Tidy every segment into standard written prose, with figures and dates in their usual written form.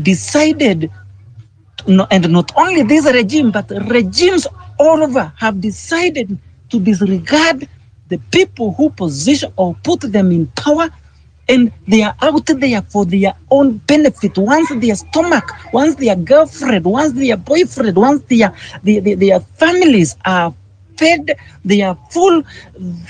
decided, and not only this regime, but regimes all over have decided to disregard the people who position or put them in power, and they are out there for their own benefit. Once their stomach, once their girlfriend, once their boyfriend, once their families are fed, they are full,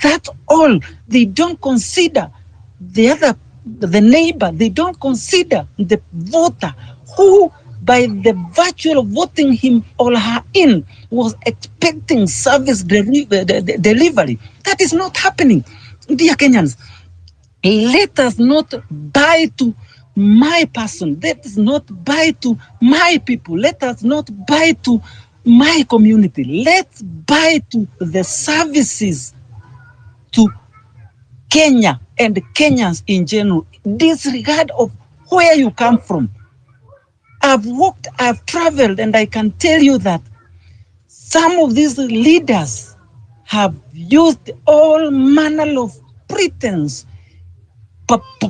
that's all. They don't consider the neighbor, they don't consider the voter who, by the virtue of voting him or her in, was expecting service delivery. That is not happening. Dear Kenyans, let us not buy to my person. Let us not buy to my people. Let us not buy to my community. Let's buy to the services to Kenya and Kenyans in general, disregard of where you come from. I've walked, I've traveled, and I can tell you that some of these leaders have used all manner of pretense,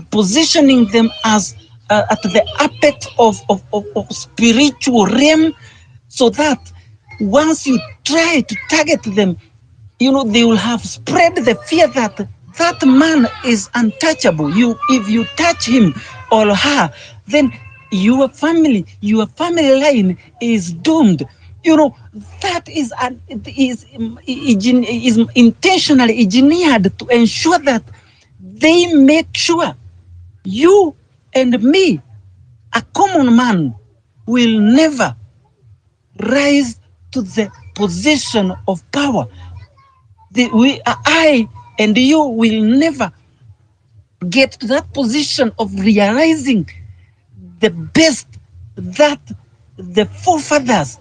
positioning them as at the apex of spiritual realm, so that once you try to target them, they will have spread the fear that that man is untouchable. If you touch him or her, then your family line is doomed. That is intentionally engineered to ensure that they make sure you and me, a common man, will never rise to the position of power. I and you will never get to that position of realizing the best that the forefathers,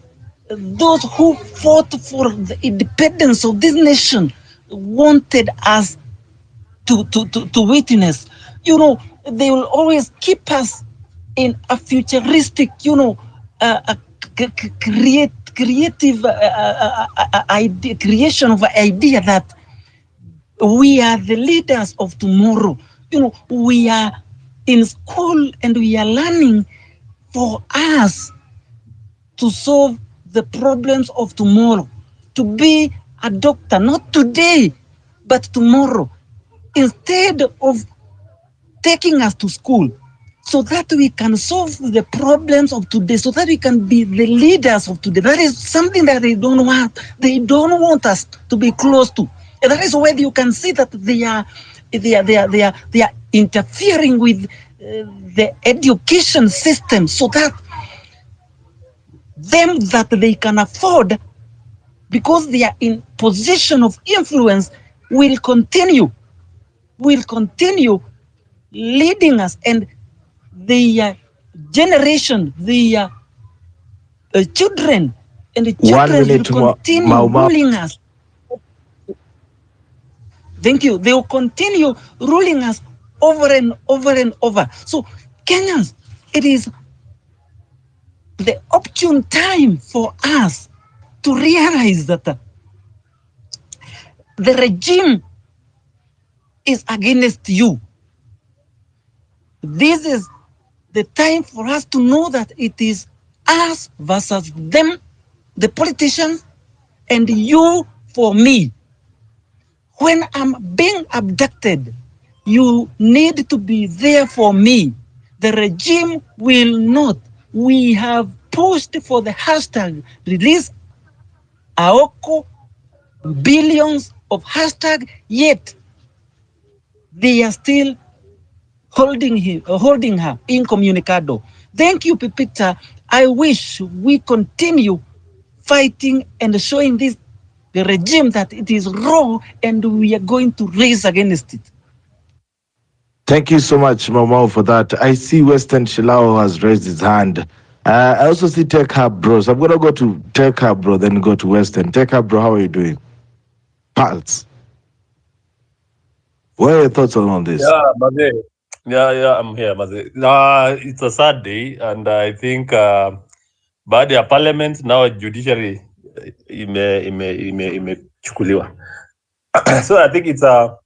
those who fought for the independence of this nation, wanted us to witness. They will always keep us in a futuristic, creative idea, creation of an idea that we are the leaders of tomorrow. We are in school and we are learning for us to solve the problems of tomorrow, to be a doctor, not today, but tomorrow, instead of taking us to school so that we can solve the problems of today, so that we can be the leaders of today. That is something that they don't want. They don't want us to be close to. And that is where you can see that they are interfering with the education system, so that them that they can afford, because they are in position of influence, will continue leading us, and their generation, their children, and the children will continue ruling us. Thank you. They will continue ruling us over and over and over. So, Kenyans, it is the opportune time for us to realize that the regime is against you. This is the time for us to know that it is us versus them, the politicians, and you for me. When I'm being abducted, you need to be there for me. The regime will not. We have pushed for the hashtag release Aoko, billions of hashtag, yet they are still holding her incommunicado. Thank you, Pipita. I wish we continue fighting and showing the regime that it is wrong, and we are going to raise against it. Thank you so much, Mamau, for that. I see Western Shilao has raised his hand. I also see Tech Hub, bro. So I'm going to go to Tech Hub, bro, then go to Western. Tech Hub, bro, how are you doing? Pulse. What are your thoughts on this? Yeah, Maze. Yeah, I'm here, Maze. It's a sad day, and I think baada ya parliament now judiciary imechukuliwa. So I think it's a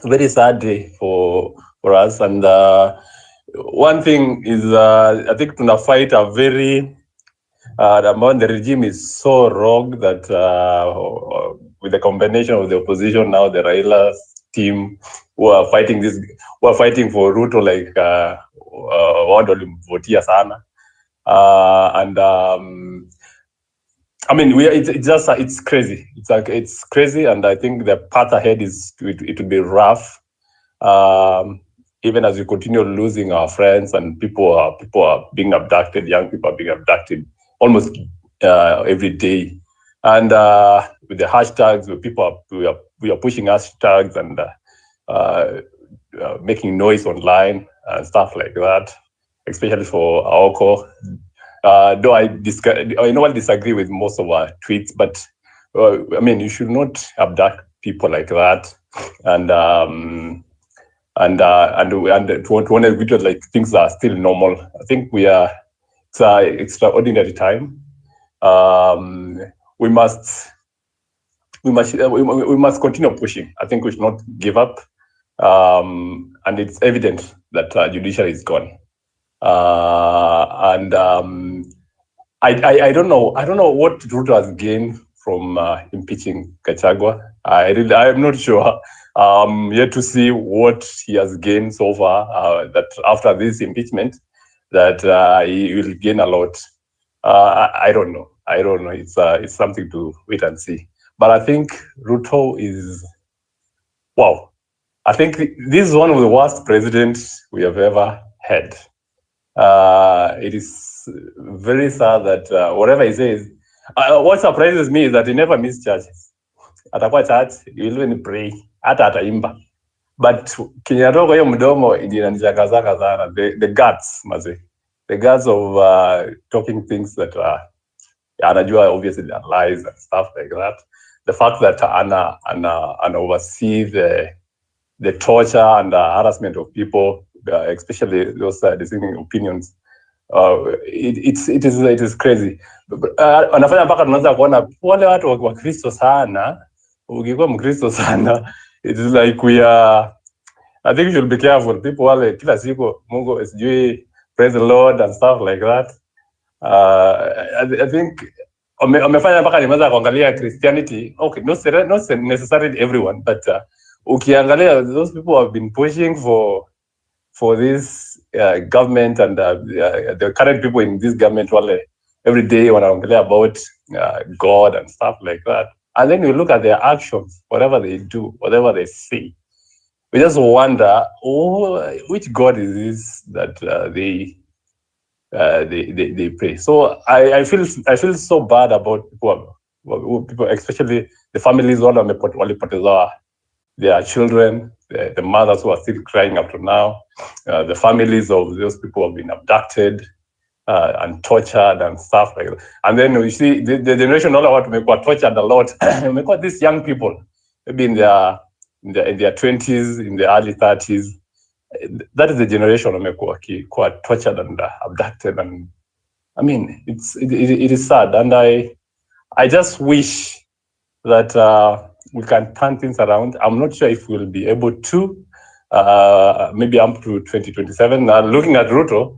very sad day for us, and one thing is, I think tuna fight a very, the regime is so wrong that with the combination of the opposition now, the Raila team who are fighting for Ruto like walimvotia sana, and I mean it's crazy. It's crazy, and I think the path ahead it will be rough. Even as we continue losing our friends and people are being abducted, young people are being abducted almost every day, and with the hashtags, we are pushing hashtags and making noise online and stuff like that, especially for Aoko. Though I disagree with most of our tweets, but I mean, you should not abduct people like that, and to want to video like things are still normal. I think it's an extraordinary time. We must continue pushing. I think we should not give up. And it's evident that judiciary is gone. I don't know what Ruto has gained from impeaching Gachagua. I'm not sure. Yet to see what he has gained so far. That after this impeachment, that he will gain a lot. I don't know. It's something to wait and see. But I think Ruto is wow. I think this is one of the worst presidents we have ever had. It is very sad that whatever he says, what surprises me is that he never misses churches. Atakuwa church, he will even pray, hata ataimba. But kinyatoka hiyo mdomo inanishangaza sana. The guts, maze. The guts of talking things that anajua obviously they are lies and stuff like that. The fact that ana oversee the torture and harassment of people, especially those dissenting opinions, it is crazy. Anafanya mpaka tunaanza kuona wale watu wa Kristo sana, ukikuwa Mkristo sana, it is like I think you should be careful. People wale kila siku Mungu sijui praise the Lord and stuff like that. I think wamefanya mpaka nimeanza kuangalia Christianity. Okay, not necessarily everyone, but ukiangalia those people have been pushing for this government and the current people in this government wale every day wanaongelea about God and stuff like that. And then you look at their actions, whatever they do, whatever they say. We just wonder, which God is this that they pray? So I feel so bad about people, especially the families walipoteza their children, the mothers who are still crying up to now, the families of those people who have been abducted and tortured and stuff like that. And then you see the generation all about were tortured a lot. These young people, maybe in their 20s, in the early 30s, that is the generation who tortured and abducted. And I mean, it is sad. And I just wish that we can turn things around. I'm not sure if we'll be able to, maybe up to 2027. Looking at Ruto,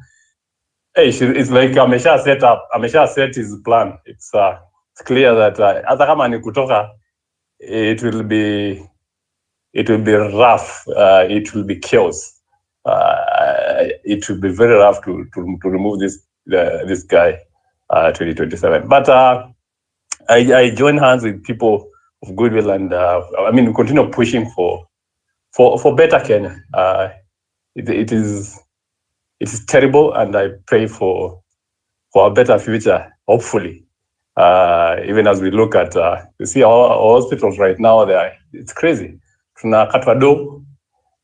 it's like amesha set his plan. It's clear that hata kama ni kutoka, it will be rough. It will be chaos. It will be very rough to remove this guy 2027. But I join hands with people of goodwill, and I mean, we continue pushing for better Kenya. It is terrible, and I pray for a better future. Hopefully, even as we look at you see our hospitals right now, it's crazy. Tunakatwa do,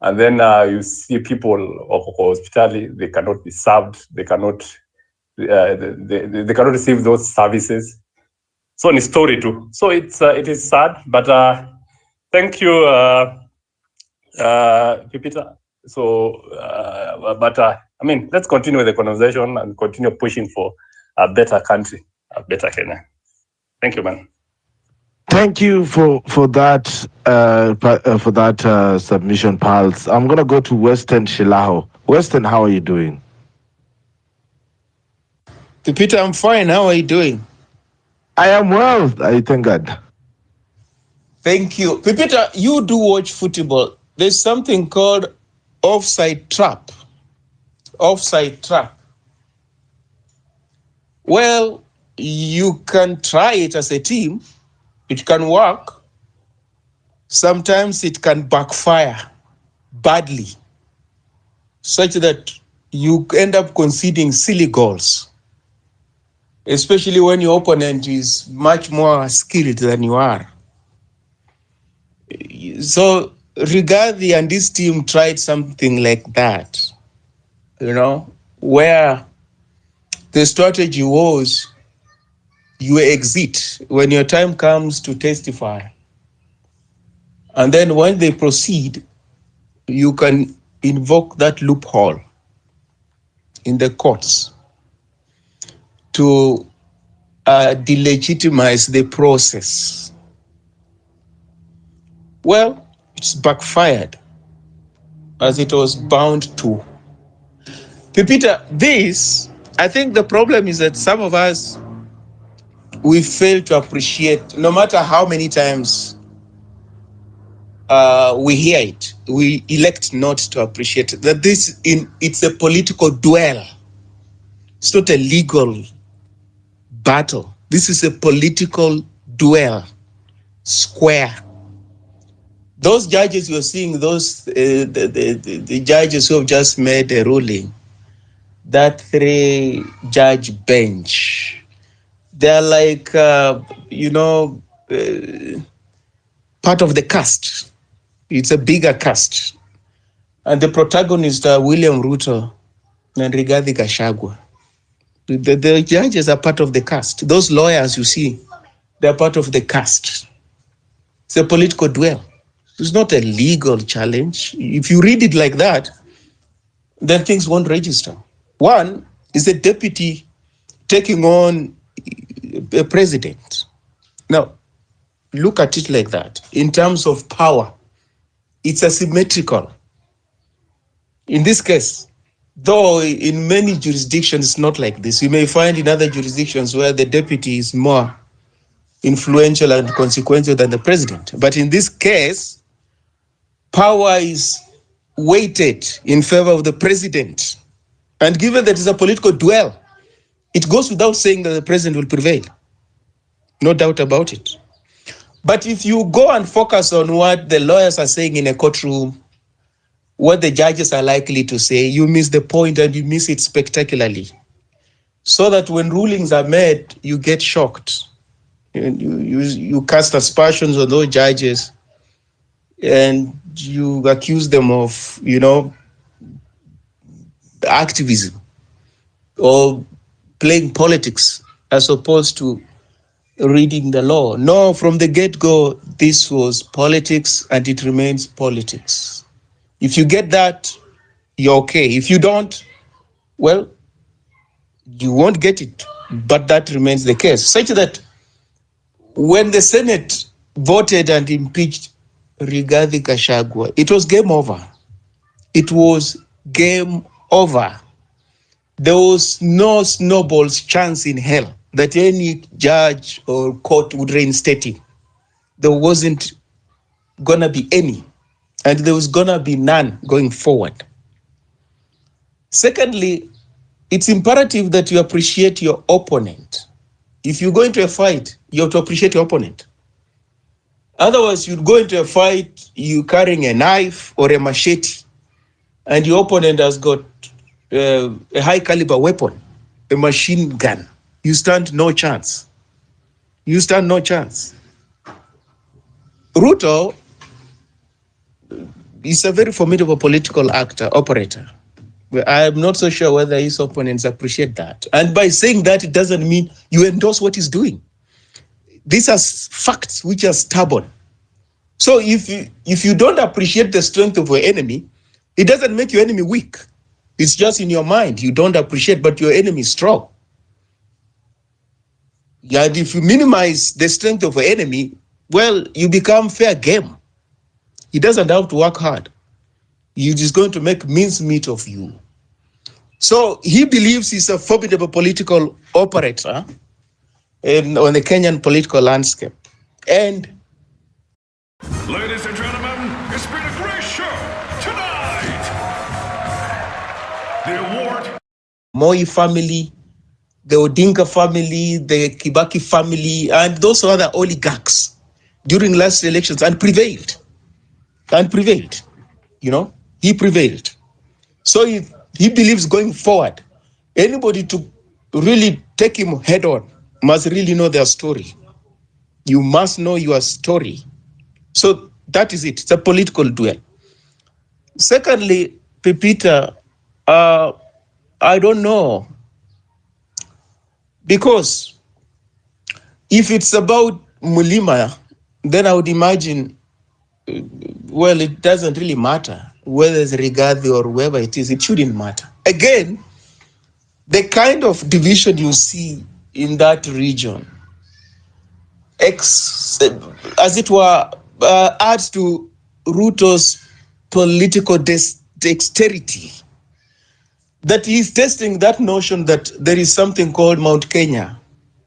and then you see people of hospitality, they cannot be served. They cannot receive those services. So in story too. So it is sad, but thank you, Peter. So, but I mean, let's continue with the conversation and continue pushing for a better country, a better Kenya. Thank you, man. Thank you for that submission, Pals. I'm gonna go to Western Shilaho. Weston, how are you doing? Peter, I'm fine. How are you doing? I am well, I thank God. Thank you. Peter, you do watch football. There's something called offside trap. Offside trap. Well, you can try it as a team. It can work. Sometimes it can backfire badly, such that you end up conceding silly goals, especially when your opponent is much more skilled than you are. So Rigathi and this team tried something like that, where the strategy was you exit when your time comes to testify. And then when they proceed, you can invoke that loophole in the courts to delegitimize the process. Well, it's backfired, as it was bound to. Peter, I think the problem is that some of us, we fail to appreciate, no matter how many times we hear it, we elect not to appreciate that it's a political duel. It's not a legal battle. This is a political duel, square. Those judges you're seeing, the judges who have just made a ruling, that 3-judge bench, they're like, part of the cast. It's a bigger cast. And the protagonists are William Ruto and Rigathi Gachagua. The judges are part of the cast. Those lawyers you see, they're part of the cast. It's a political duel. It's not a legal challenge. If you read it like that, then things won't register. One is the deputy taking on a president. Now, look at it like that. In terms of power, it's asymmetrical. In this case, though in many jurisdictions it's not like this. You may find in other jurisdictions where the deputy is more influential and consequential than the president. But in this case, power is weighted in favor of the president. And given that it's a political duel, it goes without saying that the president will prevail. No doubt about it. But if you go and focus on what the lawyers are saying in a courtroom, what the judges are likely to say, you miss the point, and you miss it spectacularly. So that when rulings are made, you get shocked. You cast aspersions on those judges, and you accuse them of, activism or playing politics as opposed to reading the law. No, from the get-go, this was politics and it remains politics. If you get that, you're okay. If you don't, well, you won't get it. But that remains the case. Such that when the Senate voted and impeached Rigathi Gachagua, it was game over. It was game over. There was no snowball's chance in hell that any judge or court would reinstate him. There wasn't going to be any, and there was going to be none going forward. Secondly, it's imperative that you appreciate your opponent. If you go into a fight, you have to appreciate your opponent. Otherwise, you'd go into a fight, you carrying a knife or a machete, and your opponent has got a high caliber weapon, a machine gun. You stand no chance. You stand no chance. Ruto is a very formidable political operator. I'm not so sure whether his opponents appreciate that. And by saying that, it doesn't mean you endorse what he's doing. These are facts which are stubborn. So if you don't appreciate the strength of your enemy, it doesn't make your enemy weak. It's just in your mind. You don't appreciate, but your enemy is strong. And if you minimize the strength of your enemy, well, you become fair game. He doesn't have to work hard. He is going to make mincemeat of you. So he believes he's a formidable political operator on the Kenyan political landscape. And ladies and gentlemen, it's been a great show tonight. The award. Moi family, the Odinga family, the Kibaki family, and those other oligarchs during last elections and prevailed. You know, he prevailed. So he believes going forward, anybody to really take him head on must really know their story. You must know your story. So that is it. It's a political duel. Secondly, Pepita, I don't know. Because if it's about Mulima, then I would imagine, well, it doesn't really matter whether it's Rigathi or whoever it is, it shouldn't matter. Again, the kind of division you see in that region, as it were, adds to Ruto's political dexterity, that he's testing that notion that there is something called Mount Kenya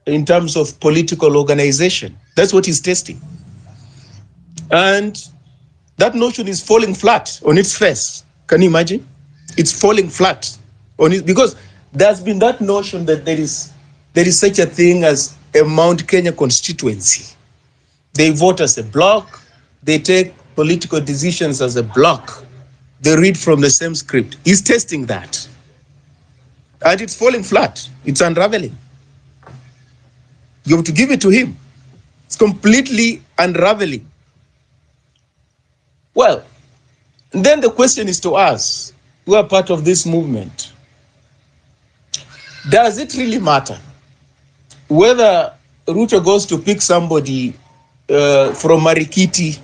in terms of political organization. That's what he's testing. And that notion is falling flat on its face. Can you imagine? It's falling flat on it because there's been that notion that there is such a thing as a Mount Kenya constituency. They vote as a bloc, they take political decisions as a bloc, they read from the same script. He's testing that. And it's falling flat. It's unraveling. You have to give it to him. It's completely unraveling. Well, then the question is to us, who are part of this movement. Does it really matter whether Ruto goes to pick somebody from Marikiti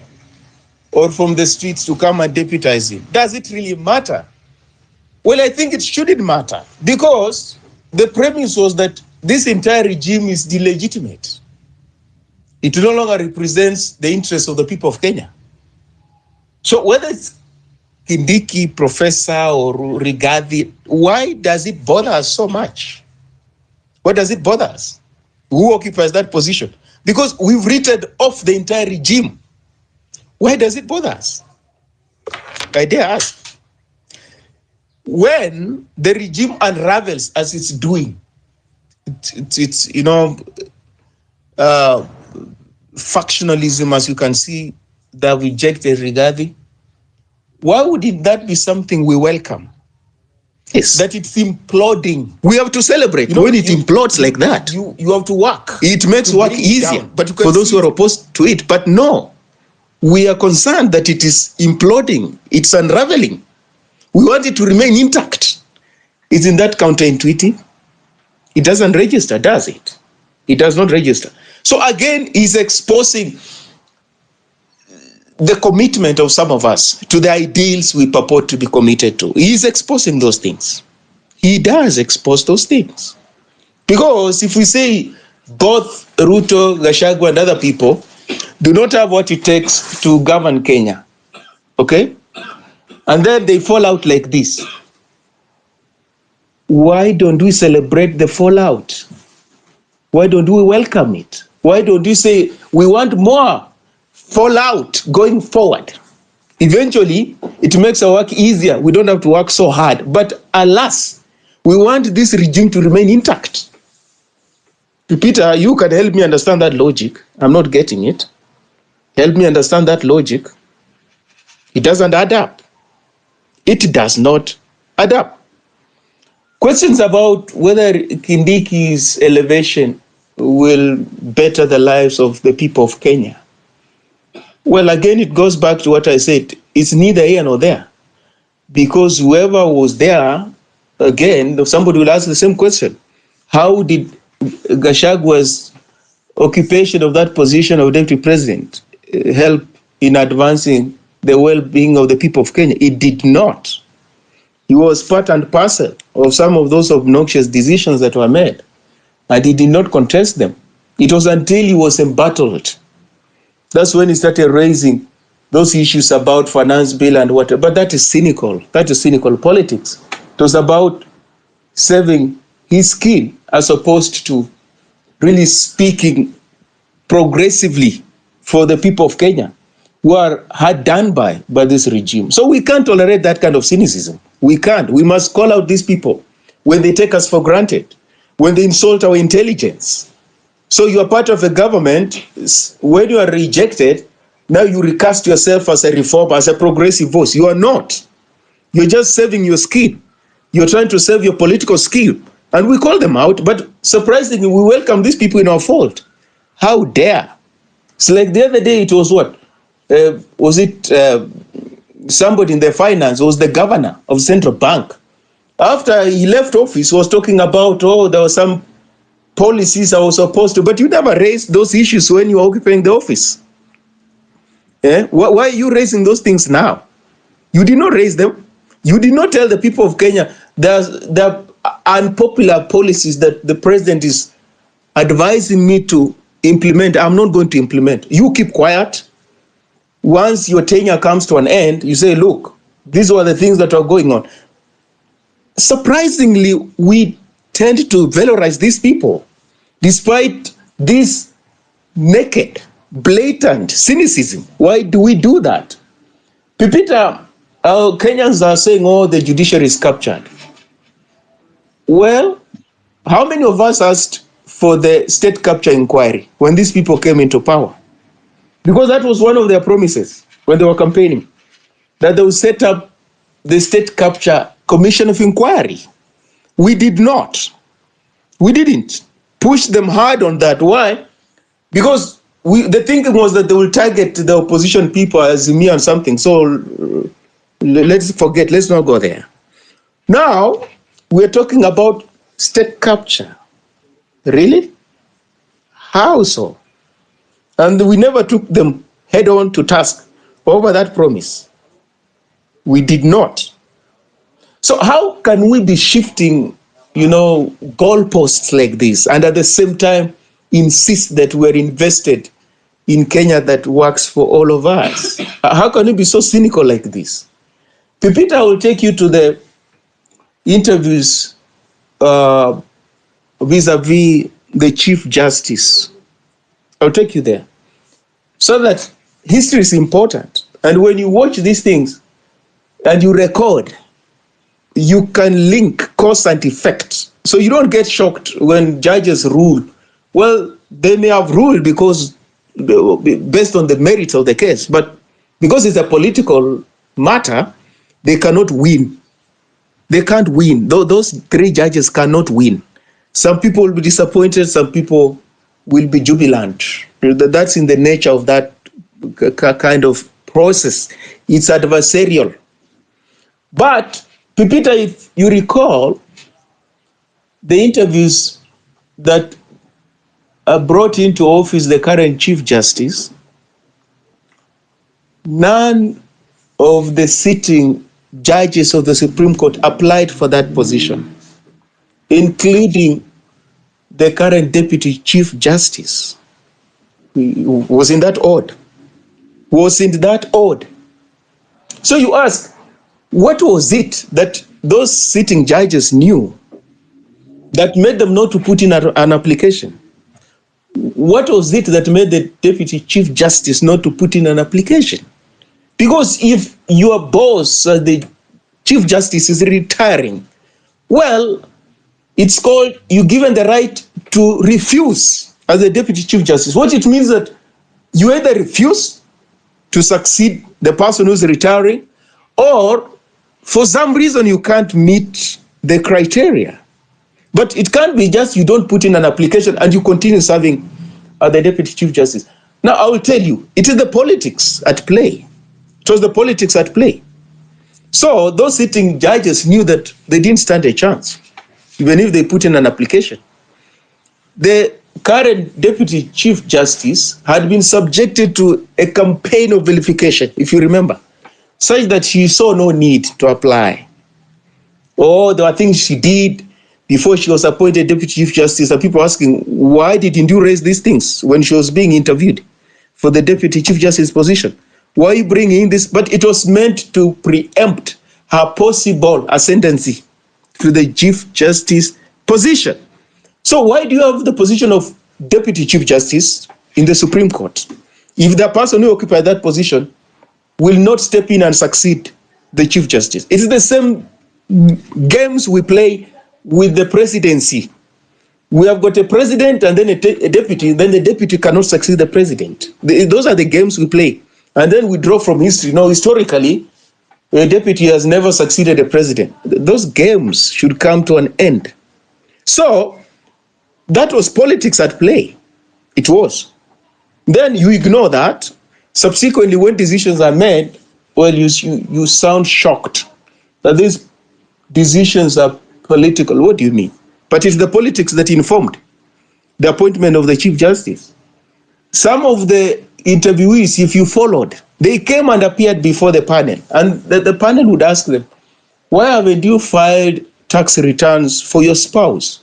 or from the streets to come and deputize him? Does it really matter? Well, I think it shouldn't matter because the premise was that this entire regime is illegitimate. It no longer represents the interests of the people of Kenya. So whether it's Kindiki, Professor, or Rigathi, why does it bother us so much? Why does it bother us? Who occupies that position? Because we've written off the entire regime. Why does it bother us? I dare ask. When the regime unravels as it's doing, it's factionalism, as you can see, that rejected Rigathi. Why wouldn't that be something we welcome? Yes. That it's imploding. We have to celebrate when it implodes like that. You have to work. It makes work easier. But for those who are opposed to it, but no, we are concerned that it is imploding. It's unraveling. We want it to remain intact. Isn't that counterintuitive? It doesn't register, does it? It does not register. So again, he's exposing the commitment of some of us to the ideals we purport to be committed to. He's exposing those things. He does expose those things. Because if we say both Ruto, Gachagua, and other people do not have what it takes to govern Kenya, okay? And then they fall out like this. Why don't we celebrate the fallout? Why don't we welcome it? Why don't we say we want more fallout going forward? Eventually, it makes our work easier. We don't have to work so hard. But alas, we want this regime to remain intact. Peter, you can help me understand that logic. I'm not getting it. Help me understand that logic. It doesn't add up. It does not add up. Questions about whether Kindiki's elevation will better the lives of the people of Kenya. Well, again, it goes back to what I said. It's neither here nor there. Because whoever was there, again, somebody will ask the same question. How did Gachagua's occupation of that position of deputy president help in advancing the well-being of the people of Kenya? It did not. He was part and parcel of some of those obnoxious decisions that were made, and he did not contest them. It was until he was embattled. That's when he started raising those issues about finance bill and whatever. But that is cynical. That is cynical politics. It was about saving his skin as opposed to really speaking progressively for the people of Kenya who are hard done by this regime. So we can't tolerate that kind of cynicism. We can't. We must call out these people when they take us for granted, when they insult our intelligence. So you are part of a government. When you are rejected, now you recast yourself as a reformer, as a progressive voice. You are not. You're just saving your skin. You're trying to save your political skill. And we call them out, but surprisingly, we welcome these people in our fold. How dare? It's like the other day, it was what? Somebody in the finance, was the governor of central bank. After he left office, he was talking about, there were some policies I was supposed to, but you never raised those issues when you were occupying the office. Why are you raising those things now? You did not raise them. You did not tell the people of Kenya the unpopular policies that the president is advising me to implement. I'm not going to implement. You keep quiet. Once your tenure comes to an end, you say, look, these were the things that are going on. Surprisingly, we tend to valorize these people, despite this naked, blatant cynicism. Why do we do that? Pipita, Kenyans are saying, the judiciary is captured. Well, how many of us asked for the state capture inquiry when these people came into power? Because that was one of their promises when they were campaigning, that they would set up the state capture commission of inquiry. We did not. We didn't push them hard on that. Why? Because the thinking was that they will target the opposition people as me and something. So let's forget, let's not go there. Now, we're talking about state capture. Really? How so? And we never took them head on to task over that promise. We did not. So how can we be shifting, goalposts like this and at the same time insist that we're invested in Kenya that works for all of us? How can you be so cynical like this? Pipita will take you to the interviews vis-a-vis the Chief Justice. I'll take you there. So that history is important. And when you watch these things and you record, you can link cause and effect. So you don't get shocked when judges rule. Well, they may have ruled because based on the merits of the case, but because it's a political matter, they cannot win. They can't win. Those three judges cannot win. Some people will be disappointed, some people will be jubilant. That's in the nature of that kind of process. It's adversarial. But, Pipita, if you recall, the interviews that brought into office the current Chief Justice, none of the sitting judges of the Supreme Court applied for that position, including the current Deputy Chief Justice. Wasn't that odd? Wasn't that odd? So you ask, what was it that those sitting judges knew that made them not to put in an application? What was it that made the Deputy Chief Justice not to put in an application? Because if your boss, the Chief Justice, is retiring, well, it's called you're given the right to refuse as a Deputy Chief Justice. What it means that you either refuse to succeed the person who's retiring, or for some reason you can't meet the criteria. But it can't be just you don't put in an application and you continue serving as the Deputy Chief Justice. Now, I will tell you, it is the politics at play. It was the politics at play. So those sitting judges knew that they didn't stand a chance, even if they put in an application. The current Deputy Chief Justice had been subjected to a campaign of vilification, if you remember, such that she saw no need to apply. Or there were things she did before she was appointed Deputy Chief Justice, and people asking, why didn't you raise these things when she was being interviewed for the Deputy Chief Justice position? Why bringing this? But it was meant to preempt her possible ascendancy to the Chief Justice position. So why do you have the position of Deputy Chief Justice in the Supreme Court if the person who occupied that position will not step in and succeed the Chief Justice? It is the same games we play with the presidency. We have got a president and then a deputy, then the deputy cannot succeed the president. Those are the games we play. And then we draw from history. Now, historically, a deputy has never succeeded a president. Those games should come to an end. So, that was politics at play. It was. Then you ignore that. Subsequently, when decisions are made, well, you sound shocked that these decisions are political. What do you mean? But it's the politics that informed the appointment of the Chief Justice. Some of the interviewees, if you followed, they came and appeared before the panel. And the panel would ask them, why haven't you filed tax returns for your spouse?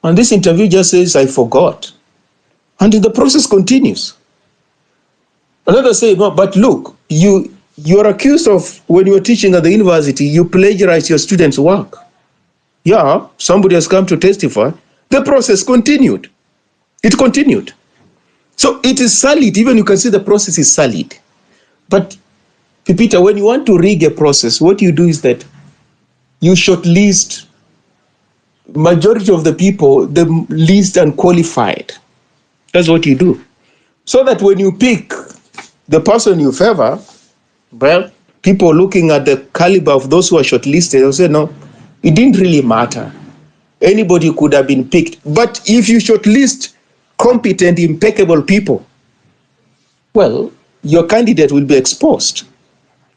And this interview just says, I forgot. And the process continues. Another say, no, but look, you're accused of, when you were teaching at the university, you plagiarized your students' work. Yeah, somebody has come to testify. The process continued. It continued. So it is solid. Even you can see the process is solid. But, Pipita, when you want to rig a process, what you do is that you shortlist majority of the people, the least unqualified. That's what you do. So that when you pick the person you favor, well, people looking at the caliber of those who are shortlisted, they'll say, no, it didn't really matter. Anybody could have been picked. But if you shortlist competent, impeccable people, well, your candidate will be exposed.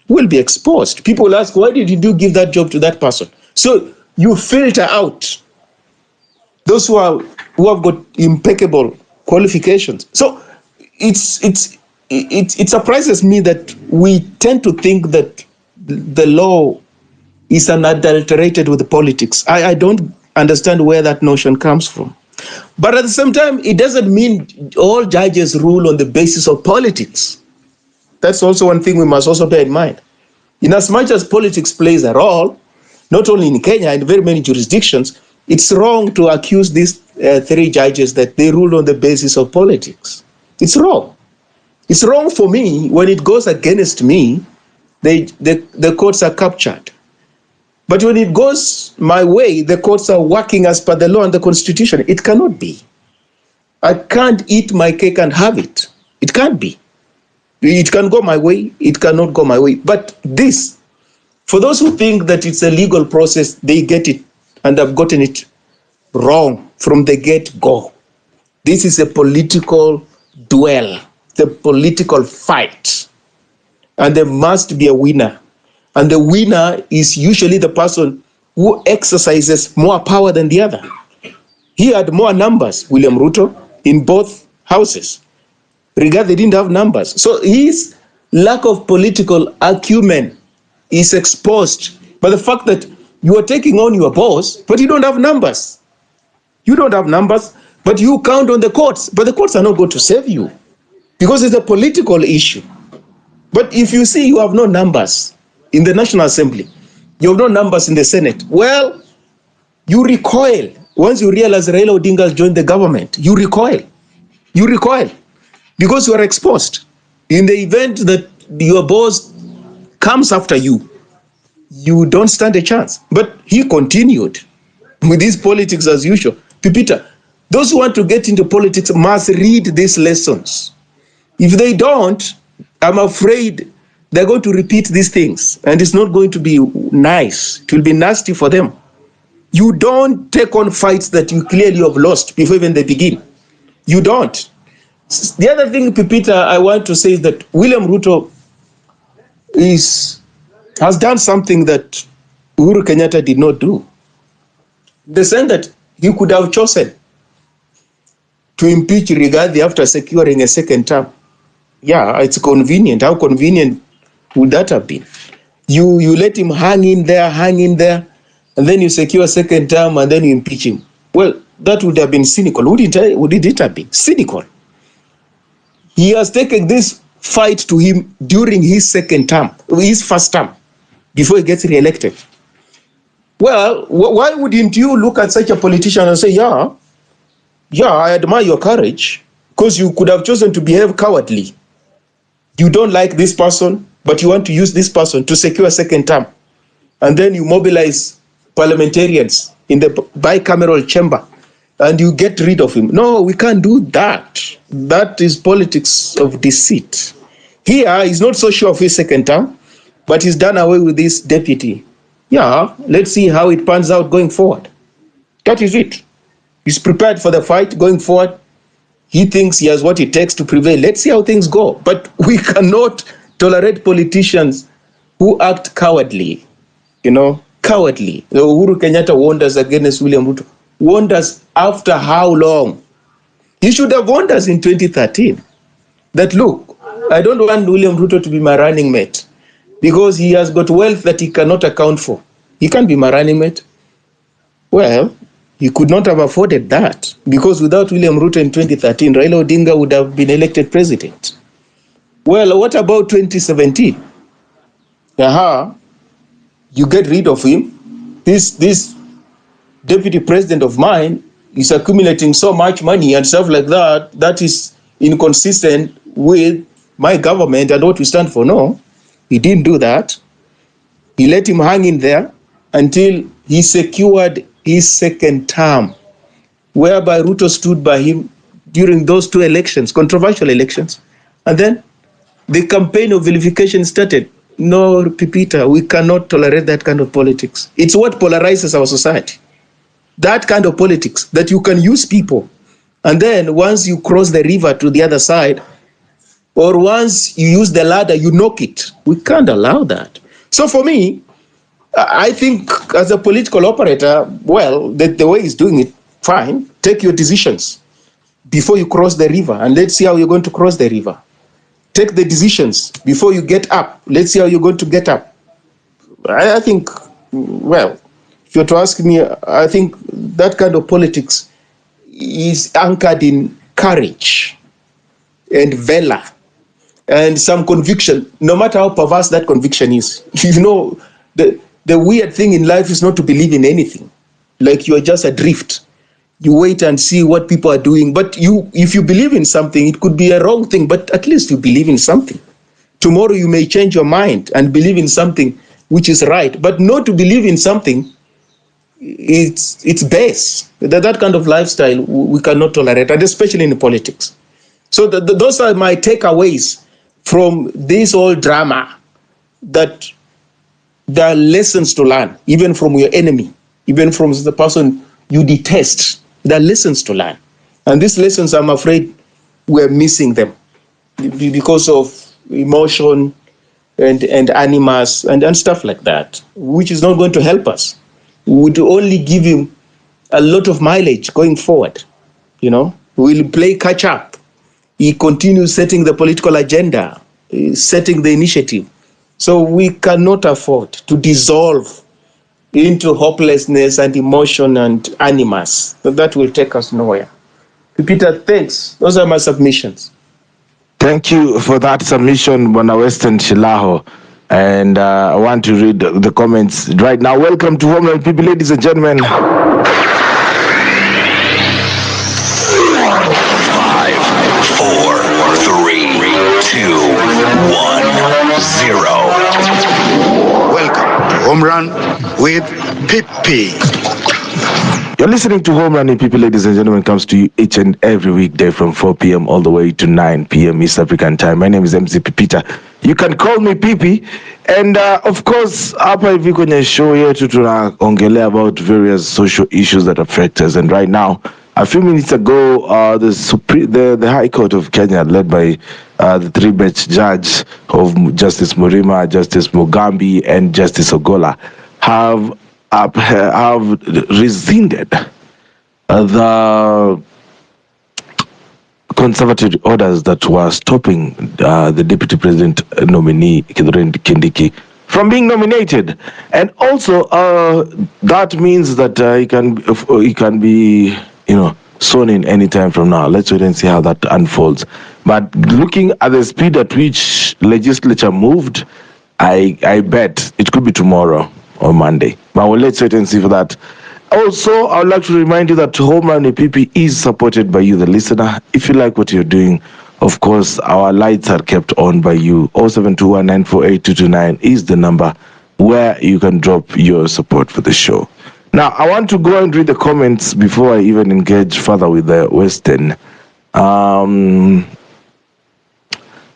Will be exposed. People will ask, why did you give that job to that person? So you filter out those who have got impeccable qualifications. So it surprises me that we tend to think that the law is unadulterated with politics. I don't understand where that notion comes from. But at the same time, it doesn't mean all judges rule on the basis of politics. That's also one thing we must also bear in mind. In as much as politics plays a role, not only in Kenya, in very many jurisdictions, it's wrong to accuse these three judges that they rule on the basis of politics. It's wrong. It's wrong for me. When it goes against me, the courts are captured. But when it goes my way, the courts are working as per the law and the constitution. It cannot be. I can't eat my cake and have it. It can't be. It can go my way, it cannot go my way. But this, for those who think that it's a legal process, they get it and have gotten it wrong from the get-go. This is a political duel, the political fight. And there must be a winner. And the winner is usually the person who exercises more power than the other. He had more numbers, William Ruto, in both houses. Rigathi didn't have numbers. So his lack of political acumen is exposed by the fact that you are taking on your boss, but you don't have numbers. You don't have numbers, but you count on the courts. But the courts are not going to save you because it's a political issue. But if you see you have no numbers in the National Assembly, you have no numbers in the Senate, well, you recoil. Once you realize Raila Odinga has joined the government, you recoil. You recoil because you are exposed. In the event that your boss comes after you, you don't stand a chance. But he continued with his politics as usual. Pipita, those who want to get into politics must read these lessons. If they don't, I'm afraid they're going to repeat these things, and it's not going to be nice. It will be nasty for them. You don't take on fights that you clearly have lost before even they begin. You don't. The other thing, Pipita, I want to say is that William Ruto has done something that Uhuru Kenyatta did not do. The sense that he could have chosen to impeach Rigathi after securing a second term. Yeah, it's convenient. How convenient would that have been? You let him hang in there, and then you secure a second term, and then you impeach him. Well, that would have been cynical. Would it have been cynical? He has taken this fight to him during his first term, before he gets re-elected. Well, why wouldn't you look at such a politician and say, yeah, I admire your courage, because you could have chosen to behave cowardly. You don't like this person, but you want to use this person to secure a second term. And then you mobilize parliamentarians in the bicameral chamber and you get rid of him. No, we can't do that. That is politics of deceit. Here, he's not so sure of his second term, but he's done away with this deputy. Yeah, let's see how it pans out going forward. That is it. He's prepared for the fight going forward. He thinks he has what it takes to prevail. Let's see how things go. But we cannot tolerate politicians who act cowardly. Cowardly. Uhuru Kenyatta warned us against William Ruto. Warned us after how long? He should have warned us in 2013 that, look, I don't want William Ruto to be my running mate because he has got wealth that he cannot account for. He can't be my running mate. Well, he could not have afforded that because without William Ruto in 2013, Raila Odinga would have been elected president. Well, what about 2017? You get rid of him. This deputy president of mine is accumulating so much money and stuff like that. That is inconsistent with my government and what we stand for. No, he didn't do that. He let him hang in there until he secured his second term, whereby Ruto stood by him during those two elections, controversial elections. And then the campaign of vilification started. No, Pipita, we cannot tolerate that kind of politics. It's what polarizes our society. That kind of politics, that you can use people, and then once you cross the river to the other side, or once you use the ladder, you knock it. We can't allow that. So for me, I think as a political operator, well, the way he's doing it, fine. Take your decisions before you cross the river, and let's see how you're going to cross the river. Take the decisions before you get up. Let's see how you're going to get up. I think, well, if you're to ask me, I think that kind of politics is anchored in courage and valor and some conviction, no matter how perverse that conviction is. The weird thing in life is not to believe in anything. Like you're just adrift. You wait and see what people are doing. But if you believe in something, it could be a wrong thing, but at least you believe in something. Tomorrow you may change your mind and believe in something which is right. But not to believe in something, it's base. That kind of lifestyle we cannot tolerate, and especially in politics. So those are my takeaways from this whole drama, that there are lessons to learn, even from your enemy, even from the person you detest. There are lessons to learn. And these lessons, I'm afraid, we're missing them because of emotion and animus and stuff like that, which is not going to help us. We would only give him a lot of mileage going forward. We'll play catch up. He continues setting the political agenda, setting the initiative. So we cannot afford to dissolve into hopelessness and emotion and animus. That will take us nowhere. Peter, thanks. Those are my submissions. Thank you for that submission, Bwana Western Shilaho. And I want to read the comments right now. Welcome to Homeland People, ladies and gentlemen. 5, 4, 3, 2, 1, 0. Welcome to Home Run with Pippi. You're listening to Home Run People, ladies and gentlemen. Comes to you each and every weekday from 4 p.m. all the way to 9 p.m. East African time. My name is MC Pipita. You can call me Pipi. And of course, hapa hivi kwenye show yetu tunaongelea about various social issues that affect us. And right now, a few minutes ago, the High Court of Kenya, led by the three-bench judge of Justice Murima, Justice Mugambi, and Justice Ogola, have rescinded the conservative orders that were stopping the deputy president nominee Kindiki from being nominated, and also that means that he can be sworn in anytime from now. Let's wait and see how that unfolds. But looking at the speed at which legislature moved, I bet it could be tomorrow or Monday. But let's wait and see for that. Also, I would like to remind you that Homeland EPP is supported by you, the listener. If you like what you're doing, of course, our lights are kept on by you. 0721948229 is the number where you can drop your support for the show. Now, I want to go and read the comments before I even engage further with the Western.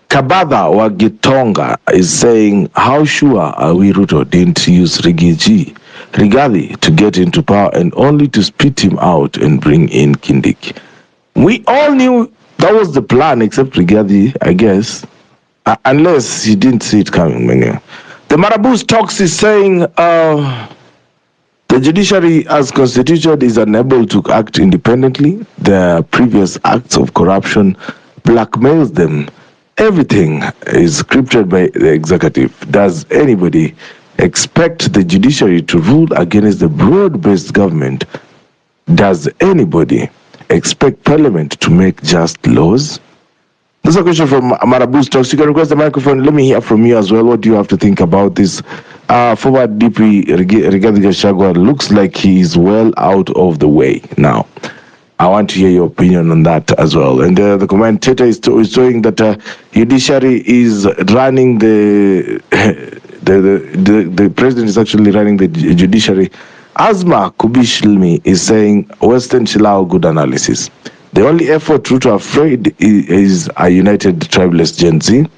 Kabada Wagitonga is saying, how sure are we Ruto didn't use Rigathi to get into power and only to spit him out and bring in Kindiki? We all knew that was the plan, except Rigathi, I guess. Unless he didn't see it coming. The Marabou's talks is saying, the judiciary as constituted is unable to act independently. The previous acts of corruption blackmails them. Everything is scripted by the executive. Does anybody expect the judiciary to rule against the broad-based government? Does anybody expect parliament to make just laws? That's a question from Marabou's Talks. You can request the microphone. Let me hear from you as well. What do you have to think about this? Former DP Rigathi Gachagua looks like he is well out of the way now. I want to hear your opinion on that as well. And the commentator is showing that judiciary is running the president is actually running the judiciary. Asma Kubishilmi is saying, Western Shilao, good analysis. The only effort Ruto afraid is a united tribalist Gen Z.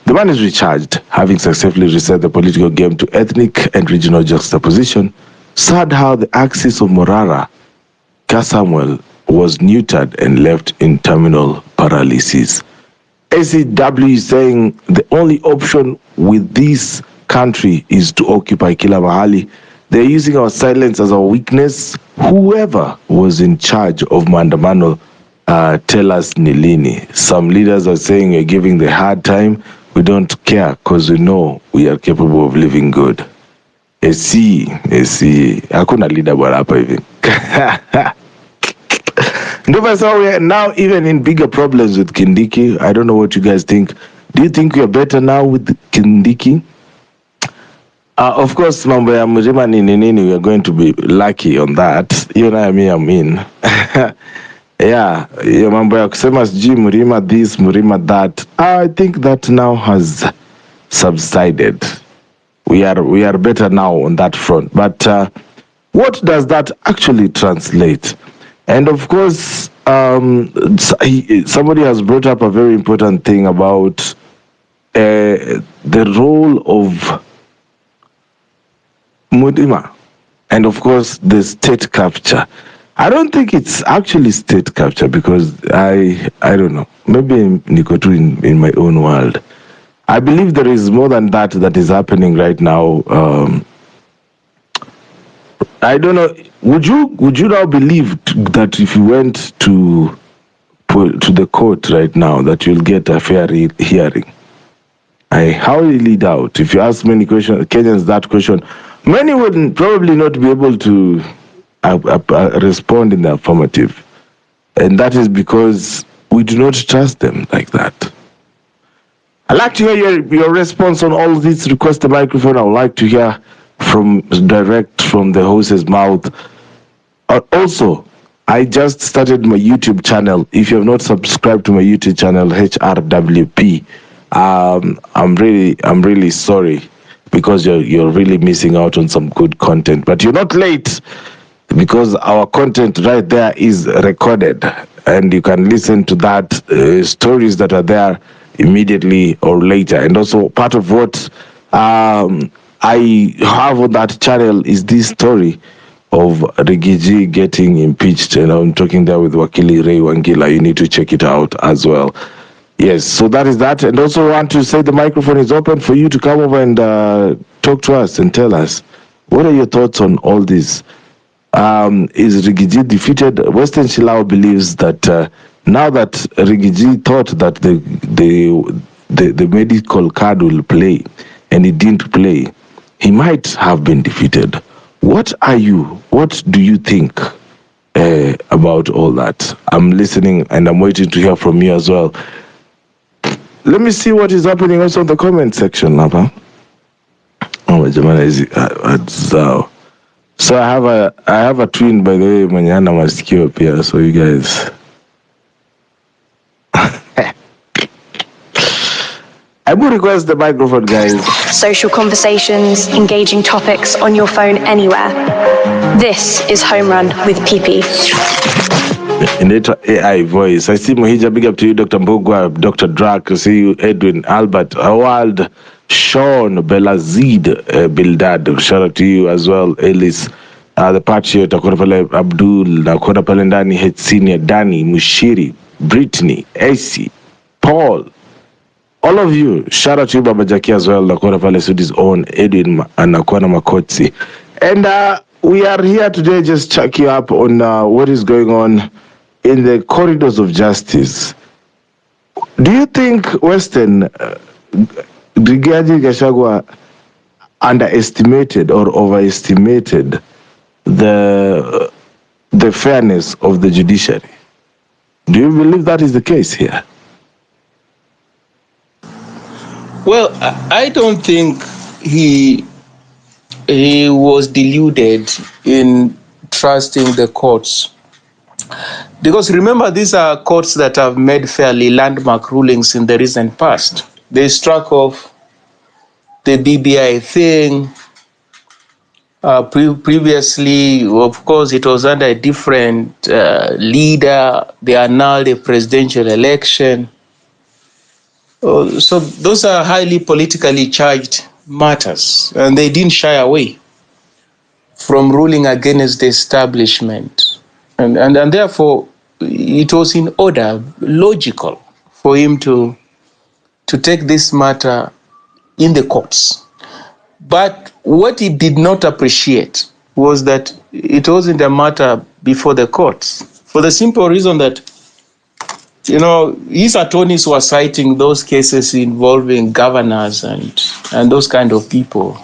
The man is recharged, having successfully reset the political game to ethnic and regional juxtaposition. Sad how the axis of Morara, Kasamuel, was neutered and left in terminal paralysis. ACW is saying the only option with this country is to occupy kila mahali. They're using our silence as our weakness. Whoever was in charge of Maandamano, tell us nilini. Some leaders are saying you're giving the hard time. We don't care because we know we are capable of living good. Hakuna leader bwana hapa hivi. So we are now even in bigger problems with Kindiki. I don't know what you guys think. Do you think we are better now with Kindiki? Of course, mambo ya mrima nini, we are going to be lucky on that. You know what I mean? Yeah, mambo ya kusema sijui mrima this, mrima that. I think that now has subsided. We are better now on that front. But what does that actually translate? And of course, somebody has brought up a very important thing about the role of Mudima and of course the state capture. I don't think it's actually state capture because I don't know. Maybe Nikotu in my own world. I believe there is more than that is happening right now. I don't know. Would you now believe that if you went to the court right now that you'll get a fair hearing? I highly doubt. If you ask many Kenyans that question, many would probably not be able to respond in the affirmative, and that is because we do not trust them like that. I'd like to hear your response on all this. Request the microphone. I would like to hear direct from the horse's mouth. Also, I just started my YouTube channel. If you have not subscribed to my YouTube channel, HRWP, I'm really sorry because you're really missing out on some good content. But you're not late because our content right there is recorded, and you can listen to that stories that are there immediately or later. And also part of what I have on that channel is this story of Rigiji getting impeached, and I'm talking there with Wakili Ray Wangila. You need to check it out as well. Yes, so that is that. And also want to say the microphone is open for you to come over and talk to us and tell us, what are your thoughts on all this? Is Rigiji defeated? Western Shilao believes that now that Rigiji thought that the medical card will play, and it didn't play, he might have been defeated. What do you think about all that. I'm listening and I'm waiting to hear from you as well. Let me see what is happening also in the comment section, Napa. Oh, jamani hizi zao. So I have a twin, by the way, mwenye ana masikio pia, so you guys. I will request the microphone, guys. Social conversations, engaging topics on your phone anywhere. This is Home Run with PP. In AI voice. I see Mohija, big up to you, Dr. Mbugwa, Dr. Drac, I see you, Edwin, Albert, Howard, Sean, Belazid, Bildad, shout out to you as well, Ellis, the Patriot, Nakona Pale Abdul, Nakona Pale Ndani, Head Senior, Danny, Mushiri, Brittany, AC, Paul, all of you, shout out to you, Baba Jackie as well, Nakona Pale Sudi's own, Edwin, and Nakona Makotsi. And we are here today just check you up on what is going on in the corridors of justice. Do you think Western Rigathi Gachagua underestimated or overestimated the fairness of the judiciary? Do you believe that is the case here? Well, I don't think he was deluded in trusting the courts. Because remember, these are courts that have made fairly landmark rulings in the recent past. They struck off the BBI thing. Previously, of course, it was under a different leader. They annulled a presidential election. So those are highly politically charged matters, and they didn't shy away from ruling against the establishment. And therefore, it was in order, logical, for him to take this matter in the courts. But what he did not appreciate was that it wasn't a matter before the courts, for the simple reason that, you know, his attorneys were citing those cases involving governors and those kind of people.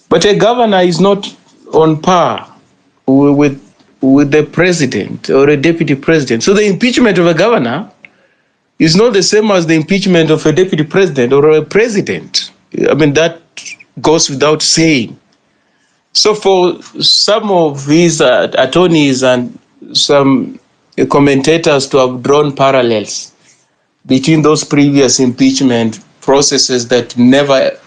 But a governor is not on par with the president or a deputy president. So the impeachment of a governor is not the same as the impeachment of a deputy president or a president. I mean, that goes without saying. So for some of his attorneys and some commentators to have drawn parallels between those previous impeachment processes that never,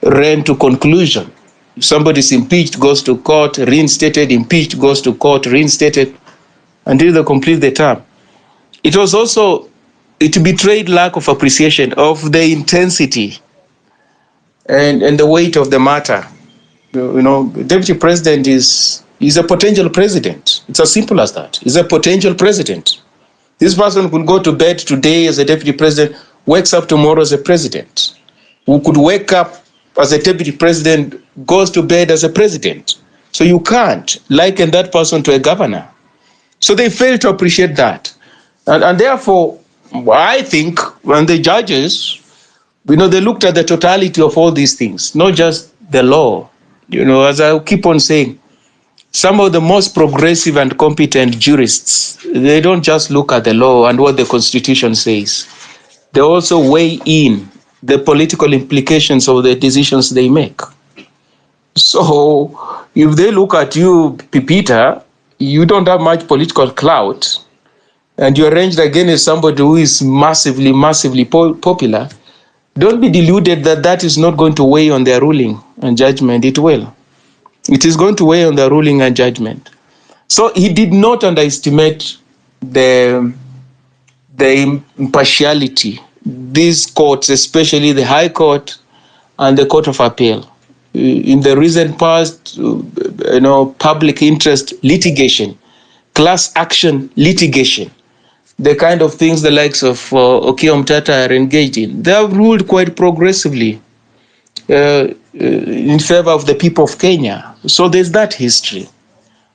ran to conclusion. If somebody's impeached, goes to court, reinstated, impeached, goes to court, reinstated, until they complete the term. It was also, it betrayed lack of appreciation of the intensity and the weight of the matter. You know, deputy president is a potential president. It's as simple as that. He's a potential president. This person could go to bed today as a deputy president, wakes up tomorrow as a president. Who could wake up as a deputy president, goes to bed as a president. So you can't liken that person to a governor. So they fail to appreciate that. And therefore, I think when the judges, they looked at the totality of all these things, not just the law. As I keep on saying, some of the most progressive and competent jurists, they don't just look at the law and what the Constitution says. They also weigh in the political implications of the decisions they make. So if they look at you, Pipita, you don't have much political clout, and you're ranged against somebody who is massively, massively popular, don't be deluded that that is not going to weigh on their ruling and judgment. It will. It is going to weigh on their ruling and judgment. So he did not underestimate the impartiality. These courts, especially the High Court and the Court of Appeal, in the recent past, public interest litigation, class action litigation, the kind of things the likes of Okiya Mtata are engaged in, they have ruled quite progressively in favor of the people of Kenya. So there's that history.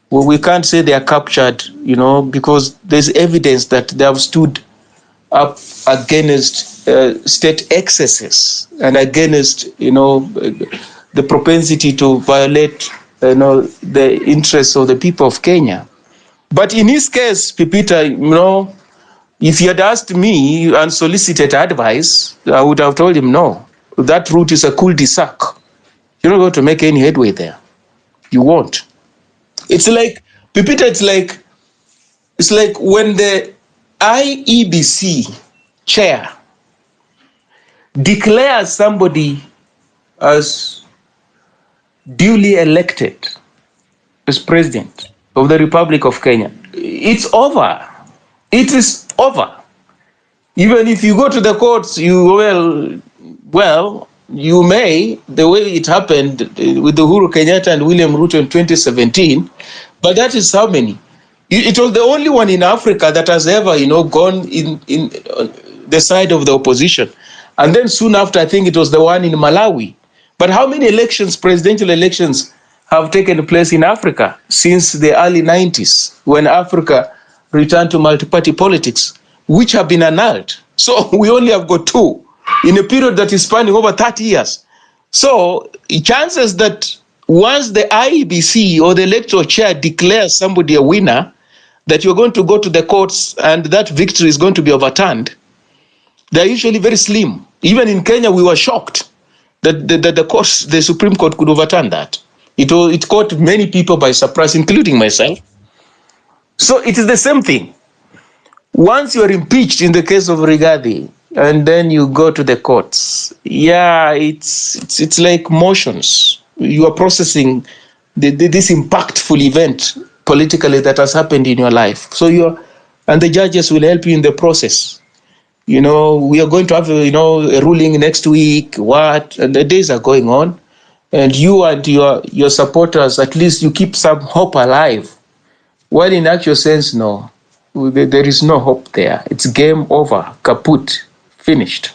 Well, we can't say they are captured, because there's evidence that they have stood up against state excesses and against, the propensity to violate the interests of the people of Kenya. But in his case, Pipita, if he had asked me and solicited advice, I would have told him, no, that route is a cul-de-sac. You're not going to make any headway there. You won't. It's like, Pipita, it's like when the IEBC chair declares somebody as duly elected as president of the Republic of Kenya. It's over. It is over. Even if you go to the courts, you may, the way it happened with the Uhuru Kenyatta and William Ruto in 2017, but that is how many? It was the only one in Africa that has ever, gone in the side of the opposition. And then soon after, I think it was the one in Malawi. But how many elections, presidential elections, have taken place in Africa since the early 90s, when Africa returned to multi-party politics, which have been annulled? So we only have got 2 in a period that is spanning over 30 years. So chances that once the IEBC or the electoral chair declares somebody a winner, that you're going to go to the courts and that victory is going to be overturned, they're usually very slim. Even in Kenya, we were shocked that the Supreme Court could overturn that. It caught many people by surprise, including myself. So it is the same thing. Once you are impeached in the case of Rigathi, and then you go to the courts, it's like motions. You are processing this impactful event politically that has happened in your life. So and the judges will help you in the process. We are going to have a ruling next week. And the days are going on, and you and your supporters, at least you keep some hope alive. Well, in actual sense, no, there is no hope there. It's game over, kaput, finished.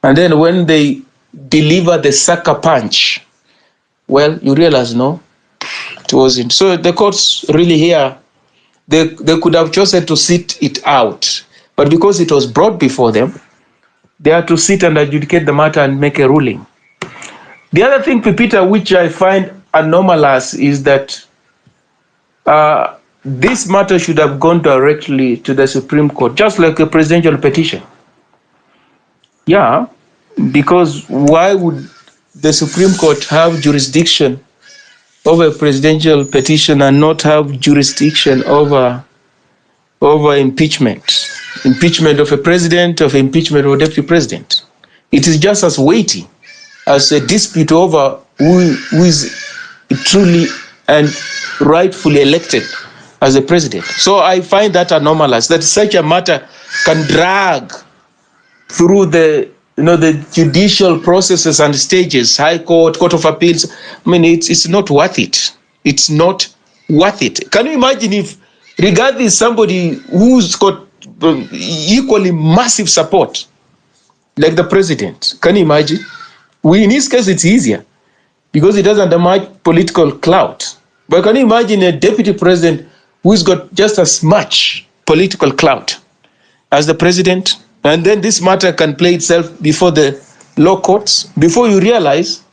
And then when they deliver the sucker punch, well, you realize, no, it wasn't. So the courts really here, they could have chosen to sit it out. But because it was brought before them, they had to sit and adjudicate the matter and make a ruling. The other thing, Pipita, which I find anomalous is that this matter should have gone directly to the Supreme Court, just like a presidential petition. Yeah, because why would the Supreme Court have jurisdiction over a presidential petition and not have jurisdiction over impeachment of a president, of impeachment of a deputy president? It is just as weighty as a dispute over who is truly and rightfully elected as a president. So I find that anomalous, that such a matter can drag through the judicial processes and stages, High Court, Court of Appeals. I mean, it's not worth it. It's not worth it. Can you imagine if Rigathi is somebody who's got equally massive support, like the president? Can you imagine? In his case, it's easier because he doesn't have much political clout. But can you imagine a deputy president who's got just as much political clout as the president? And then this matter can play itself before the law courts. Before you realize,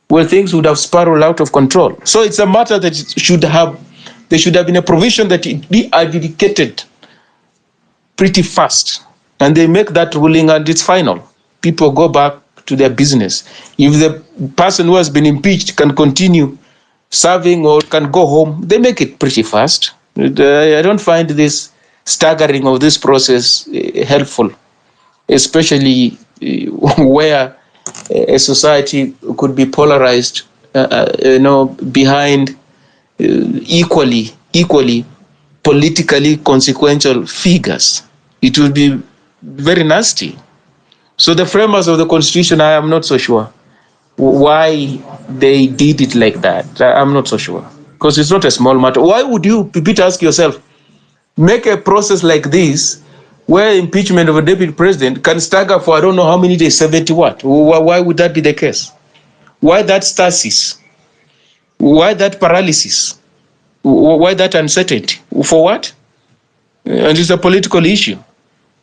well, things would have spiraled out of control. So it's a matter that there should have been a provision that it be adjudicated pretty fast. And they make that ruling and it's final. People go back to their business. If the person who has been impeached can continue serving or can go home, they make it pretty fast. I don't find this staggering of this process helpful, especially where a society could be polarized, behind equally politically consequential figures. It would be very nasty. So the framers of the Constitution, I am not so sure why they did it like that. I'm not so sure, because it's not a small matter. Why would you, Peter, ask yourself, make a process like this where impeachment of a deputy president can stagger for I don't know how many days, 70 what? Why would that be the case? Why that stasis? Why that paralysis? Why that uncertainty? For what? And it's a political issue.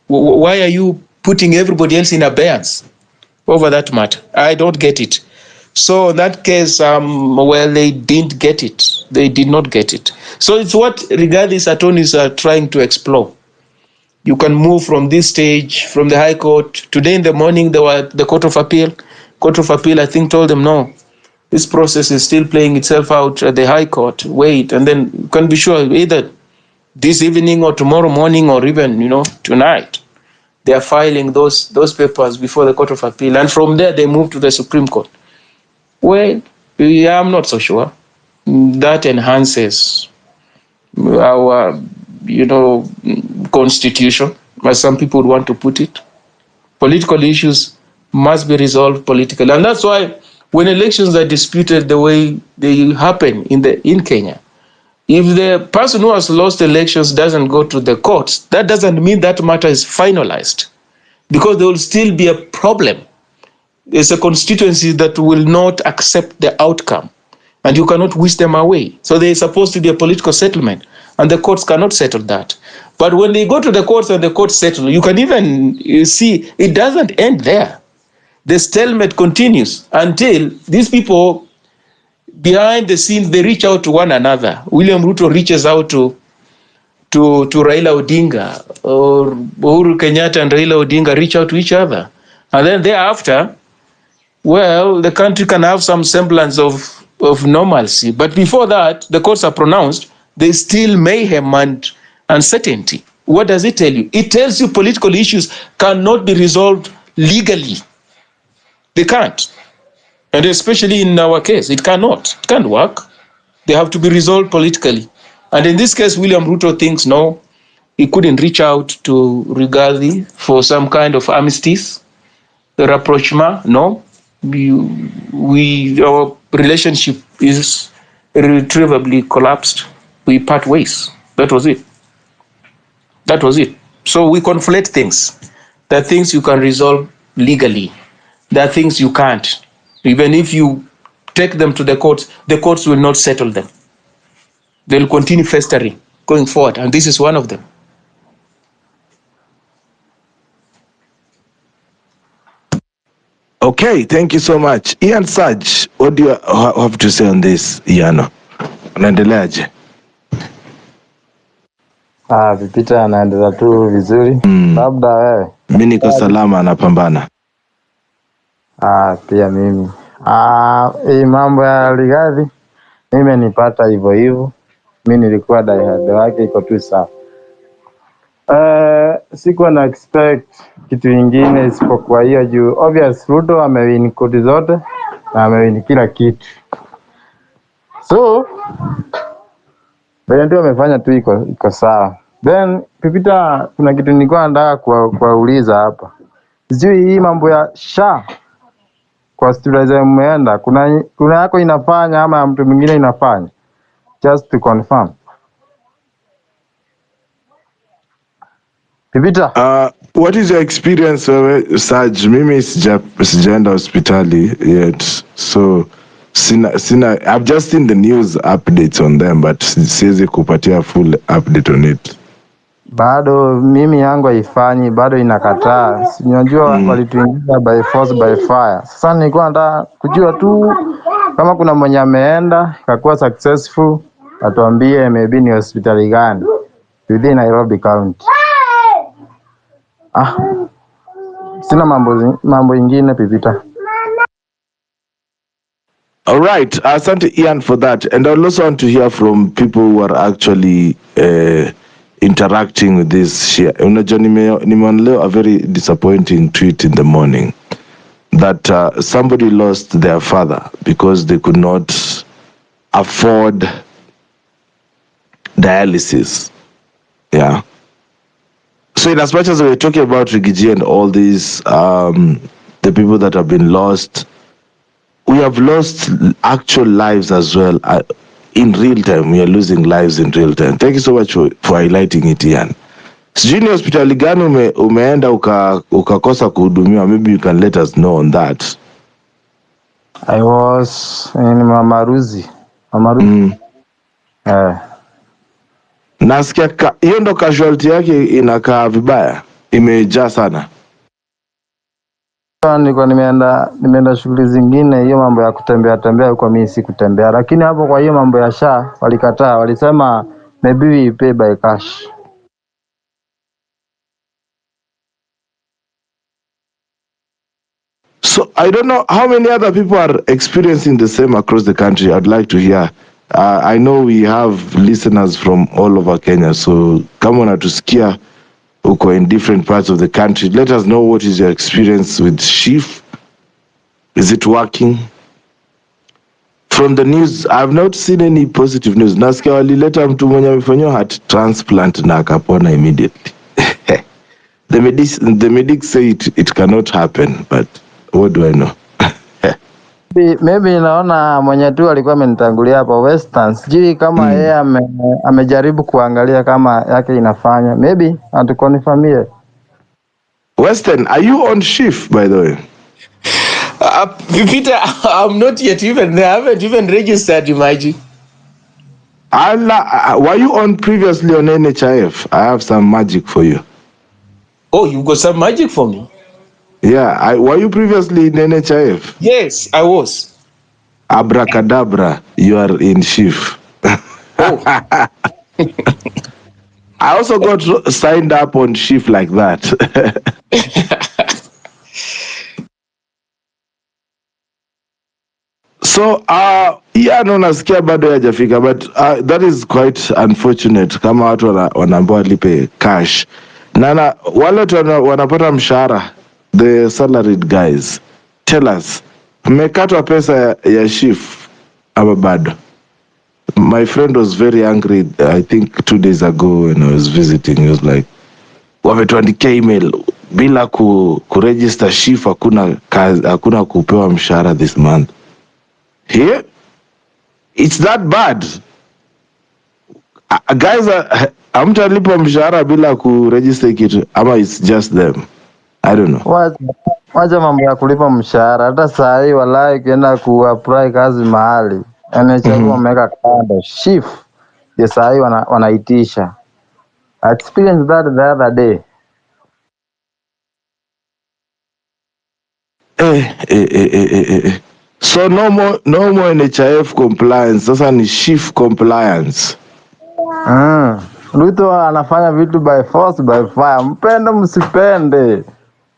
Why are you putting everybody else in abeyance over that matter? I don't get it. So in that case, well, they didn't get it. They did not get it. So it's what these attorneys are trying to explore. You can move from this stage, from the High Court. Today in the morning, there were the Court of Appeal. Court of Appeal, I think, told them, no, this process is still playing itself out at the High Court. Wait, and then you can be sure either this evening or tomorrow morning or even, tonight, they are filing those papers before the Court of Appeal. And from there, they move to the Supreme Court. Well, yeah, I'm not so sure. That enhances our, constitution, as some people would want to put it. Political issues must be resolved politically. And that's why when elections are disputed the way they happen in Kenya, if the person who has lost elections doesn't go to the courts, that doesn't mean that matter is finalized, because there will still be a problem. There's a constituency that will not accept the outcome, and you cannot wish them away. So there's supposed to be a political settlement, and the courts cannot settle that. But when they go to the courts and the courts settle, you can even see it doesn't end there. The stalemate continues until these people behind the scenes, they reach out to one another. William Ruto reaches out to Raila Odinga, or Uhuru Kenyatta and Raila Odinga reach out to each other. And then thereafter, well, the country can have some semblance of normalcy. But before that, the courts are pronounced, there's still mayhem and uncertainty. What does it tell you? It tells you political issues cannot be resolved legally. They can't. And especially in our case, it cannot. It can't work. They have to be resolved politically. And in this case, William Ruto thinks, no, he couldn't reach out to Rigathi for some kind of armistice, the rapprochement. No, our relationship is irretrievably collapsed. We part ways. That was it. So we conflate things. There are things you can resolve legally. There are things you can't. Even if you take them to the courts will not settle them. They'll continue festering going forward, and this is one of them. Okay, thank you so much. Ian Saj, what do you have to say on this, Iano? Unaendeleaje? Vipita anaendelea tu vizuri. Labda wewe. Mimi niko salama, napambana. Pia mimi. Hii mambo ya Rigathi mimi nipata hivyo hivyo. Mimi nilikuwa diehard wake, iko tu sawa. Sikuwa na expect kitu kingine isipokuwa hiyo juu obvious Ruto amewin kodi zote na amewin kila kitu. So ndio amefanya tu iko sawa. Then Pipita, kuna kitu nilikuwa nataka kuuliza hapa. Sijui hii mambo ya SHA kwa stabilizer umeenda, kuna yako inafanya ama mtu mwingine inafanya? Just to confirm. Pipita, what is your experience, Saj? Mimi sijaenda hospitali yet, so sina. I've just seen the news updates on them, but siwezi kupatia full update on it. Bado mimi yangu haifanyi, bado inakataa. Unajua walituingiza by force by fire. Sasa nilikuwa nataka kujua tu kama kuna mwenye ameenda akakuwa successful, atuambie maybe ni hospitali gani within Nairobi County. Sina mambo ingine Pipita. All right, asante Ian for that, and I also want to hear from people who are actually interacting with this share. Unajua nimeonelea a very disappointing tweet in the morning that somebody lost their father because they could not afford dialysis. Yeah. So in as much as we're talking about Rigiji and all these, the people that have been lost, we have lost actual lives as well. In real time, we are losing lives in real time. Thank you so much for highlighting it, Ian. Sijui ni hospitali gani umeenda ukakosa kuhudumiwa? Maybe you can let us know on that. I was in Mamaruzi. Nasikia hiyo ndo casualty yake inakaa vibaya, imejaa sana. Nilikuwa nimeenda shughuli zingine, hiyo mambo ya kutembea huko mimi si kutembea, lakini hapo kwa hiyo mambo ya SHA walikataa, walisema maybe we pay by cash. So I don't know how many other people are experiencing the same across the country. I'd like to hear. I know we have listeners from all over Kenya, so kama unatusikia uko in different parts of the country, let us know what is your experience with SHIF. Is it working? From the news, I've not seen any positive news. Nasikia walileta mtu mwenye amefanywa heart transplant na akapona immediately. The medics say it cannot happen, but what do I know? Maybe naona mwenye tu alikuwa amenitangulia hapo Western. Sijui kama yeye amejaribu kuangalia kama yake inafanya. Maybe atukonfirmie. Western, are you on SHIF by the way? Peter, I'm not yet even. I haven't even registered, imagine. Were you on previously on NHIF? I have some magic for you. Oh, you've got some magic for me? Yeah. Were you previously in NHIF? Yes, I was. Abracadabra, you are in SHIF. Oh. I also got signed up on SHIF like that. So, no nasikia bado hajafika, but that is quite unfortunate kama watu wanaambiwa lipe cash. Nana wale watu wanapata mshahara, the salaried guys, tell us, mmekatwa pesa ya SHIF ama bado? My friend was very angry, I think 2 days ago when I was visiting. He was like, wametuandikia email bila kuregister SHIF, hakuna kupewa mshahara this month. Here, it's that bad. Guys, hamtalipa mshahara bila kuregister kitu, ama it's just them. I don't know. Wacha mambo ya kulipa mshahara. Hata saa hii walai ukienda kuapply kazi mahali, NHIF wameweka kando SHIF. Ya saa hii wanaitisha. I experienced that the other day. So no more NHIF compliance. Sasa ni SHIF compliance. Ruto anafanya vitu by force by fire. Mpende msipende,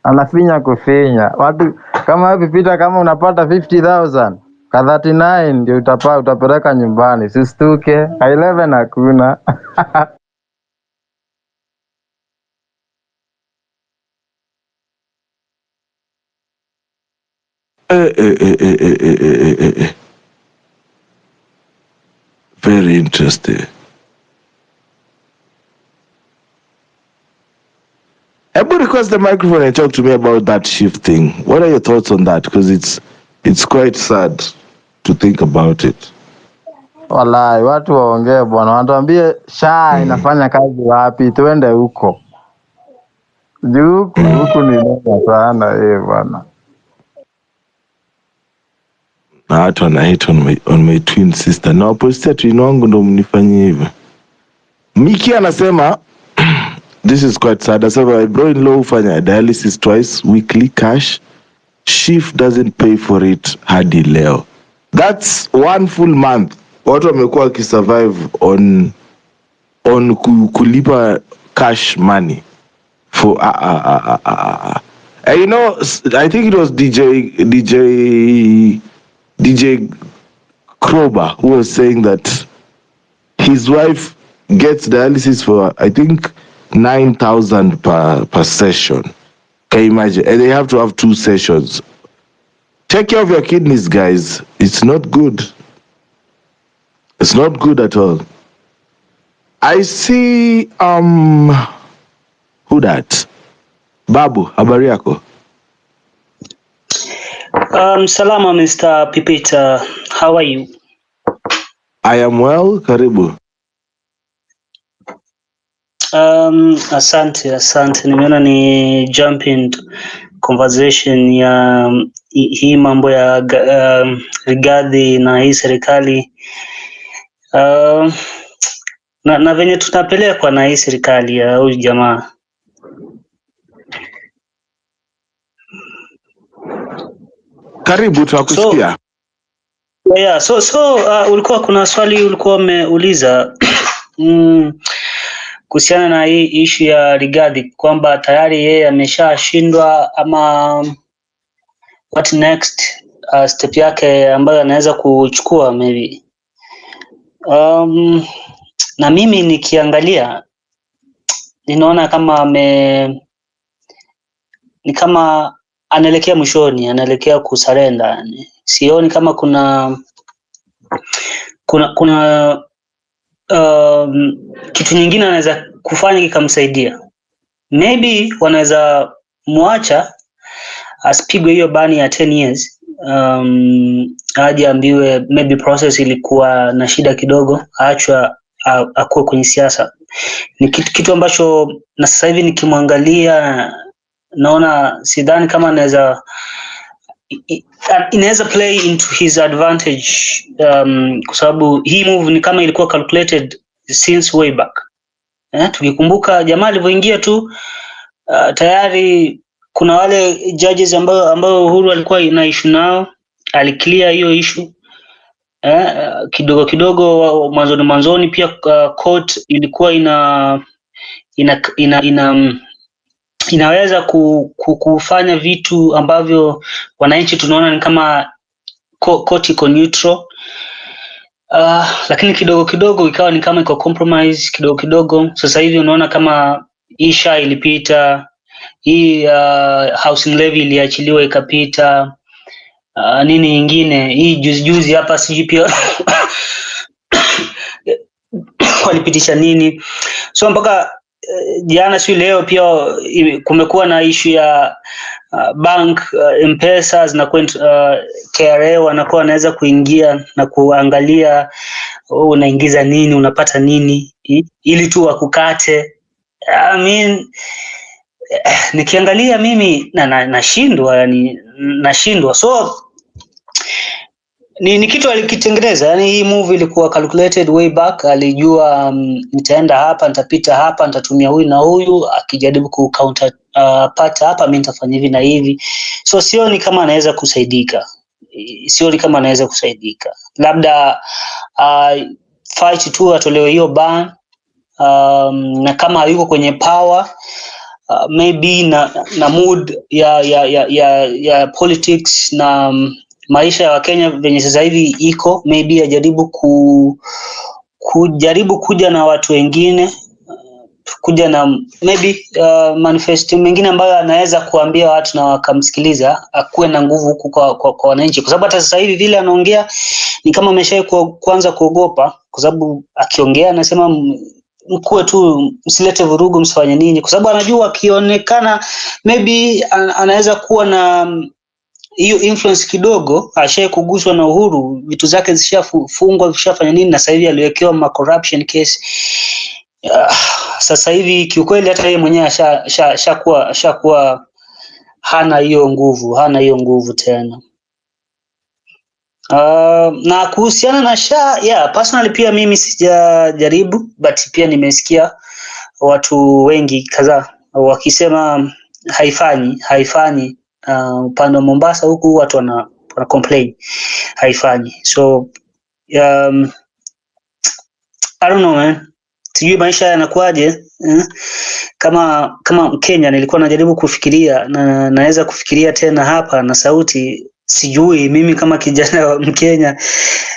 anafinya kufinya. Watu kama hivi Peter, kama unapata 50,000 ka 39 ndio utapeleka nyumbani. Sistuke, 11 hakuna. Very interesting. Everybody request the microphone and talk to me about that SHIF thing. What are your thoughts on that? Because it's quite sad to think about it. Walai, watu waongee bwana. Wanatuambie SHA inafanya kazi wapi? Tuende huko. Huku ni noma sana bwana. Na watu wanahate on my twin sister. Na wapostia twin wangu ndo mnifanyie hivyo. Miki anasema this is quite sad. Anasema my bro-in-law hufanya dialysis twice weekly cash. SHIF doesn't pay for it hadi leo. That's 1 full month. Watu wamekuwa wakisurvive on kulipa cash money for you know, I think it was DJ Krober who was saying that his wife gets dialysis for I think 9,000 per session. Can you imagine? And they have to have 2 sessions. Take care of your kidneys, guys. It's not good. It's not good at all. I see who that? Babu, habari yako? Salama Mr. Pipita. How are you? I am well, karibu. Asante. Nimeona ni jump into conversation ya hii mambo ya Rigathi na hii serikali. Na venye tunapelekwa na hii serikali ya huyu jamaa. Karibu tunakusikia. Ulikuwa kuna swali ulikuwa umeuliza kuhusiana na hii issue ya Rigathi kwamba tayari yeye ameshashindwa ama what next step yake ambayo anaweza kuchukua maybe. Na mimi nikiangalia ninaona kama ni kama anaelekea mwishoni, anaelekea kusarenda yani. Sioni kama kuna kitu nyingine anaweza kufanya kikamsaidia. Maybe wanaweza muacha asipigwe hiyo bani ya 10 years. Aje ambiwe maybe process ilikuwa na shida kidogo, aachwa akuwe kwenye siasa. Ni kitu ambacho na sasa hivi nikimwangalia naona sidhani kama inaweza play into his advantage, kwa sababu hii move ni kama ilikuwa calculated since way back. Tukikumbuka jamaa alivyoingia tu tayari kuna wale judges ambao Uhuru alikuwa na issue nao, aliclear hiyo issue. Kidogo mwanzoni pia court ilikuwa inaweza kufanya vitu ambavyo wananchi tunaona ni kama court iko neutral. Lakini kidogo ikawa ni kama iko compromise kidogo. Sasa hivi unaona kama isha ilipita, hii housing levy iliachiliwa ikapita, nini nyingine hii juzi hapa sijui pia walipitisha nini. So mpaka jana si leo pia kumekuwa na issue ya bank M-Pesa na KRA wanakuwa wanaweza kuingia na kuangalia unaingiza nini, unapata nini ili tu wakukate. I mean nikiangalia mimi nashindwa. So ni kitu alikitengeneza, yani hii move ilikuwa calculated way back. Alijua nitaenda hapa, nitapita hapa, nitatumia huyu na huyu, akijaribu ku counter pata hapa mimi nitafanya hivi na hivi. So sioni kama anaweza kusaidika. Labda fight tu atolewe hiyo ban, na kama hayuko kwenye power maybe na mood ya politics na maisha ya Wakenya venye sasa hivi iko, maybe ajaribu kujaribu kuja na watu wengine, kuja na maybe manifesto mengine ambayo anaweza kuambia watu na wakamsikiliza, akuwe na nguvu huku kwa wananchi. Kwa sababu hata sasa hivi vile anaongea ni kama kuanza kuogopa, kwa sababu akiongea anasema mkuwe tu, msilete vurugu, msifanye nini, kwa sababu anajua akionekana maybe anaweza kuwa na hiyo influence kidogo. Ashaye kuguswa na Uhuru, vitu zake zishafungwa, zishafanya nini, na sasa hivi aliwekewa corruption case. Sasa hivi kiukweli hata yeye mwenyewe ashakuwa hana hiyo nguvu tena. Na kuhusiana na personally pia mimi sijajaribu, but pia nimesikia watu wengi kadhaa wakisema haifanyi. Upande wa Mombasa huku watu wana complain haifanyi. So I don't know man, sijui maisha yanakuaje. Kama Mkenya nilikuwa najaribu kufikiria na naweza kufikiria tena hapa na sauti. Sijui mimi kama kijana wa Mkenya,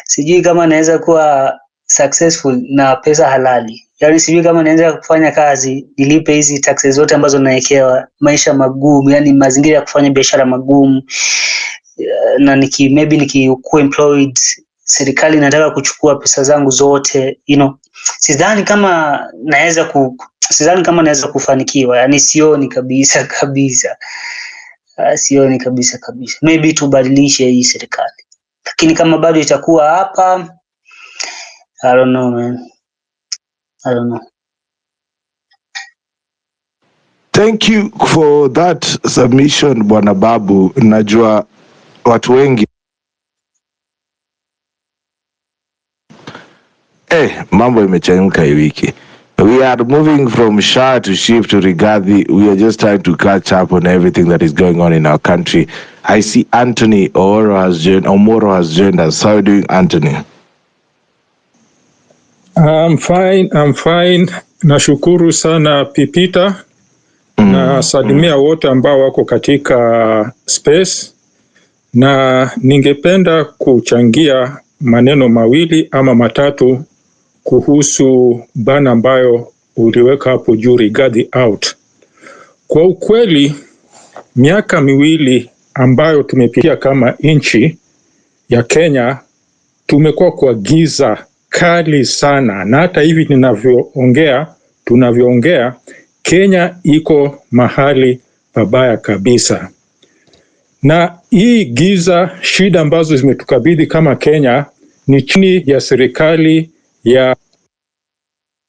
sijui kama naweza kuwa successful na pesa halali. Yani sijui kama naweza kufanya kazi nilipe hizi taxes zote ambazo nawekewa, maisha magumu, yani mazingira ya kufanya biashara magumu, na maybe nikikuwa employed, serikali inataka kuchukua pesa zangu zote, sidhani kama naweza kufanikiwa. Yani sioni kabisa. Sioni kabisa. Maybe tubadilishe hii serikali, lakini kama bado itakuwa hapa, I don't know man. I don't know. Thank you for that submission Bwana Babu. Najua watu wengi mambo imechemka hii wiki. We are moving from Shah to Shift to Rigathi. We are just trying to catch up on everything that is going on in our country. I see Anthony Omoro has joined us. How are you doing, Anthony? I'm fine. Nashukuru sana Pipita. Na salimia wote ambao wako katika space. Na ningependa kuchangia maneno mawili ama matatu kuhusu bana ambayo uliweka hapo juu, Rigathi Out. Kwa ukweli, miaka miwili ambayo tumepitia kama nchi ya Kenya, tumekuwa kwa giza kali sana, na hata hivi tunavyoongea Kenya iko mahali pabaya kabisa. Na hii giza, shida ambazo zimetukabidhi kama Kenya ni chini ya serikali ya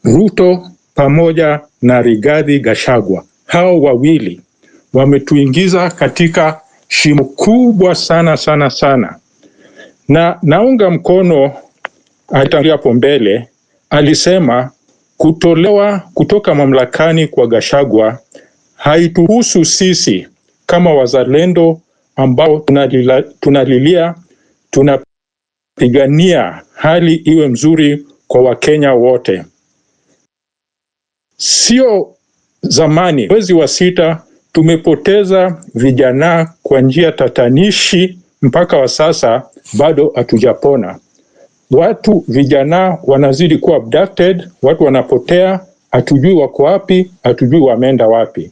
Ruto pamoja na Rigathi Gachagua. Hao wawili wametuingiza katika shimo kubwa sana. Na naunga mkono alitangulia hapo mbele, alisema kutolewa kutoka mamlakani kwa Gachagua haituhusu sisi kama wazalendo ambao tunapigania hali iwe mzuri kwa Wakenya wote. Sio zamani, mwezi wa 6 tumepoteza vijana kwa njia tatanishi, mpaka wa sasa bado hatujapona. Vijana wanazidi kuwa abducted, watu wanapotea, hatujui wako wapi, hatujui wameenda wapi.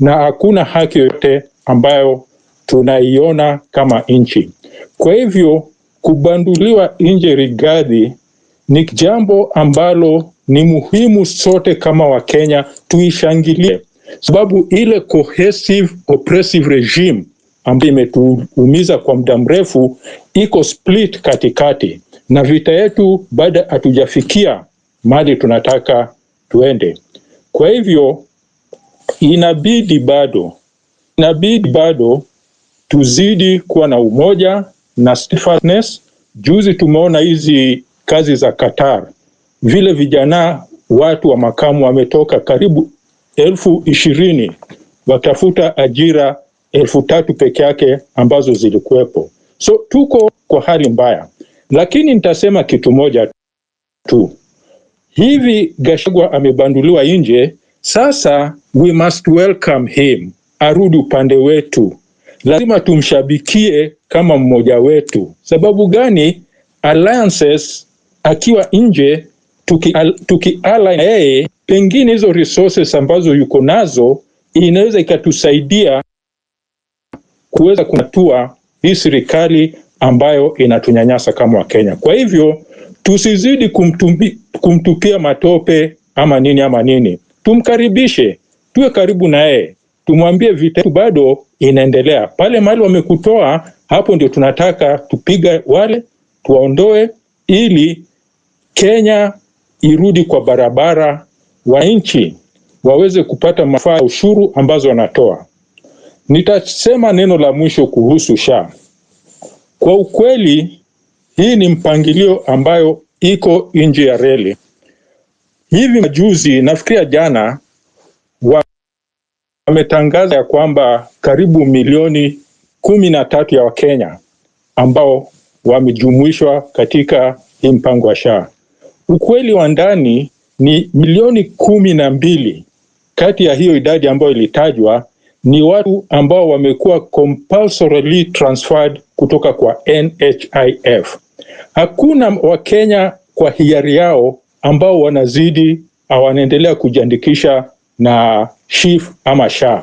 Na hakuna haki yote ambayo tunaiona kama nchi. Kwa hivyo kubanduliwa nje Rigathi ni jambo ambalo ni muhimu sote kama Wakenya tuishangilie, sababu ile cohesive oppressive regime ambayo imetuumiza kwa muda mrefu iko split katikati, na vita yetu bado hatujafikia mahali tunataka tuende. Kwa hivyo inabidi bado tuzidi kuwa na umoja na steadfastness. Juzi tumeona hizi kazi za Qatar, vile vijana watu wa makamu wametoka karibu 20,000 watafuta ajira 3,000 peke yake ambazo zilikuwepo. So tuko kwa hali mbaya, lakini nitasema kitu moja tu. Hivi Gachagua amebanduliwa nje, sasa we must welcome him, arudi upande wetu. Lazima tumshabikie kama mmoja wetu. Sababu gani? Alliances akiwa nje, tuki-align yeye, pengine hizo resources ambazo yuko nazo inaweza ikatusaidia kuweza kunatua hii serikali ambayo inatunyanyasa kama Wakenya. Kwa hivyo tusizidi kumtupia matope ama nini. Tumkaribishe, tuwe karibu na yeye, tumwambie vita yetu bado inaendelea. Pale mahali wamekutoa, hapo ndio tunataka tupiga wale, tuwaondoe ili Kenya irudi kwa barabara, wananchi waweze kupata mafaa ya ushuru ambazo wanatoa. Nitasema neno la mwisho kuhusu SHA. Kwa ukweli, hii ni mpangilio ambayo iko nje ya reli. Hivi majuzi, nafikiria jana, wametangaza ya kwamba karibu milioni 13 ya Wakenya ambao wamejumuishwa katika hii mpango wa SHA. Ukweli wa ndani ni milioni 12 kati ya hiyo idadi ambayo ilitajwa ni watu ambao wamekuwa compulsorily transferred kutoka kwa NHIF. Hakuna Wakenya kwa hiari yao ambao wanaendelea kujiandikisha na SHIF ama SHA.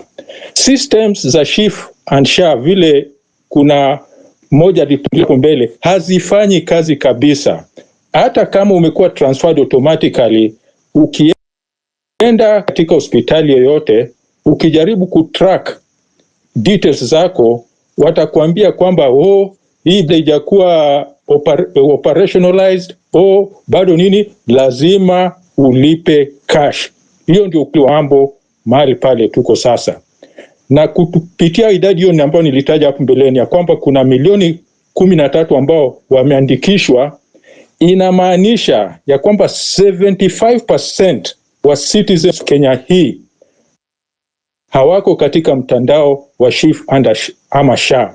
Systems za SHIF and SHA, vile kuna moja lituliko mbele, hazifanyi kazi kabisa. Hata kama umekuwa transferred automatically, ukienda katika hospitali yoyote, ukijaribu kutrack details zako, watakwambia kwamba hii haijakuwa operationalized, bado lazima ulipe cash. Hiyo ndio mambo mahali pale tuko sasa. Na kupitia idadi hiyo ambayo nilitaja hapo mbeleni ya kwamba kuna milioni 13 ambao wameandikishwa, inamaanisha ya kwamba 75% wa citizens Kenya hii hawako katika mtandao wa SHIF ama SHA,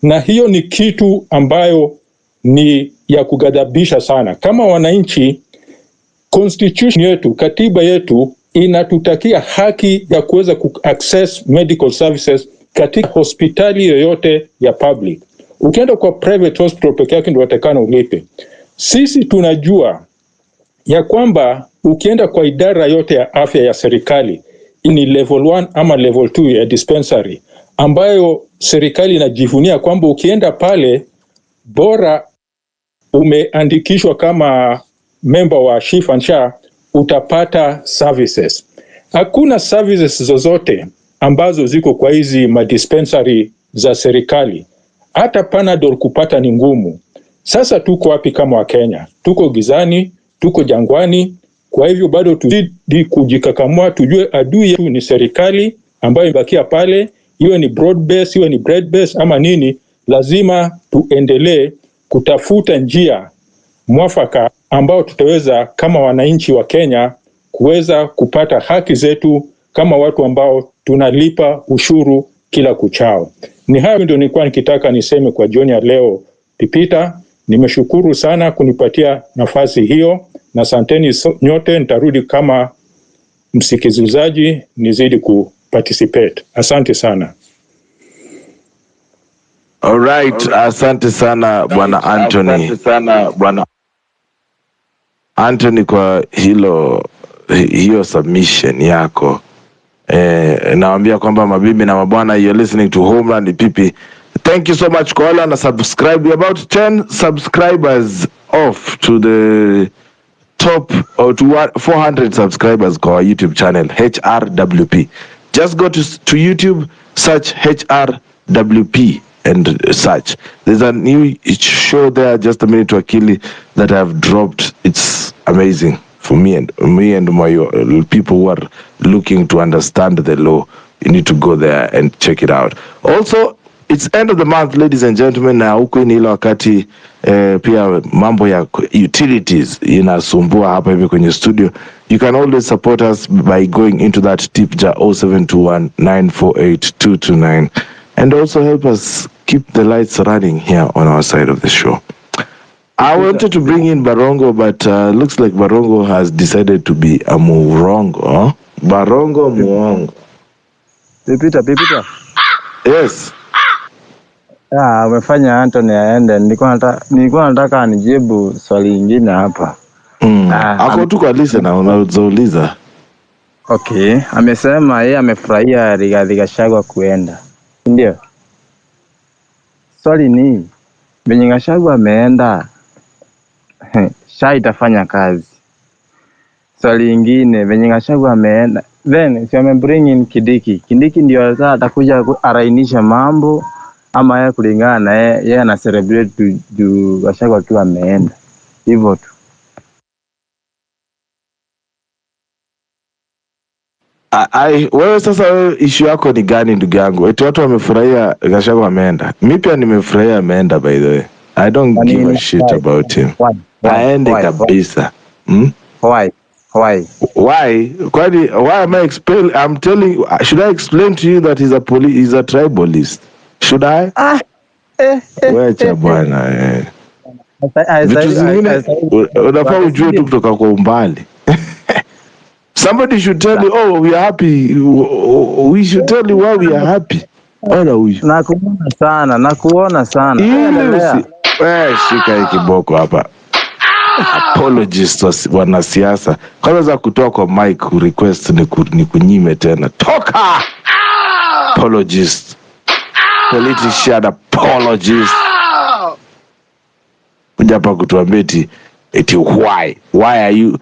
na hiyo ni kitu ambayo ni ya kugadhabisha sana. Kama wananchi, constitution yetu, katiba yetu inatutakia haki ya kuweza access medical services katika hospitali yoyote ya public. Ukienda kwa private hospital peke yake ndio watakana ulipe. Sisi tunajua ya kwamba ukienda kwa idara yote ya afya ya serikali, ni level 1 ama level 2 ya dispensary, ambayo serikali inajivunia kwamba ukienda pale bora umeandikishwa kama member wa SHIF and SHA utapata services. Hakuna services zozote ambazo ziko kwa hizi madispensary za serikali. Hata Panadol kupata ni ngumu. Sasa tuko wapi kama wa Kenya? Tuko gizani, tuko jangwani. Kwa hivyo bado tuzidi kujikakamua, tujue adui yetu ni serikali ambayo imebakia pale, iwe ni broad base, iwe ni bread base ama nini. Lazima tuendelee kutafuta njia mwafaka ambao tutaweza kama wananchi wa Kenya kuweza kupata haki zetu kama watu ambao tunalipa ushuru kila kuchao. Ni hayo ndio nilikuwa nikitaka niseme kwa jioni ya leo. Peter, nimeshukuru sana kunipatia nafasi hiyo, na asanteni nyote. Nitarudi kama msikilizaji nizidi kuparticipate. Asante sana. All right, asante sana bwana Anthony. Asante sana bwana Anthony kwa hiyo submission yako. Naambia kwamba mabibi na mabwana, you're listening to Homeland PP. Thank you so much kwa wale na subscribe. We're about 10 subscribers off to the top, or to 400 subscribers kwa YouTube channel HRWP. Just go to YouTube, search HRWP and search. There's a new show there, Just a Minute to Akili, that I've dropped. It's amazing for me and my people who are looking to understand the law. You need to go there and check it out. Also, it's end of the month, ladies and gentlemen, na huko ni ile wakati pia mambo ya utilities inasumbua hapa hivi kwenye studio. You can always support us by going into that tip jar 0721948229 and also help us keep the lights running here on our side of the show. I wanted to bring in Barongo, but looks like Barongo has decided to be a Murongo. Barongo Muongo. Pipita. Yes. Umefanya Anthony aende. Nilikuwa nataka anijibu swali lingine hapa. Ako tu kwa listener unauliza. Okay, amesema yeye amefurahia Rigathi Gachagua kuenda. Ndio. Swali ni venye Gachagua ameenda, SHA itafanya kazi. Swali lingine, venye Gachagua ameenda, then si bring in Kindiki. Kindiki ndio sasa atakuja arainisha mambo, ama yeye kulingana na yeye ana celebrate juu Gachagua akiwa ameenda. Hivyo tu. Wewe sasa issue yako ni gani ndugu yangu? Eti watu wamefurahia Gachagua ameenda. Mimi pia nimefurahia ameenda, by the way. I don't give a shit about him. Aende kabisa. Why? Kwani why am I explain? I'm telling you, should I explain to you that he's a tribalist? Should I? Wecha bwana. Vitu zingine unafaa ujue tu kutoka kwa umbali. Somebody should tell you, oh, we are happy. We should tell you why we are happy. Ona huyu. Nakuona sana. Shika hii kiboko hapa. Apologists wanasiasa. Kwanza za kutoa kwa mic request ni kunyime tena. Toka! Apologists. Politician apologists. Kuja hapa kutuambia eti why? Why are you?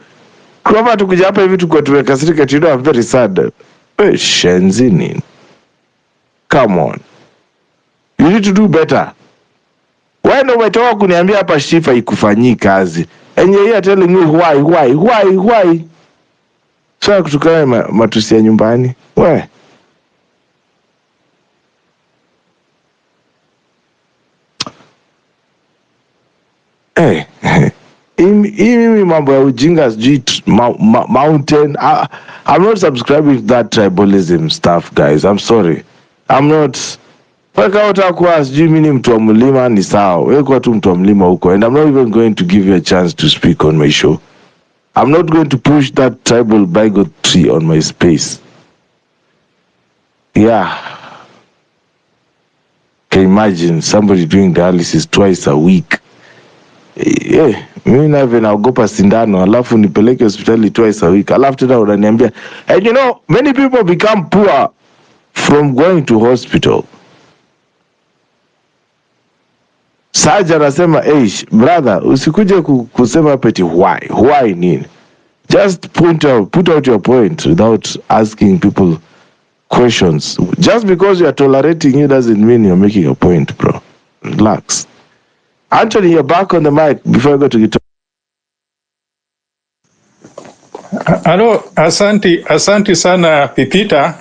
Kwa tukuja hapa hivi tuko tumekasirika, you know, I'm very sad. Shenzi nini? Come on. You need to do better. Why no umetoka kuniambia hapa SHIF haikufanyi kazi? And you're telling me why? Sasa kutukana matusi ya nyumbani. We. Mimi mambo ya ujinga sijui mountain. I'm not subscribing to that tribalism stuff, guys. I'm sorry. I'm not. Weka utakuwa sijui mimi ni mtu wa mlima ni sawa. Weka tu mtu wa mlima huko. And I'm not even going to give you a chance to speak on my show. I'm not going to push that tribal bigotry on my space. Yeah. Can you imagine somebody doing dialysis twice a week? Yeah, mimi nave naogopa sindano alafu nipeleke hospitali twice a week. Alafu tena unaniambia, and you know, many people become poor from going to hospital. Saja anasema, hey, brother, usikuje kusema peti why nini? Just put out your point without asking people questions. Just because you are tolerating you doesn't mean you're making a point, bro. Relax. Anthony, you're back on the mic before I go to guitar. Hello, asante sana Pipita.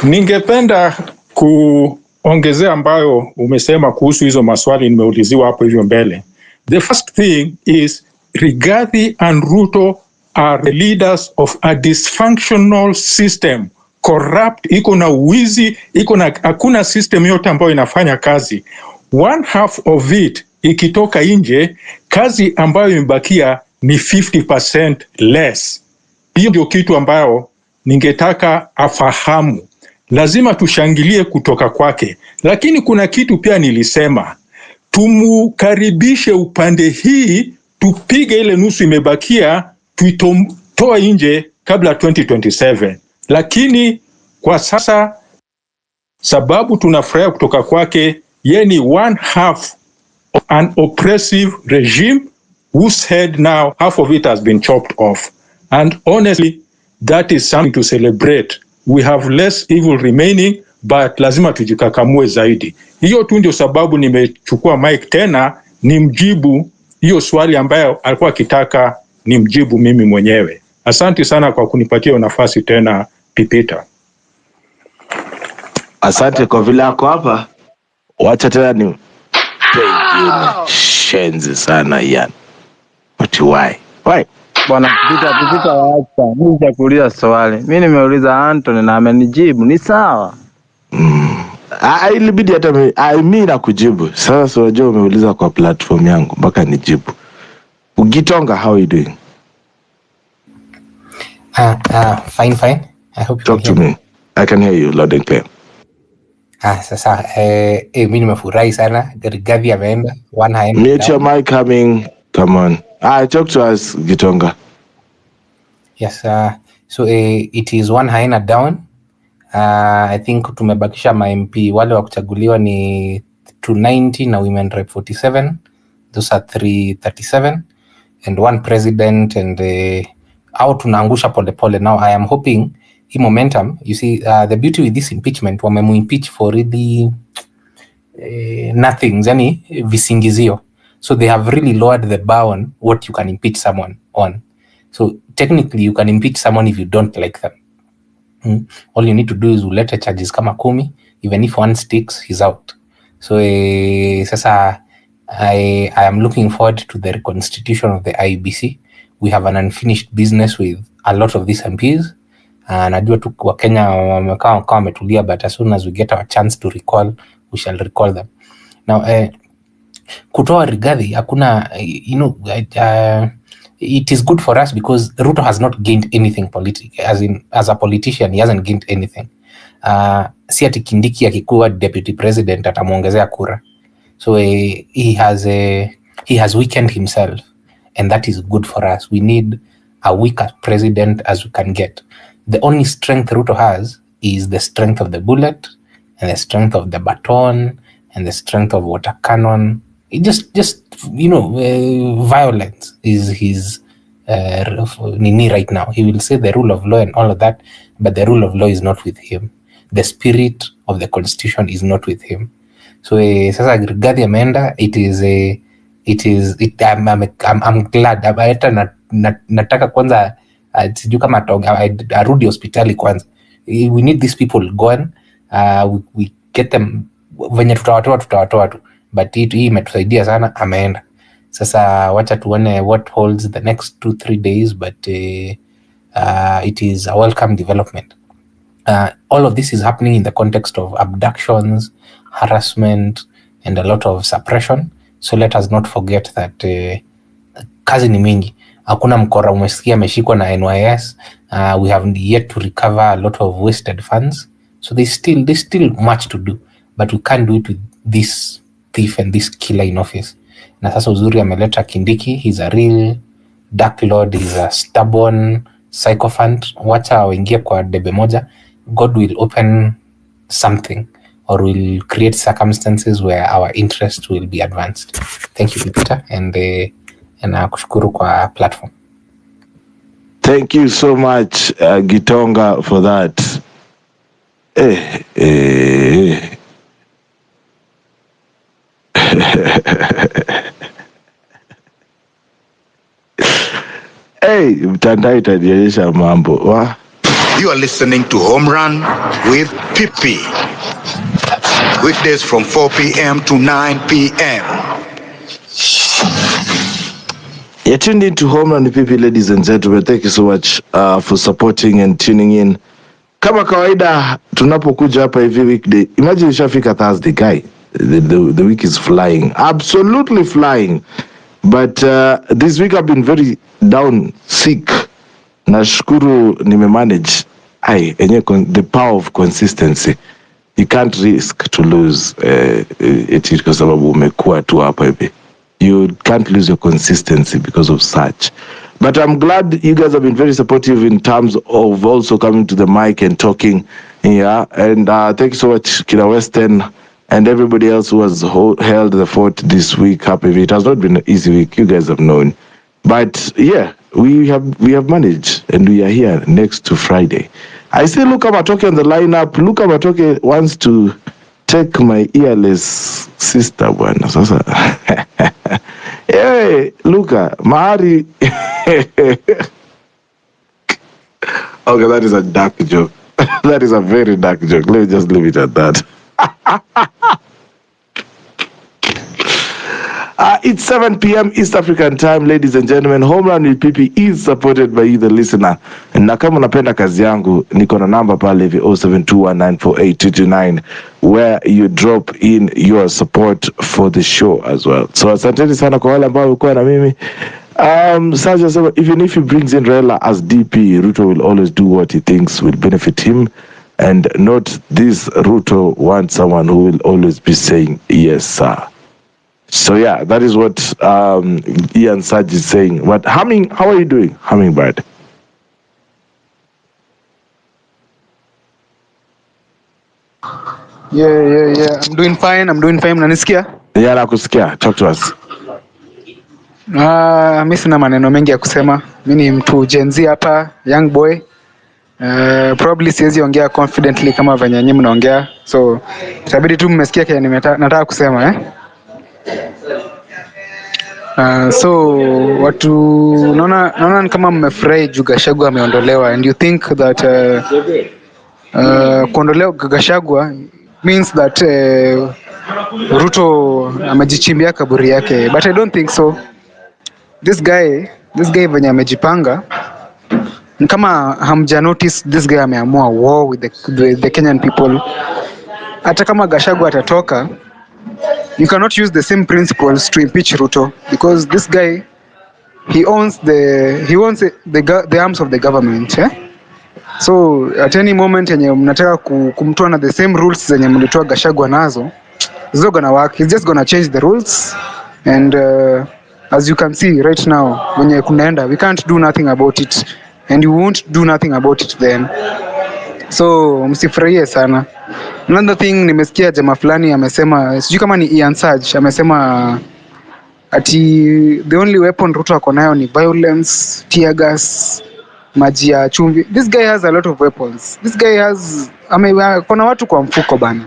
Ningependa kuongezea ambayo umesema kuhusu hizo maswali nimeuliziwa hapo hivyo mbele. The first thing is Rigathi and Ruto are the leaders of a dysfunctional system. Corrupt, iko na wizi, hakuna system yote ambayo inafanya kazi. One half of it ikitoka nje, kazi ambayo imebakia ni 50% less. Hiyo ndio kitu ambayo ningetaka afahamu. Lazima tushangilie kutoka kwake. Lakini kuna kitu pia nilisema, tumukaribishe upande hii, tupige ile nusu imebakia, tuitoa nje kabla 2027. Lakini kwa sasa sababu tunafurahia kutoka kwake, yeye ni one half of an oppressive regime whose head now, half of it has been chopped off. And honestly, that is something to celebrate. We have less evil remaining, but lazima tujikakamue zaidi. Hiyo tu ndio sababu nimechukua mic tena nimjibu hiyo swali ambayo alikuwa akitaka nimjibu mimi mwenyewe. Asante sana kwa kunipatia nafasi tena Pipita. Asante kwa vile yako hapa. Wacha tena ni shenzi sana yan. But why? Bwana Pipita waacha. Mimi nitakuuliza swali. Mimi nimeuliza Anthony na amenijibu. Ni sawa. Ilibidi hata mimi na kujibu. Sasa unajua umeuliza kwa platform yangu mpaka nijibu. Ugitonga, how are you doing? Fine. I hope you talk to me. I can hear you loud and clear. Sasa mimi nimefurahi sana. Rigathi ameenda one hand. Mute your mic coming. Come on. Talk to us, Gitonga. Yes, so it is one haina down. I think tumebakisha ma MP wale wa kuchaguliwa ni 290 na women rep 47. Those are 337 and one president and out tunaangusha pole. Now I am hoping momentum, you see, the beauty with this impeachment, wamemu impeach for really nothing, yani visingizio. So they have really lowered the bar on what you can impeach someone on. So technically you can impeach someone if you don't like them. All you need to do is ulete charges kama 10, even if one sticks, he's out. So sasa I am looking forward to the reconstitution of the IEBC. We have an unfinished business with a lot of these MPs. Najua tu wa Kenya wamekaa wametulia, but as soon as we get our chance to recall, we shall recall them. Now, kutoa Rigathi, hakuna, it is good for us because Ruto has not gained anything as a politician, he hasn't gained anything. Si ati Kindiki akikuwa deputy president atamuongezea kura. So he has weakened himself, and that is good for us. We need a weaker president as we can get. The only strength Ruto has is the strength of the bullet and the strength of the baton and the strength of water cannon. It just violence is his nini right now. He will say the rule of law and all of that, but the rule of law is not with him. The spirit of the constitution is not with him. So sasa Rigathi ameenda, I'm glad. Nataka kwanza sijui kama arudi hospitali kwanza. We need these people gone. We get them venye tutawatoa tu, but hii imetusaidia sana, ameenda. Sasa wacha tuone what holds the next 2-3 days, but it is a welcome development. All of this is happening in the context of abductions, harassment, and a lot of suppression. So let us not forget that kazi ni mingi. Hakuna mkora umesikia ameshikwa na NYS. We have yet to recover a lot of wasted funds. So there's still much to do, but we can't do it with this thief and this killer in office. Na sasa uzuri ameleta Kindiki. He's a real dark lord. He's a stubborn sycophant. Wacha waingie kwa debe moja. God will open something or will create circumstances where our interest will be advanced. Thank you, Peter, and kushukuru kwa platform. Thank you so much, Gitonga, for that. Hey, mtandao itanionyesha mambo wa. You are listening to Home Run with Pipi. Weekdays from 4 p.m. to 9 p.m. You're tuned into Home Run with Pipi, ladies and gentlemen. Thank you so much for supporting and tuning in. Kama kawaida tunapokuja hapa hivi weekday, imagine ushafika Thursday, guy. The week is flying, absolutely flying. But this week I've been very down, sick. Nashukuru nimemanage. The power of consistency. You can't risk to lose it kwa sababu umekuwa tu hapa hivi. You can't lose your consistency because of such. But I'm glad you guys have been very supportive in terms of also coming to the mic and talking. Yeah, and thank you so much, Kina Western, and everybody else who has held the fort this week. Happy. It has not been an easy week. You guys have known. But yeah, we have managed, and we are here next to Friday. I see Luka Matoke on the lineup. Luka Matoke wants to take my earless sister, bwana. Sasa. Hey, Luka, Mahari. Okay, that is a dark joke. That is a very dark joke. Let me just leave it at that. It's 7 p.m. East African time, ladies and gentlemen. Home Run with Pipi is supported by you, the listener. Na kama unapenda kazi yangu, niko na namba pale hivi 0721948229 where you drop in your support for the show as well. So asanteni sana kwa wale ambao wako na mimi. Saja, even if he brings in Raila as DP, Ruto will always do what he thinks will benefit him, and not this Ruto wants someone who will always be saying yes, sir. So yeah, that is what Ian Saj is saying. But Humming, how are you doing, Hummingbird? Yeah. I'm doing fine. Unanisikia? Yeah, nakusikia. Talk to us. Mimi sina maneno mengi ya kusema. Mimi ni mtu Gen Z hapa, young boy. Probably siwezi ongea confidently kama venye nyinyi mnaongea. So itabidi tu mmesikia kile nataka kusema so watu naona kama mmefurahi juu Gachagua ameondolewa, and you think that kuondolewa Gachagua means that Ruto amejichimbia kaburi yake, but I don't think so. This guy venye amejipanga ni kama hamja notice. This guy ameamua war with the Kenyan people. Hata kama Gachagua atatoka, you cannot use the same principles to impeach Ruto, because this guy he owns the arms of the government. So at any moment yenye mnataka kumtoa na the same rules zenye mlitoa Gachagua nazo, it's not gonna work. He's just gonna change the rules, and as you can see right now when kunaenda, we can't do nothing about it, and you won't do nothing about it then. So msifurahie sana. Another thing, nimesikia jamaa fulani amesema, sijui kama ni Ian Saj, amesema ati the only weapon Ruto ako nayo ni violence, tear gas, maji ya chumvi. This guy has a lot of weapons. This guy has kuna watu kwa mfuko bana.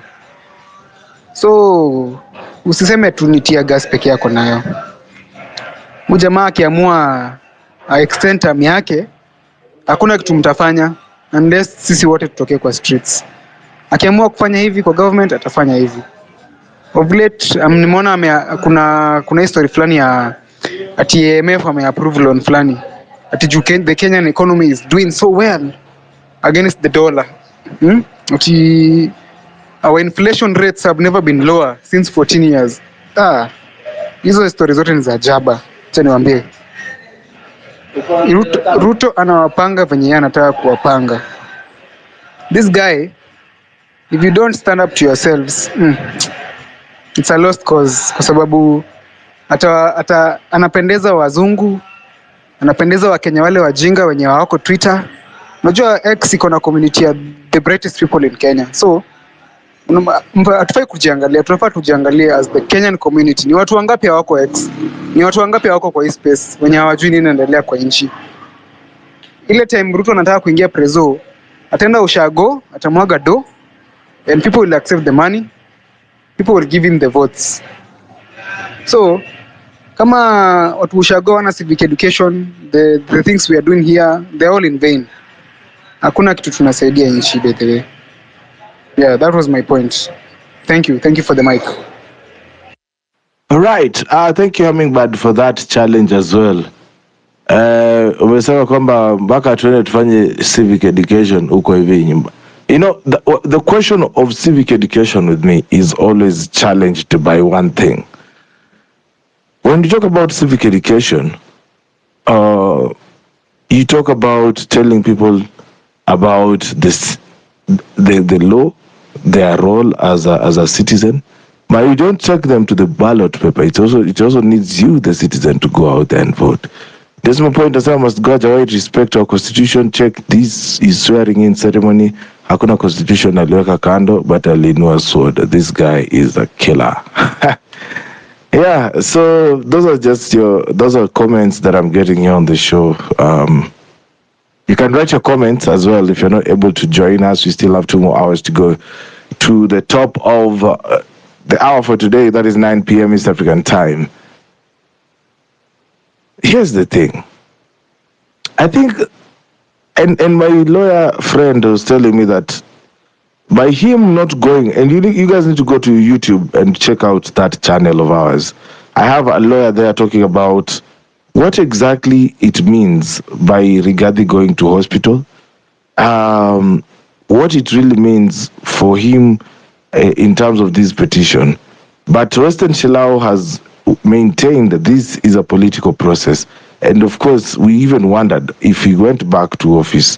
So usiseme tu ni tear gas peke yako nayo. Jamaa akiamua extend term yake, hakuna kitu mtafanya unless sisi wote tutoke kwa streets. Akiamua kufanya hivi kwa government, atafanya hivi. Of late nimeona kuna history fulani ya ati IMF ameapprove loan fulani, ati the Kenyan economy is doing so well against the dollar. Ati our inflation rates have never been lower since 14 years. Hizo stories zote ni za jaba. Acha niwaambie, Ruto anawapanga venye yeye anataka kuwapanga. This guy, if you don't stand up to yourselves, it's a lost cause, kwa sababu ata anapendeza wazungu, anapendeza Wakenya wale wajinga wenye hawako Twitter. Unajua X iko na community ya the brightest people in Kenya, so hatufai kujiangalia, tunafaa tujiangalie as the Kenyan community. Ni watu wangapi hawako X? Ni watu wangapi hawako kwa hii space wenye hawajui nini inaendelea kwa nchi? Ile time Ruto anataka kuingia prezo, ataenda ushago, atamwaga do, and people will accept the money, people will give him the votes. So kama watu ushago wana civic education, the things we are doing here, they're all in vain. Hakuna kitu tunasaidia nchi by the way. Yeah, that was my point. Thank you for the mic. All right. Thank you, Hummingbird, for that challenge as well. Umesema kwamba mpaka tuende tufanye civic education huko hivi nyumba. You know, the question of civic education with me is always challenged by one thing. When you talk about civic education, you talk about telling people about the law, their role as a citizen, but you don't take them to the ballot paper. It also needs you, the citizen, to go out there and vote. That's my point. As I must graduate, respect our constitution. Check this is swearing in ceremony. Hakuna constitution aliweka kando, but alinua sword. This guy is a killer. Yeah. So those are comments that I'm getting here on the show. You can write your comments as well if you're not able to join us. We still have 2 more hours to go to the top of the hour for today. That is 9 p.m. East African time. Here's the thing. I think, and my lawyer friend was telling me that by him not going, and you guys need to go to YouTube and check out that channel of ours. I have a lawyer there talking about what exactly it means by Rigathi going to hospital, what it really means for him in terms of this petition. But Western Shilao has maintained that this is a political process. And of course, we even wondered if he went back to office,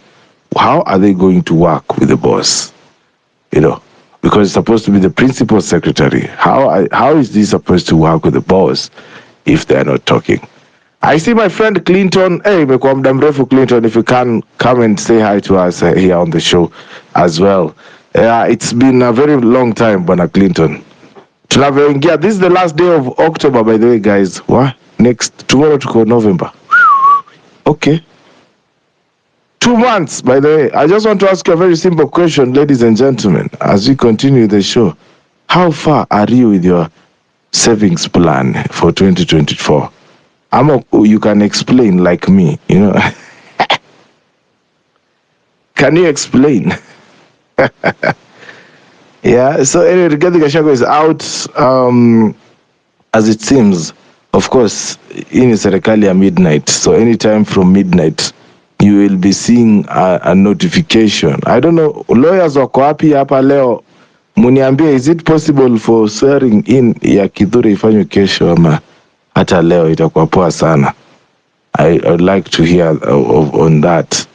how are they going to work with the boss? You know, because it's supposed to be the principal secretary. How is this supposed to work with the boss if they're not talking? I see my friend Clinton. Hey, imekuwa muda mrefu Clinton, if you can come and say hi to us here on the show as well. It's been a very long time, Bwana Clinton. Tunavyoingia, this is the last day of October, by the way, guys. What? Tomorrow to go November. Okay. 2 months, by the way. I just want to ask you a very simple question, ladies and gentlemen, as we continue the show. How far are you with your savings plan for 2024? You can explain like me, you know. Can you explain? Yeah, so anyway, Rigathi Gachagua is out, as it seems. Of course, in serikali ya midnight, so anytime from midnight, you will be seeing a notification. I don't know, lawyers wako wapi hapa leo? Muniambie, is it possible for swearing in ya Kithure ifanywe kesho ama hata leo? Itakuwa poa sana. I would like to hear on that.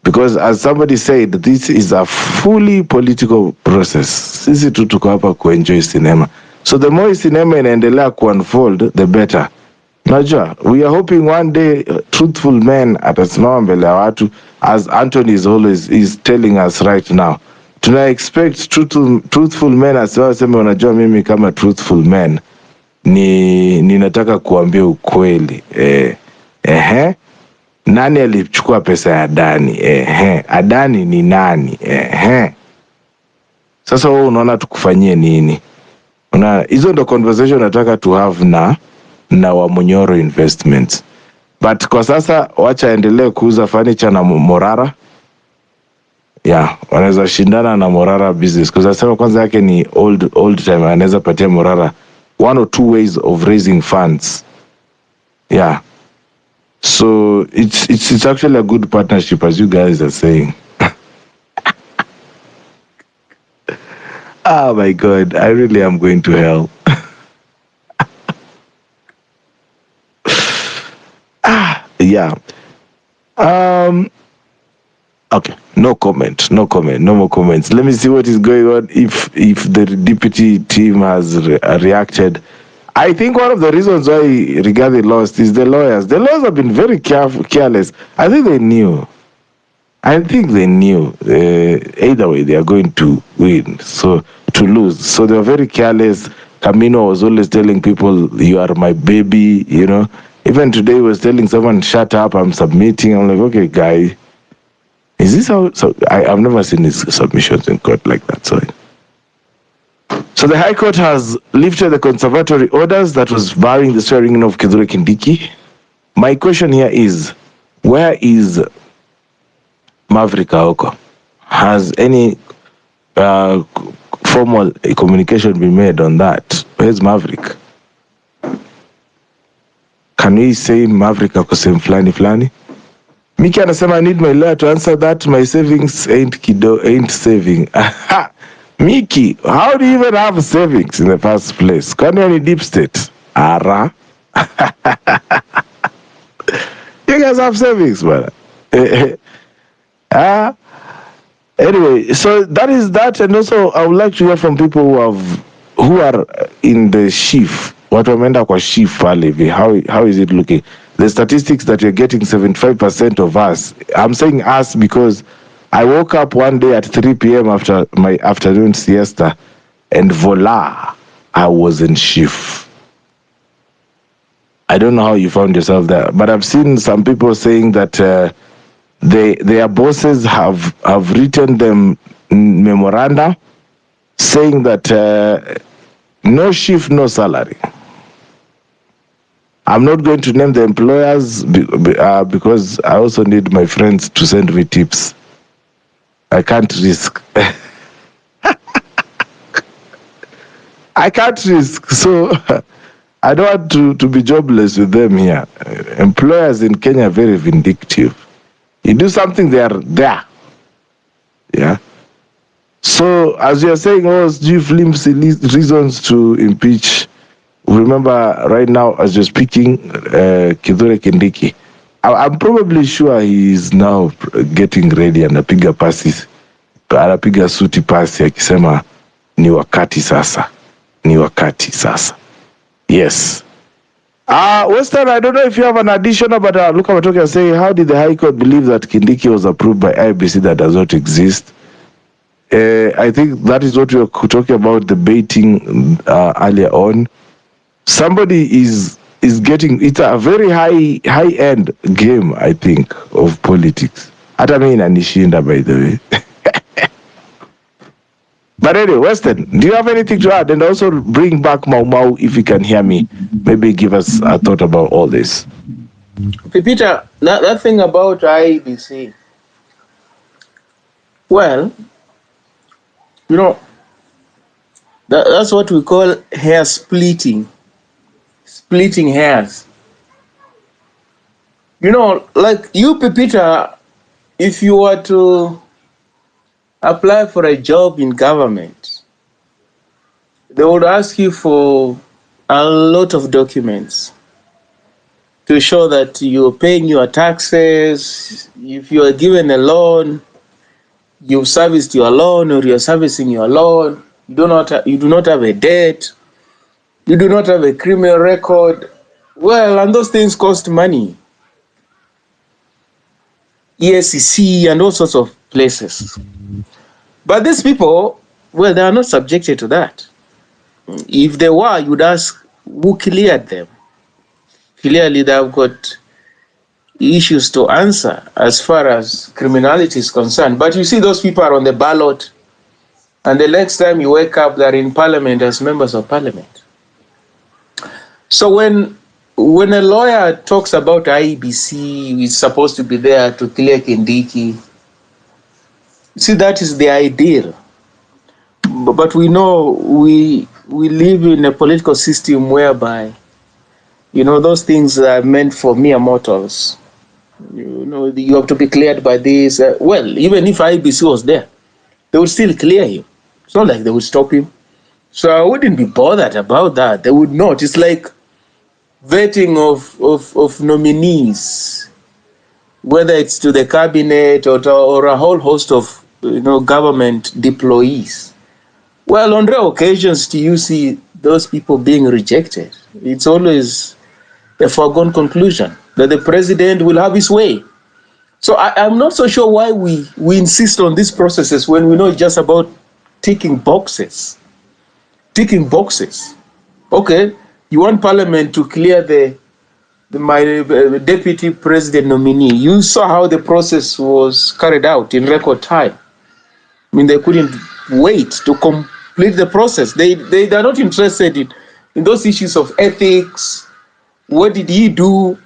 Because as somebody said, this is a fully political process. Sisi tu tuko hapa kuenjoy cinema. So the more cinema inaendelea kuunfold, the better. Najua, we are hoping one day truthful men atasimama mbele ya watu, as Anthony is telling us right now. Tuna expect truthful men aseme unajua mimi kama truthful men ninataka kuambia ukweli. Nani alichukua pesa ya Adani? Adani ni nani? Sasa wewe unaona tukufanyie nini? Hizo ndo conversation nataka to have na Wamunyoro Investments. But kwa sasa wacha endelee kuuza furniture na Morara. Yeah, wanaweza shindana na Morara business. Kwa sababu kwanza yake ni old time, anaweza patia Morara 1 or 2 ways of raising funds. Yeah. So it's actually a good partnership, as you guys are saying. Oh my God, I really am going to hell. Yeah. Okay. No comment. No comment. No more comments. Let me see what is going on. If the deputy team has reacted, I think one of the reasons why Rigathi lost is the lawyers. The lawyers have been very careless. I think they knew. Either way they are going to win, so to lose. So they were very careless. Camino was always telling people, "You are my baby," you know. Even today he was telling someone, "Shut up, I'm submitting." I'm like, okay, guy, is this how? So I've never seen his submissions in court like that. So the High Court has lifted the conservatory orders that was barring the swearing in of Kithure Kindiki. My question here is, where is Maverick Aoko? Has any formal communication been made on that? Where's Maverick? Can we say Maverick ako sehemu flani flani? Miki anasema I need my lawyer to answer that. My savings ain't saving. Miki, how do you even have savings in the first place? Kwani wewe ni deep state? Ara. You guys have savings, man. Anyway, so that is that, and also I would like to hear from people who are in the shift. Watu wameenda kwa shift pale hivi. How is it looking? The statistics that you're getting, 75% of us. I'm saying us because I woke up one day at 3 p.m. after my afternoon siesta, and voila, I was in shift. I don't know how you found yourself there, but I've seen some people saying that their bosses have written them memoranda saying that no shift, no salary. I'm not going to name the employers because I also need my friends to send me tips. I can't risk. I can't risk. So I don't want to be jobless with them here. Employers in Kenya are very vindictive. You do something, they are there. Yeah. So as you are saying, flimsy reasons to impeach. Remember, right now, as you're speaking, Kithure Kindiki, I'm probably sure he is now getting ready, anapiga pasi, anapiga suti pasi akisema ni wakati sasa, ni wakati sasa. Yes. Western, I don't know if you have an additional, but look at what you're saying. How did the High Court believe that Kindiki was approved by IBC that does not exist? I think that is what we were talking about, debating earlier on. Somebody is getting, it's a very high end game, I think, of politics. Hata mimi inanishinda, by the way. But anyway, Weston, do you have anything to add? And also bring back Mau Mau if you can hear me. Maybe give us a thought about all this. Peter, that thing about IEBC. Well, you know, that's what we call hair splitting. Splitting hairs. You know, like you, Peter, if you were to apply for a job in government, they would ask you for a lot of documents to show that you're paying your taxes. If you are given a loan, you've serviced your loan or you're servicing your loan, you do not have a debt, you do not have a criminal record. Well, and those things cost money. ESCC and all sorts of places. But these people, well, they are not subjected to that. If they were, you'd ask who cleared them. Clearly, they've got issues to answer as far as criminality is concerned. But you see, those people are on the ballot, and the next time you wake up, they're in parliament as members of parliament. So when a lawyer talks about IEBC, he's supposed to be there to clear Kindiki. See, that is the ideal. But we know we live in a political system whereby Those things are meant for mere mortals. You have to be cleared by this. Even if IBC was there, they would still clear him. It's not like they would stop him. So I wouldn't be bothered about that. They would not. It's like vetting of nominees, whether it's to the cabinet or a whole host of government deployees. Well, on rare occasions, do you see those people being rejected? It's always a foregone conclusion that the president will have his way. So I'm not so sure why we insist on these processes when we know it's just about ticking boxes. Ticking boxes. Okay, you want Parliament to clear my deputy president nominee. You saw how the process was carried out in record time. I mean, they couldn't wait to complete the process. They are not interested in those issues of ethics. What did he do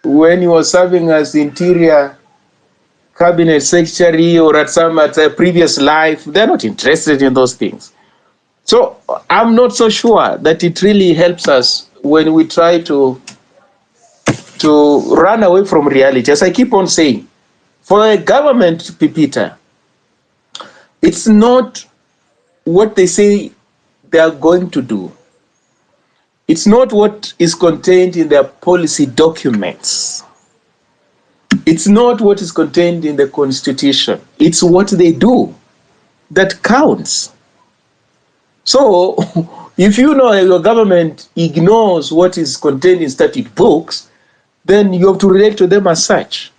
when he was serving as Interior Cabinet Secretary or at a previous life? They're not interested in those things. So I'm not so sure that it really helps us when we try to run away from reality. As I keep on saying, for a government, Pipita, it's not what they say they are going to do. It's not what is contained in their policy documents. It's not what is contained in the Constitution. It's what they do that counts. So if you know your government ignores what is contained in statute books, then you have to relate to them as such.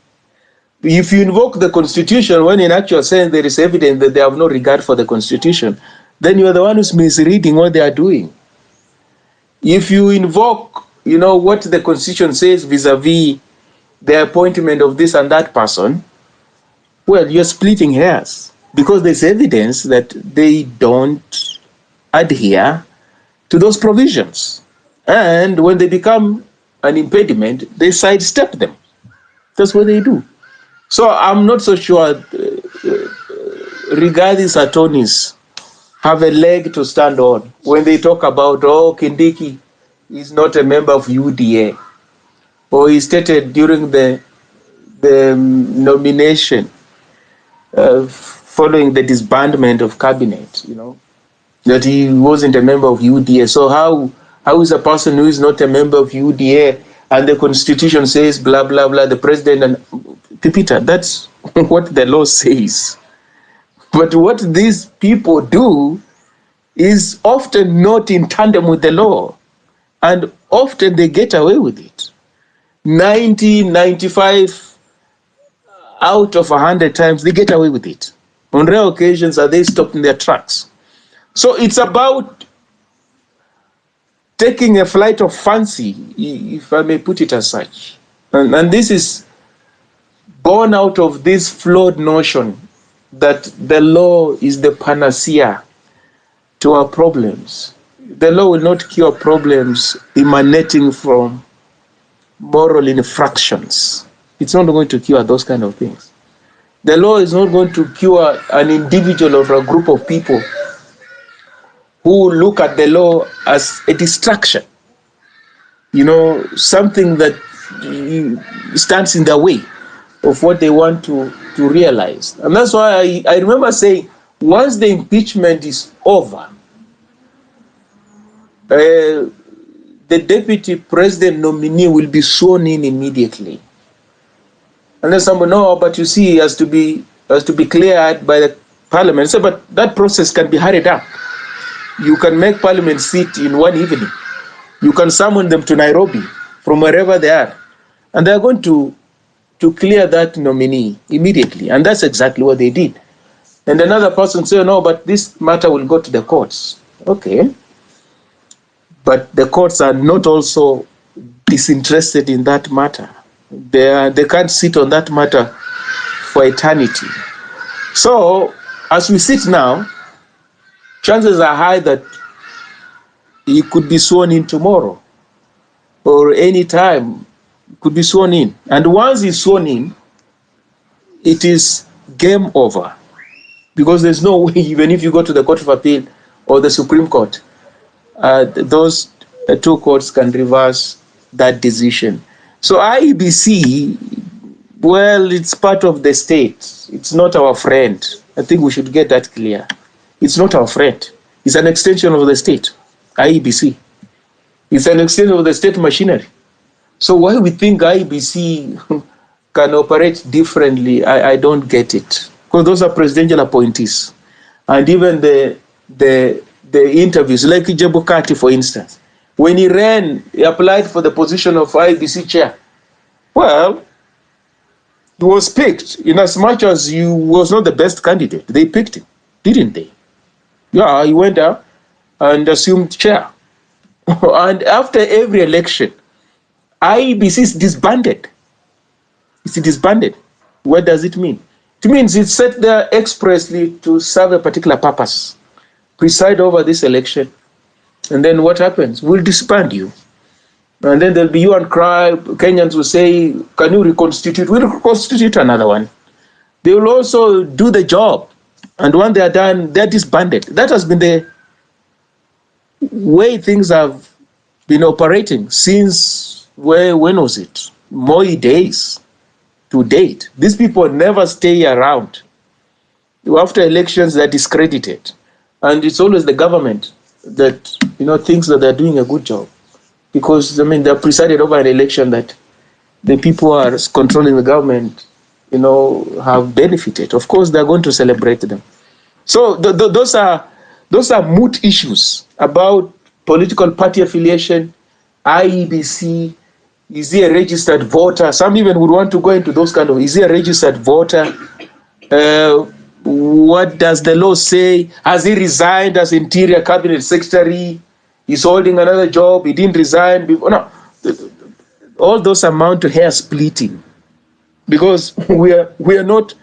If you invoke the Constitution when in actual sense there is evidence that they have no regard for the Constitution, then you are the one who's misreading what they are doing. If you invoke, what the Constitution says vis-a-vis the appointment of this and that person, well, you're splitting hairs because there's evidence that they don't adhere to those provisions. And when they become an impediment, they sidestep them. That's what they do. So I'm not so sure these attorneys have a leg to stand on when they talk about, Kindiki is not a member of UDA, or he stated during the nomination following the disbandment of cabinet, that he wasn't a member of UDA. So how is a person who is not a member of UDA and the Constitution says blah, blah, blah, the president and Pipita, that's what the law says. But what these people do is often not in tandem with the law. And often they get away with it. 95 out of 100 times, they get away with it. On rare occasions, are they stopped in their tracks. So it's about taking a flight of fancy, if I may put it as such. And this is born out of this flawed notion that the law is the panacea to our problems. The law will not cure problems emanating from moral infractions. It's not going to cure those kind of things. The law is not going to cure an individual or a group of people who look at the law as a distraction, something that stands in the way of what they want to realize. And that's why I remember saying, once the impeachment is over, the deputy president nominee will be sworn in immediately. And then someone, no, but you see, he has to be cleared by the parliament. So, but that process can be hurried up. You can make parliament sit in one evening. You can summon them to Nairobi from wherever they are. And they're going to clear that nominee immediately. And that's exactly what they did. And another person said, no, but this matter will go to the courts. Okay. But the courts are not also disinterested in that matter. They can't sit on that matter for eternity. So, as we sit now, chances are high that he could be sworn in tomorrow or any time could be sworn in. And once he's sworn in, it is game over. Because there's no way, even if you go to the Court of Appeal or the Supreme Court, those two courts can reverse that decision. So IEBC, well, it's part of the state. It's not our friend. I think we should get that clear. It's not our friend. It's an extension of the state, IEBC. It's an extension of the state machinery. So why we think IEBC can operate differently, I don't get it. Because those are presidential appointees. And even the interviews, like Jebukati, for instance, when he ran, he applied for the position of IEBC chair. Well, he was picked in as much as he was not the best candidate. They picked him, didn't they? Yeah, he went out and assumed chair. And after every election, IEBC is disbanded. It's disbanded. What does it mean? It means it's set there expressly to serve a particular purpose, preside over this election. And then what happens? We'll disband you. And then there'll be you and cry. Kenyans will say, can you reconstitute? We'll reconstitute another one. They will also do the job. And when they are done, they're disbanded. That has been the way things have been operating since, when was it? Moi days to date. These people never stay around. After elections, they're discredited. And it's always the government that thinks that they're doing a good job. Because, they're presided over an election that the people who are controlling the government, have benefited. Of course, they're going to celebrate them. So those are moot issues about political party affiliation, IEBC. Is he a registered voter? Some even would want to go into those kind of, is he a registered voter? What does the law say? Has he resigned as Interior Cabinet Secretary? He's holding another job. He didn't resign before. No, all those amount to hair splitting, because we're not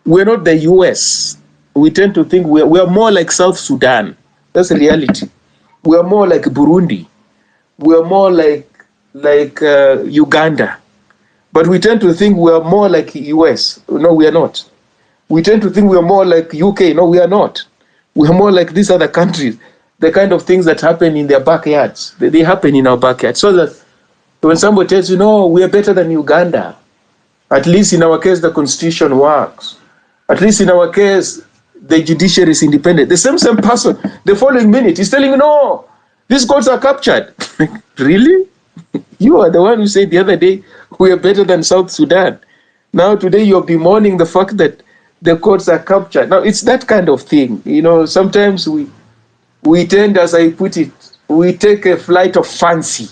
the US. We tend to think we are more like South Sudan. That's the reality. We are more like Burundi. We are more like Uganda. But we tend to think we are more like US. No, we are not. We tend to think we are more like UK. No, we are not. We are more like these other countries. The kind of things that happen in their backyards, they happen in our backyard. So that when somebody tells you, no, we are better than Uganda, at least in our case, the constitution works. At least in our case, the judiciary is independent. The same person, the following minute, is telling you, no, these courts are captured. Really? You are the one who said the other day, we are better than South Sudan. Now today you're bemoaning the fact that the courts are captured. Now it's that kind of thing. Sometimes we tend, as I put it, we take a flight of fancy.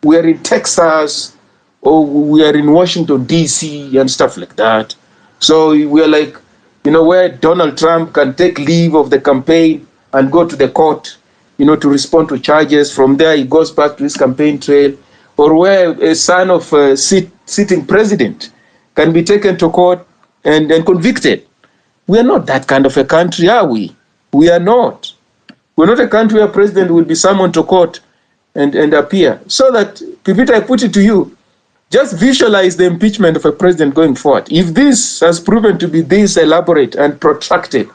We are in Texas or we are in Washington, D.C. and stuff like that. So we are like, where Donald Trump can take leave of the campaign and go to the court, to respond to charges. From there, he goes back to his campaign trail. Or where a son of a sitting president can be taken to court and convicted. We are not that kind of a country, are we? We are not. We're not a country where a president will be summoned to court and appear. So that, Pipita, I put it to you, just visualize the impeachment of a president going forward. If this has proven to be this elaborate and protracted,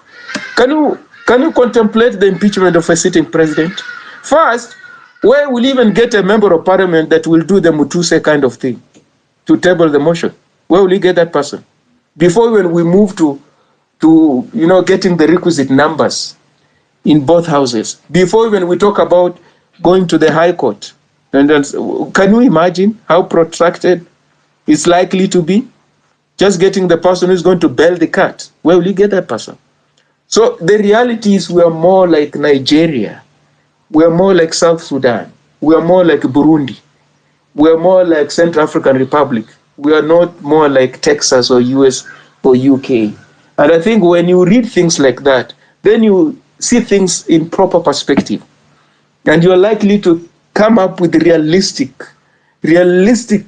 can you contemplate the impeachment of a sitting president? First, where we'll even get a member of parliament that will do the Mutuse kind of thing, to table the motion. Where will we get that person? Before when we move to getting the requisite numbers in both houses. Before when we talk about going to the High Court. And then, can you imagine how protracted it's likely to be? Just getting the person who's going to bail the cat. Where will you get that person? So the reality is we are more like Nigeria. We are more like South Sudan. We are more like Burundi. We are more like Central African Republic. We are not more like Texas or US or UK. And I think when you read things like that, then you see things in proper perspective. And you're likely to come up with realistic, resolutions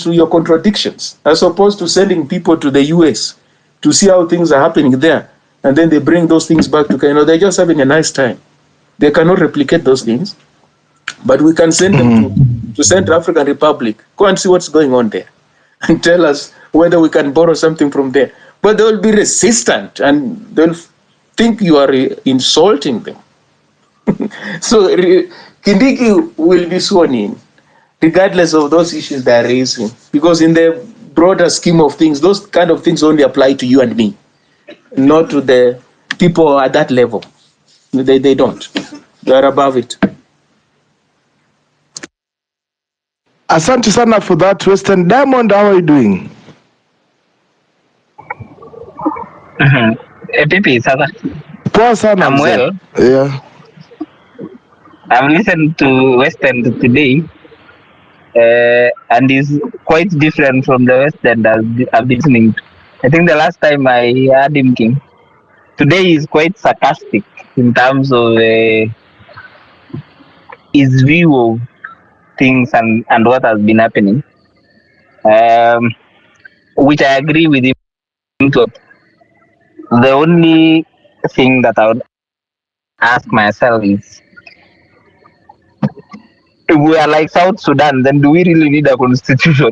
to your contradictions, as opposed to sending people to the US to see how things are happening there. And then they bring those things back to Kenya. They're just having a nice time. They cannot replicate those things, but we can send them to Central African Republic. Go and see what's going on there and tell us whether we can borrow something from there. But they will be resistant and they'll think you are insulting them. So Kindiki will be sworn in. regardless of those issues they're raising. Because in the broader scheme of things, those kind of things only apply to you and me, not to the people at that level. They don't. They're above it. Asante sana for that, Western. Diamond, how are you doing? Pipi, Sasa. Poa sana. I'm well. Yeah. I've listened to Western today, and it's quite different from the Western I've been listening to. I think the last time I heard him king, today is quite sarcastic in terms of his view of things and what has been happening, which I agree with him. The only thing that I would ask myself is, if we are like South Sudan, then do we really need a constitution?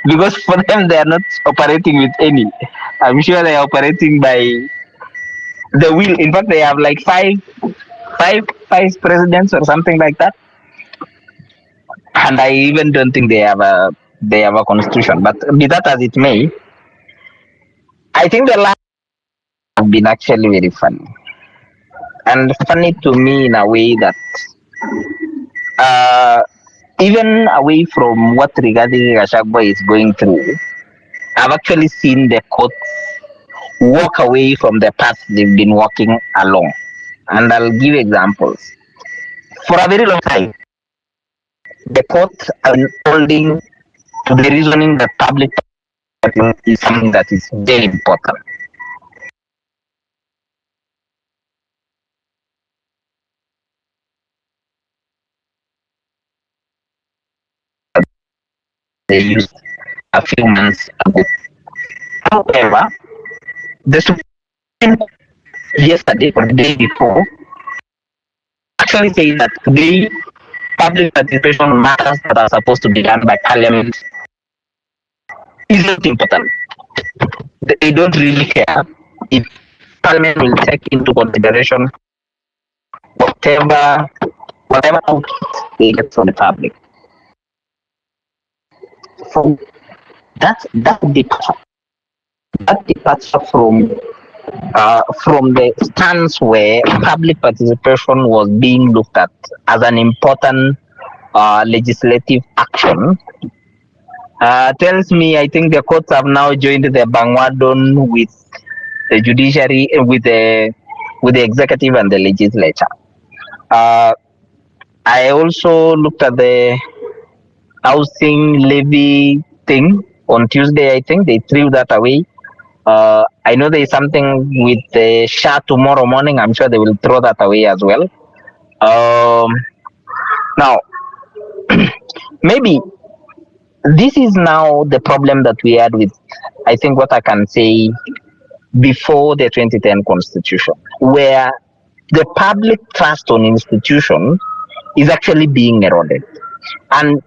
Because for them, they are not operating with any. I'm sure they are operating by the will. In fact, they have like five vice presidents or something like that. And I even don't think they have a constitution. But be that as it may, I think the last have been actually very funny. And funny to me in a way that even away from what Rigathi Gachagua is going through, I've actually seen the courts walk away from the path they've been walking along. And I'll give examples. For a very long time, the courts are holding to the reasoning that public is something that is very important. They used a few months ago. However, the Supreme Court yesterday or the day before actually says that today public participation matters that are supposed to be done by Parliament is not important. They don't really care if Parliament will take into consideration whatever output they get from the public. So that departure from the stance where public participation was being looked at as an important legislative action tells me I think the courts have now joined the bandwagon with the judiciary, with the executive and the legislature. I also looked at the housing levy thing on Tuesday. I think they threw that away. I know there is something with the SHA tomorrow morning. I'm sure they will throw that away as well. Now, maybe this is now the problem that we had with, I think, what I can say before the 2010 constitution, where the public trust on institutions is actually being eroded. And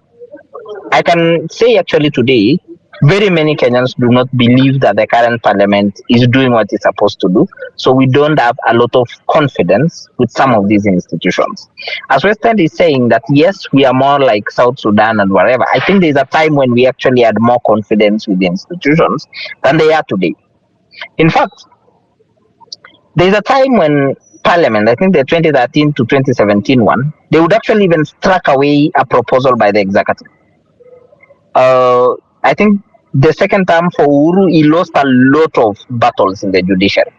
I can say actually today, very many Kenyans do not believe that the current parliament is doing what it's supposed to do. So we don't have a lot of confidence with some of these institutions. As Western is saying that, yes, we are more like South Sudan and whatever. I think there's a time when we actually had more confidence with the institutions than they are today. In fact, there's a time when Parliament, I think the 2013 to 2017 one, they would actually even strike away a proposal by the executive. I think the second term for Uhuru, he lost a lot of battles in the judiciary.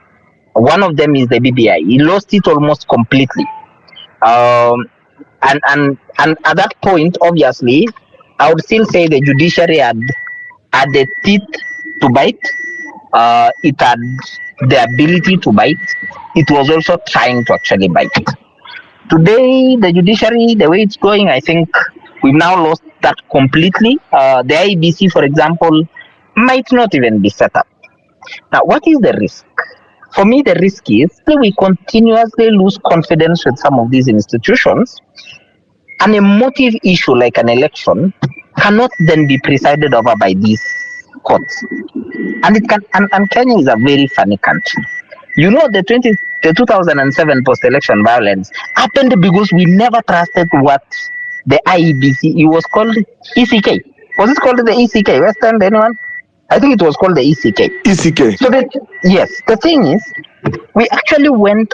One of them is the BBI. He lost it almost completely. And at that point, obviously, I would still say the judiciary had the teeth to bite. It had the ability to bite. It was also trying to actually bite. Today, the judiciary, the way it's going, I think we've now lost that completely. The IBC, for example, might not even be set up. Now, what is the risk? For me, the risk is that we continuously lose confidence with some of these institutions, and a motive issue like an election cannot then be presided over by these courts. And it can. And Kenya is a very funny country. You know, the 2007 post-election violence happened because we never trusted what the IEBC. It was called ECK. Was it called the ECK? Western, anyone? I think it was called the ECK. ECK. So yes, the thing is, we actually went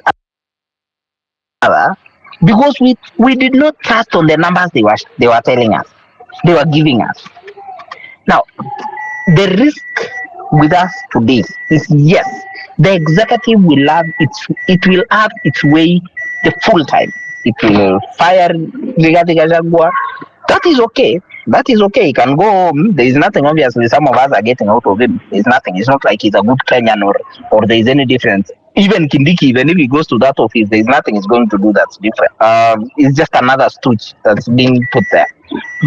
because we did not trust on the numbers they were telling us, they were giving us. Now, the risk with us today is yes, the executive will have its way the full time. It will fire Rigathi Gachagua. That is okay. That is okay. He can go home. There is nothing. Obviously, some of us are getting out of him. There's nothing. It's not like he's a good Kenyan or there is any difference. Even Kindiki, even if he goes to that office, there is nothing he's going to do that's different. It's just another stooge that's being put there.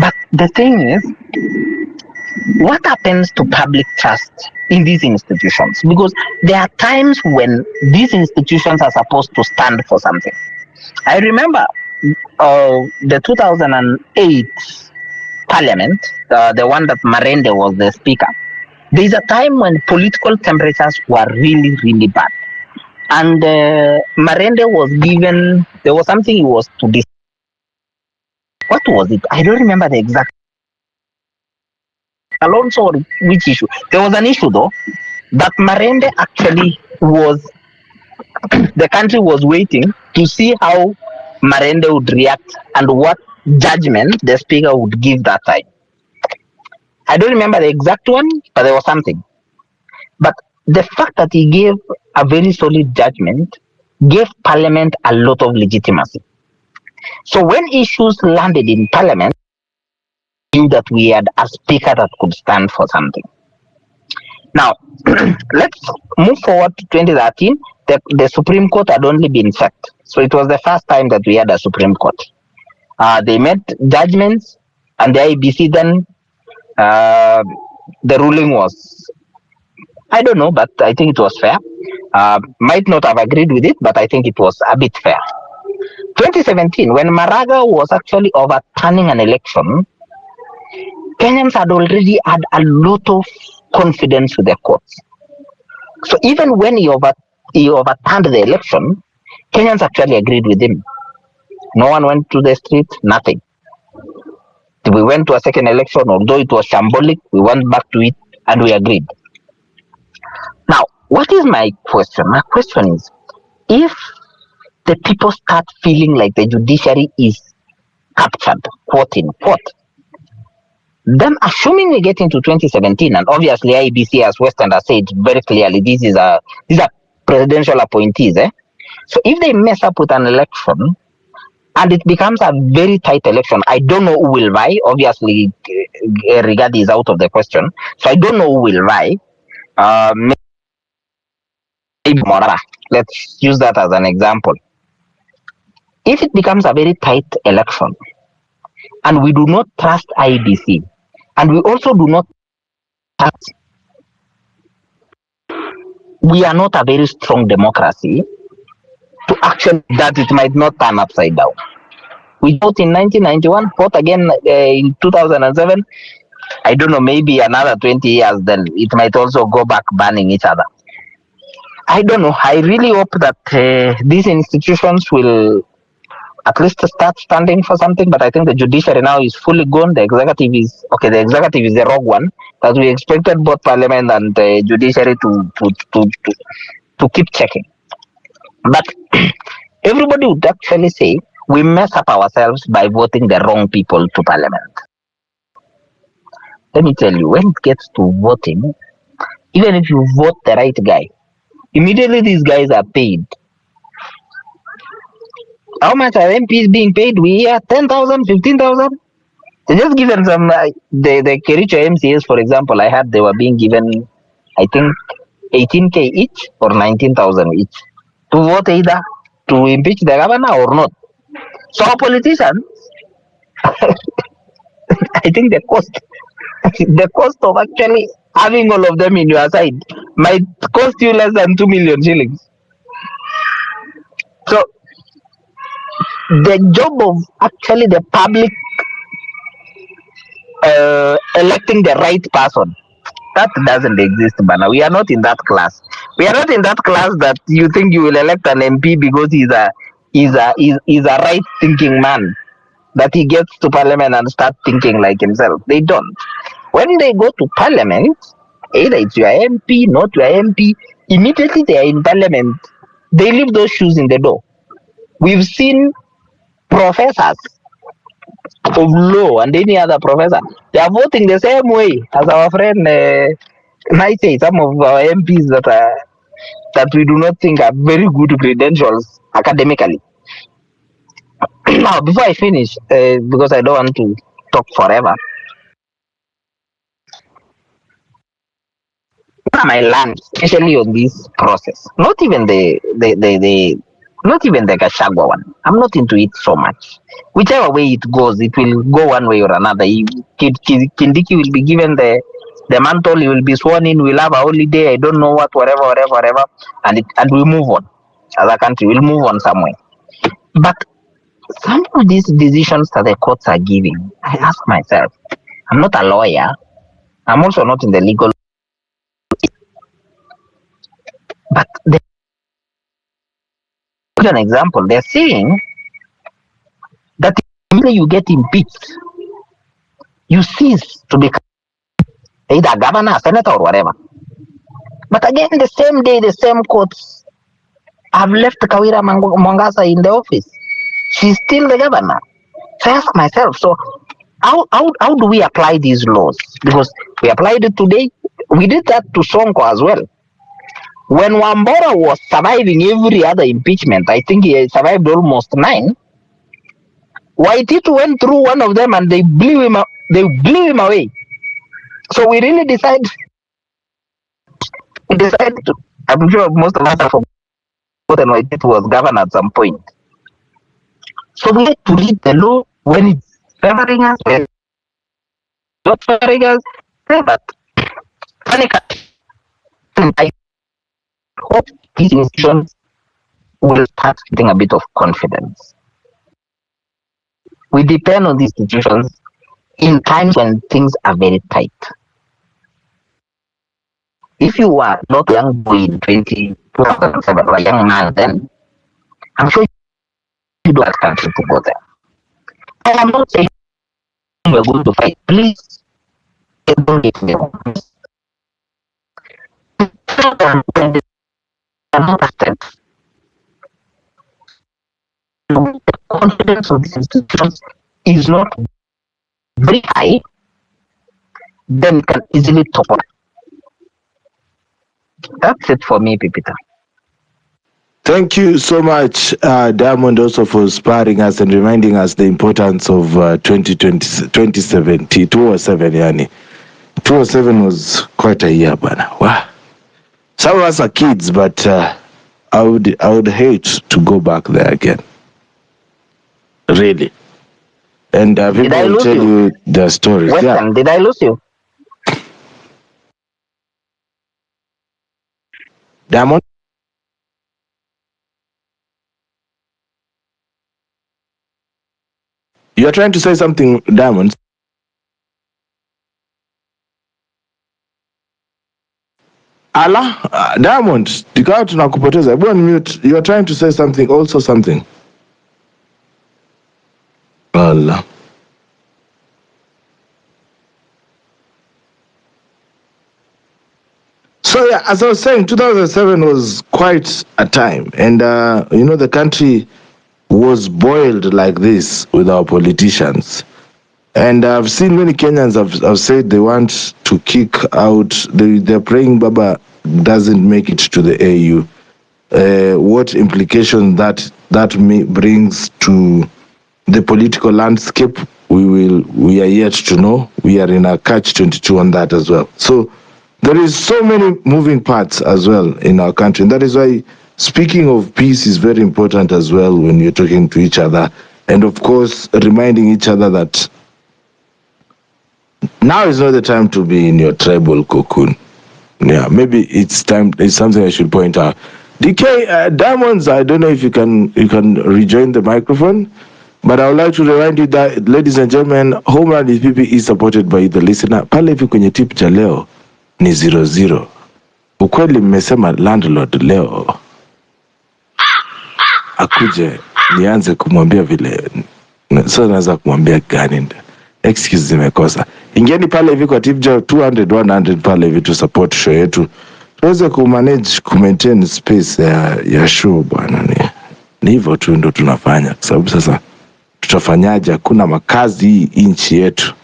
But the thing is, what happens to public trust in these institutions? Because there are times when these institutions are supposed to stand for something. I remember the 2008 parliament, the one that Marende was the speaker. There is a time when political temperatures were really, really bad. And Marende was given, there was something he was to discuss. What was it? I don't remember the exact. Alonso, or which issue? There was an issue though that Marende actually was, the country was waiting to see how Marende would react and what judgment the speaker would give that time. I don't remember the exact one, but there was something. But the fact that he gave a very solid judgment gave Parliament a lot of legitimacy. So when issues landed in Parliament, knew that we had a speaker that could stand for something. Now, let's move forward to 2013. The Supreme Court had only been set. So it was the first time that we had a Supreme Court. They made judgments, and the IBC then, the ruling was, I don't know, but I think it was fair. Might not have agreed with it, but I think it was a bit fair. 2017, when Maraga was actually overturning an election, Kenyans had already had a lot of confidence with the courts. So even when he overturned the election, Kenyans actually agreed with him. No one went to the street, nothing. We went to a second election, although it was shambolic, we went back to it and we agreed. Now, what is my question? My question is, if the people start feeling like the judiciary is captured, quote unquote, then assuming we get into 2017, and obviously IBC as Western has said very clearly, these are presidential appointees. So if they mess up with an election and it becomes a very tight election, I don't know who will vie. Obviously, Rigathi is out of the question. So I don't know who will vie. Maybe Morara. Let's use that as an example. If it becomes a very tight election and we do not trust IBC, and we also do not trust, we are not a very strong democracy to actually that it might not turn upside down. We fought in 1991, fought again in 2007. I don't know, maybe another 20 years, then it might also go back banning each other. I don't know. I really hope that these institutions will at least start standing for something, but I think the judiciary now is fully gone. The executive is the rogue one, that we expected both parliament and the judiciary to keep checking. But everybody would actually say we mess up ourselves by voting the wrong people to parliament. Let me tell you, when it gets to voting, even if you vote the right guy, immediately these guys are paid. How much are MPs being paid? We hear 10,000, 15,000. They just given some, the Kericho MCAs, for example, I heard they were being given, I think, 18K each or 19,000 each to vote either to impeach the governor or not. So our politicians, I think the cost of actually having all of them in your side might cost you less than 2 million shillings. So the job of actually the public electing the right person, that doesn't exist, Bana. We are not in that class. We are not in that class that you think you will elect an MP because he's a right thinking man. that he gets to parliament and start thinking like himself. They don't. When they go to parliament, either it's your MP, not your MP, immediately they are in parliament, they leave those shoes in the door. We've seen professors of law and any other professor, they are voting the same way as our friend Naite, some of our MPs that we do not think are very good credentials academically. Now, before I finish, because I don't want to talk forever, what am I learned, especially on this process? Not even the Gachagua one. I'm not into it so much. Whichever way it goes, it will go one way or another. Kindiki will be given the mantle. He will be sworn in. We'll have a holiday. I don't know what, whatever, and we move on. As a country, we'll move on somewhere. But some of these decisions that the courts are giving, I ask myself. I'm not a lawyer. I'm also not in the legal. But an example, they're saying that when you get impeached, you cease to be either governor, senator, or whatever. But again, the same day, the same courts have left Kawira Mwangasa in the office. She's still the governor. So I ask myself, so how do we apply these laws? Because we applied it today. We did that to Sonko as well. When Wambora was surviving every other impeachment, I think he survived almost 9. Waititu went through one of them and they blew him away. So we really decided to, I'm sure most of us have forgotten Waititu was governor at some point. So we had to read the law when it's favoring us, when it's not favoring us. But I hope these institutions will start getting a bit of confidence. We depend on these institutions in times when things are very tight. If you were not a young boy in 2007 or a young man then, I'm sure you don't have country to go there. And I'm not saying we're going to fight. Please don't get me wrong. The confidence of these institutions is not very high, then it can easily topple. That's it for me, Pipita. Thank you so much, Diamond, also for inspiring us and reminding us the importance of 2007, yani. 2007 was quite a year, bana. Wow. Some of us are kids, but I would hate to go back there again. Really. And people will tell you their stories. Western, yeah. Did I lose you? Diamond? You are trying to say something, Diamond? Allah, Diamond, tukawa tunakupoteza. Hebu unmute. You are trying to say something, also something. Allah. So yeah, as I was saying, 2007 was quite a time. And, the country was boiled like this with our politicians. And I've seen many Kenyans have said they want to kick out, they're praying Baba doesn't make it to the AU. What implication that brings to the political landscape, we are yet to know. We are in a catch-22 on that as well. So there is so many moving parts as well in our country. And that is why speaking of peace is very important as well when you're talking to each other. And of course, reminding each other that now is not the time to be in your tribal cocoon. Yeah, maybe it's something I should point out. DK, Diamonds, I don't know if you can rejoin the microphone, but I would like to remind you that, ladies and gentlemen, Home Run with PP is supported by the listener. Pale hivi kwenye tip cha leo ni 00. Ukweli mmesema landlord leo akuje nianze kumwambia vile So naweza kumwambia gani? Excuse zimekosa. Ingieni pale hivi kwa tipja 200 100 pale hivi tu support show yetu. Tuweze kumanage maintain space ya show bwana. Ni hivyo tu ndo tunafanya, kwa sababu sasa tutafanyaje? Hakuna makazi hii nchi yetu.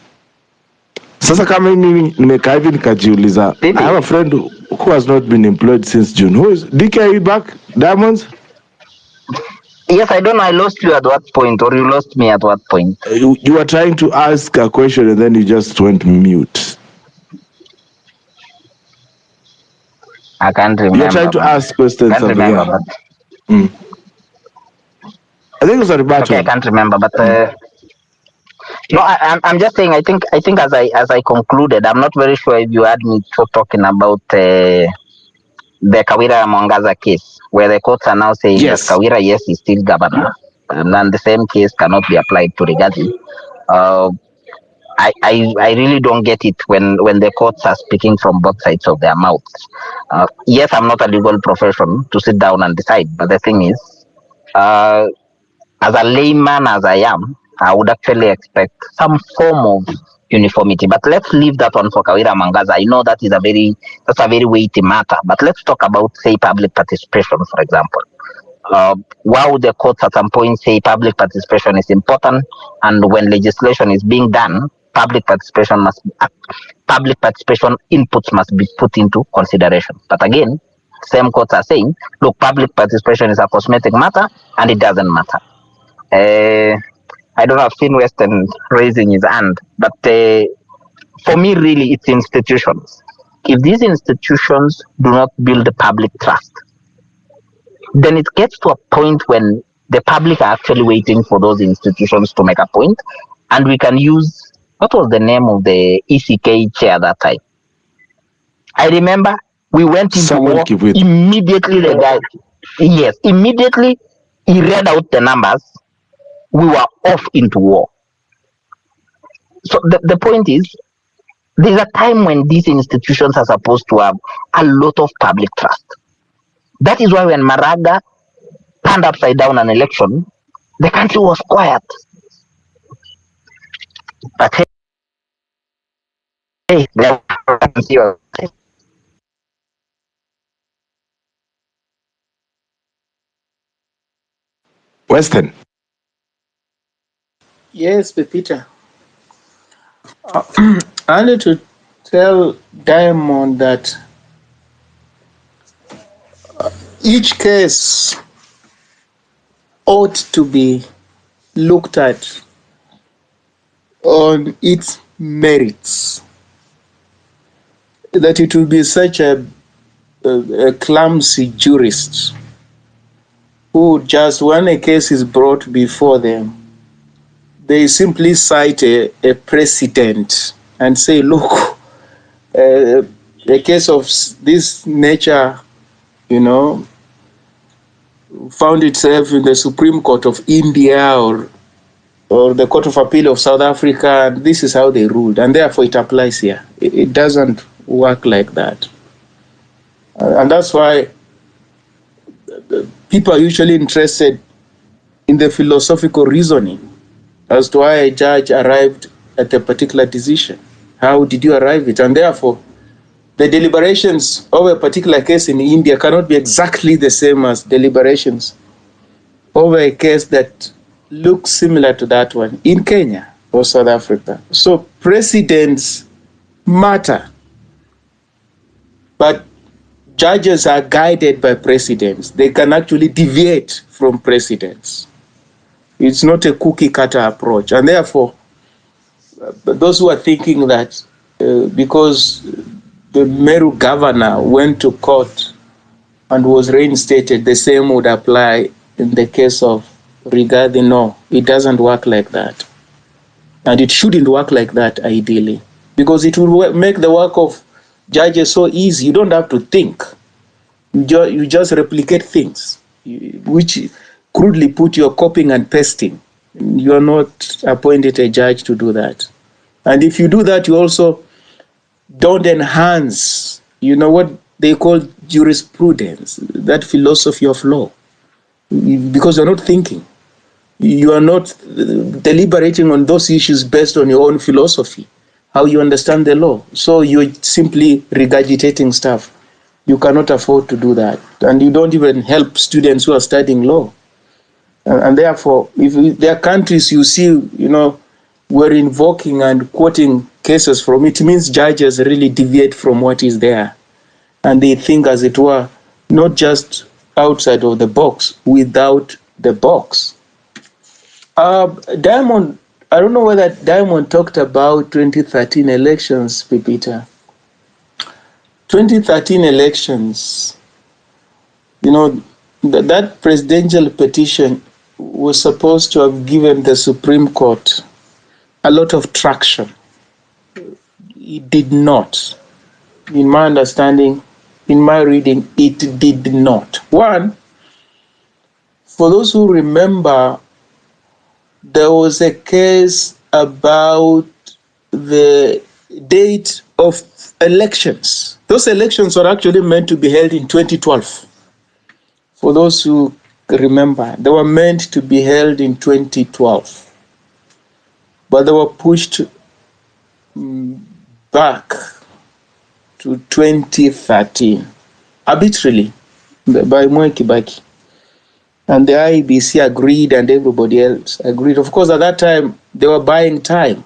Sasa kama mimi nimekaa hivi nikajiuliza, I have a friend who has not been employed since June. Who is DK? Are you back, Diamonds? Yes, I don't know. I lost you at what point, or you lost me at what point? You were trying to ask a question and then you just went mute. I can't remember. You're trying to ask questions. Can't remember, but I think it was a rebuttal. Okay, I can't remember, but no, I'm just saying. I think as I concluded, I'm not very sure if you had me talking about the Kawira Mwangaza case, where the courts are now saying that Kawira, yes, is still governor, and then the same case cannot be applied to Rigathi. I really don't get it when the courts are speaking from both sides of their mouths. Yes, I'm not a legal profession to sit down and decide, but the thing is, as a layman as I am, I would actually expect some form of uniformity. But let's leave that one for Kawira Mwangaza. I know that's a very weighty matter. But let's talk about, say, public participation, for example. Why would the courts at some point say public participation is important, and when legislation is being done, public participation inputs must be put into consideration? But again, same courts are saying, look, public participation is a cosmetic matter, and it doesn't matter. I don't have seen Western raising his hand, but for me, really, it's institutions. If these institutions do not build the public trust, then it gets to a point when the public are actually waiting for those institutions to make a point, and we can use, what was the name of the ECK chair that time? I remember we went into war. Immediately the guy, immediately he read out the numbers. We were off into war. So the point is, there's a time when these institutions are supposed to have a lot of public trust. That is why when Maraga turned upside down an election, the country was quiet. But hey, Western. Yes, Pepita. I need to tell Diamond that each case ought to be looked at on its merits. That it will be such a clumsy jurist who just, when a case is brought before them, they simply cite a precedent and say, look, a case of this nature, found itself in the Supreme Court of India or the Court of Appeal of South Africa, and this is how they ruled, and therefore it applies here. It doesn't work like that. And that's why people are usually interested in the philosophical reasoning as to why a judge arrived at a particular decision. How did you arrive at it? And therefore, the deliberations of a particular case in India cannot be exactly the same as deliberations over a case that looks similar to that one in Kenya or South Africa. So precedents matter, but judges are guided by precedents. They can actually deviate from precedents. It's not a cookie cutter approach. And therefore, those who are thinking that because the Meru governor went to court and was reinstated, the same would apply in the case of Rigathi. No, it doesn't work like that. And it shouldn't work like that, ideally, because it will make the work of judges so easy. You don't have to think. You just replicate things, which crudely put, you're copying and pasting. You're not appointed a judge to do that. And if you do that, you also don't enhance, what they call jurisprudence, that philosophy of law, because you're not thinking. You are not deliberating on those issues based on your own philosophy, how you understand the law. So you're simply regurgitating stuff. You cannot afford to do that. And you don't even help students who are studying law. And therefore, if there are countries you see, we're invoking and quoting cases from, it means judges really deviate from what is there. And they think, as it were, not just outside of the box, without the box. Diamond, I don't know whether Diamond talked about 2013 elections, Pepita. 2013 elections, that presidential petition was supposed to have given the Supreme Court a lot of traction. It did not. In my understanding, in my reading, it did not. One, for those who remember, there was a case about the date of elections. Those elections were actually meant to be held in 2012. For those who remember, they were meant to be held in 2012. But they were pushed back to 2013, arbitrarily, by Mwai Kibaki. And the IEBC agreed and everybody else agreed. Of course, at that time, they were buying time.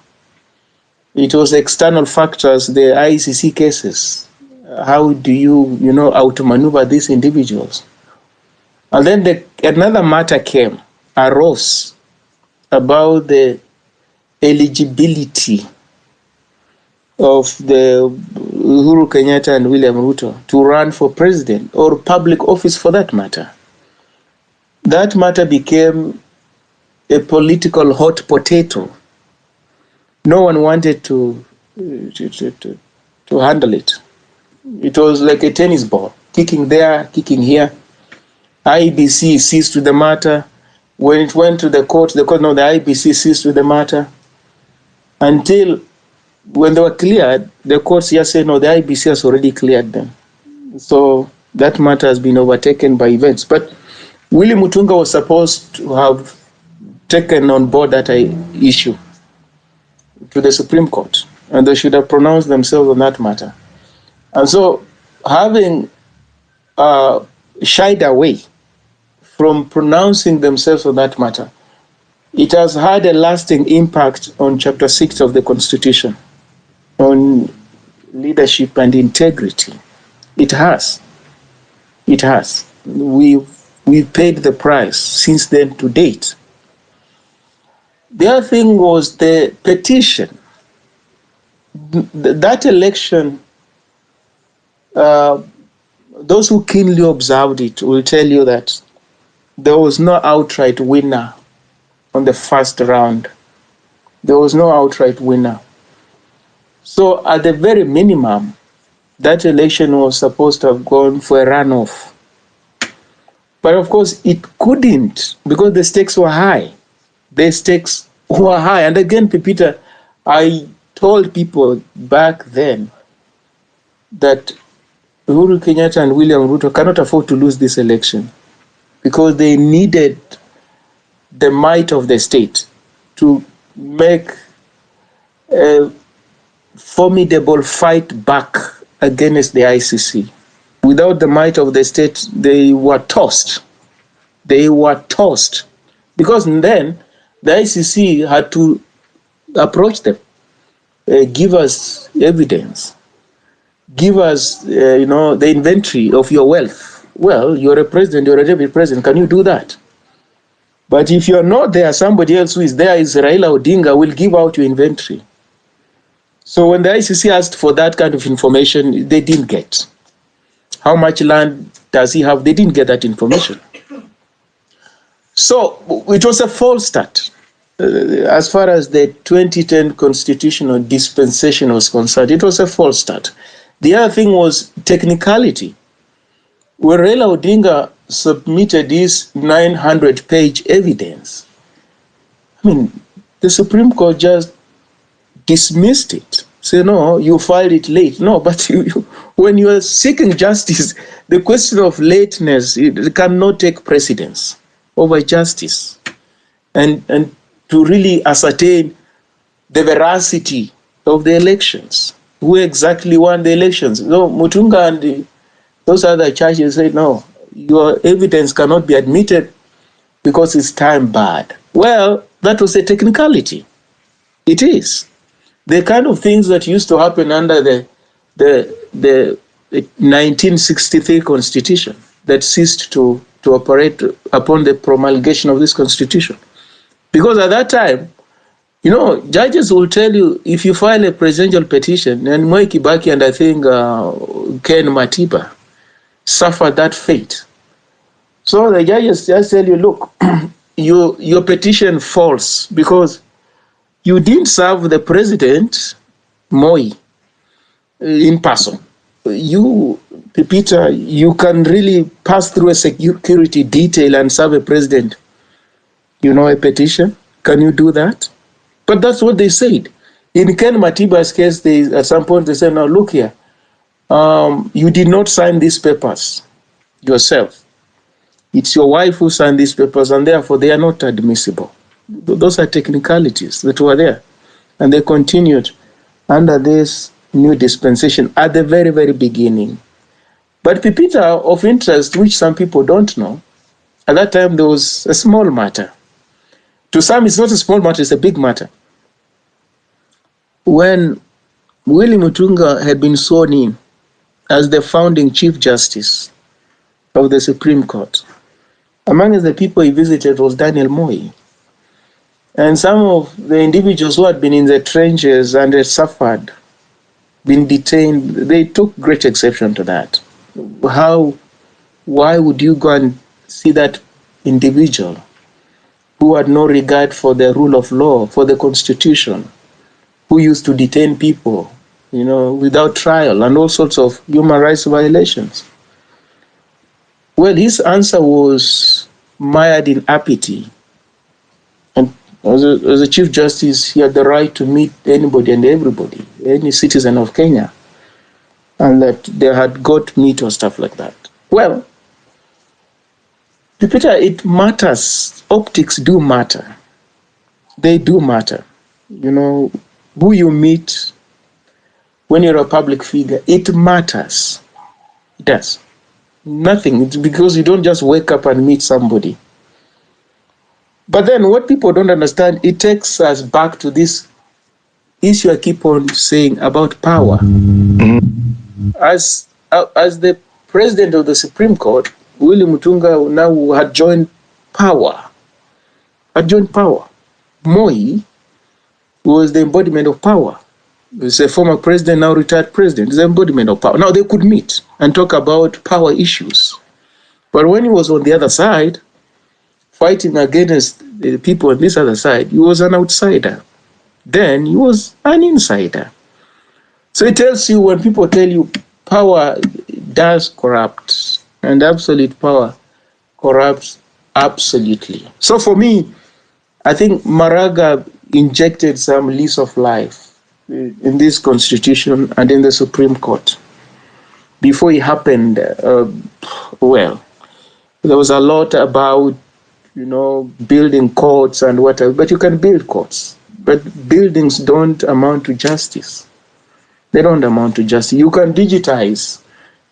It was external factors, the ICC cases. How do you, outmaneuver these individuals? And then another matter arose about the eligibility of the Uhuru Kenyatta and William Ruto to run for president or public office for that matter. That matter became a political hot potato. No one wanted to handle it. It was like a tennis ball, kicking there, kicking here. IEBC seized with the matter. When it went to the IEBC seized with the matter. Until when they were cleared, the courts just said, no, the IEBC has already cleared them. So that matter has been overtaken by events. But Willie Mutunga was supposed to have taken on board that issue to the Supreme Court, and they should have pronounced themselves on that matter. And so, having shied away from pronouncing themselves on that matter, it has had a lasting impact on Chapter 6 of the Constitution, on leadership and integrity. It has. It has. We've paid the price since then to date. The other thing was the petition. That election, those who keenly observed it will tell you that there was no outright winner on the first round. There was no outright winner. So at the very minimum, that election was supposed to have gone for a runoff. But of course, it couldn't because the stakes were high. The stakes were high. And again, Pepita, I told people back then that Uhuru Kenyatta and William Ruto cannot afford to lose this election because they needed the might of the state to make a formidable fight back against the ICC. Without the might of the state, they were tossed. They were tossed. Because then the ICC had to approach them, give us evidence, give us, the inventory of your wealth. Well, you're a president, you're a deputy president. Can you do that? But if you're not there, somebody else who is there, is Raila Odinga, will give out your inventory. So when the ICC asked for that kind of information, they didn't get. How much land does he have? They didn't get that information. So it was a false start. As far as the 2010 constitutional dispensation was concerned, it was a false start. The other thing was technicality. When Raila Odinga submitted his 900-page evidence, the Supreme Court just dismissed it. Say, no, you filed it late. No, but when you are seeking justice, the question of lateness, it cannot take precedence over justice. and to really ascertain the veracity of the elections. Who exactly won the elections? No, Mutunga and those other churches said, no, your evidence cannot be admitted because it's time barred. Well, that was a technicality. It is. The kind of things that used to happen under the 1963 Constitution that ceased to operate upon the promulgation of this Constitution. Because at that time, judges will tell you if you file a presidential petition, and Mwai Kibaki and I think Ken Matiba suffered that fate. So the judges just tell you, look, your petition falls because you didn't serve the president, Moi, in person. You, Peter, you can really pass through a security detail and serve a president, a petition. Can you do that? But that's what they said. In Ken Matiba's case, at some point they said, now look here, you did not sign these papers yourself. It's your wife who signed these papers, and therefore they are not admissible. Those are technicalities that were there. And they continued under this new dispensation at the very, very beginning. But Peter, of interest, which some people don't know, at that time there was a small matter. To some, it's not a small matter, it's a big matter. When Willie Mutunga had been sworn in as the founding Chief Justice of the Supreme Court, among the people he visited was Daniel Moi. And some of the individuals who had been in the trenches and had suffered, been detained, they took great exception to that. Why would you go and see that individual who had no regard for the rule of law, for the Constitution, who used to detain people, without trial and all sorts of human rights violations? Well, his answer was mired in apathy. And as a Chief Justice, he had the right to meet anybody and everybody, any citizen of Kenya, and that they had got meat or stuff like that. Well, Peter, it matters. Optics do matter. They do matter. Who you meet when you're a public figure, it matters. It does. Nothing. It's because you don't just wake up and meet somebody. But then what people don't understand, it takes us back to this issue I keep on saying about power. As the president of the Supreme Court, Willie Mutunga now had joined power. Moi was the embodiment of power. He's a former president, now retired president. He's the embodiment of power. Now they could meet and talk about power issues. But when he was on the other side, fighting against the people on this other side, he was an outsider. Then he was an insider. So it tells you, when people tell you power does corrupt, and absolute power corrupts absolutely. So for me, I think Maraga injected some lease of life in this Constitution and in the Supreme Court. Before it happened, there was a lot about, building courts and whatever, but you can build courts. But buildings don't amount to justice. They don't amount to justice. You can digitize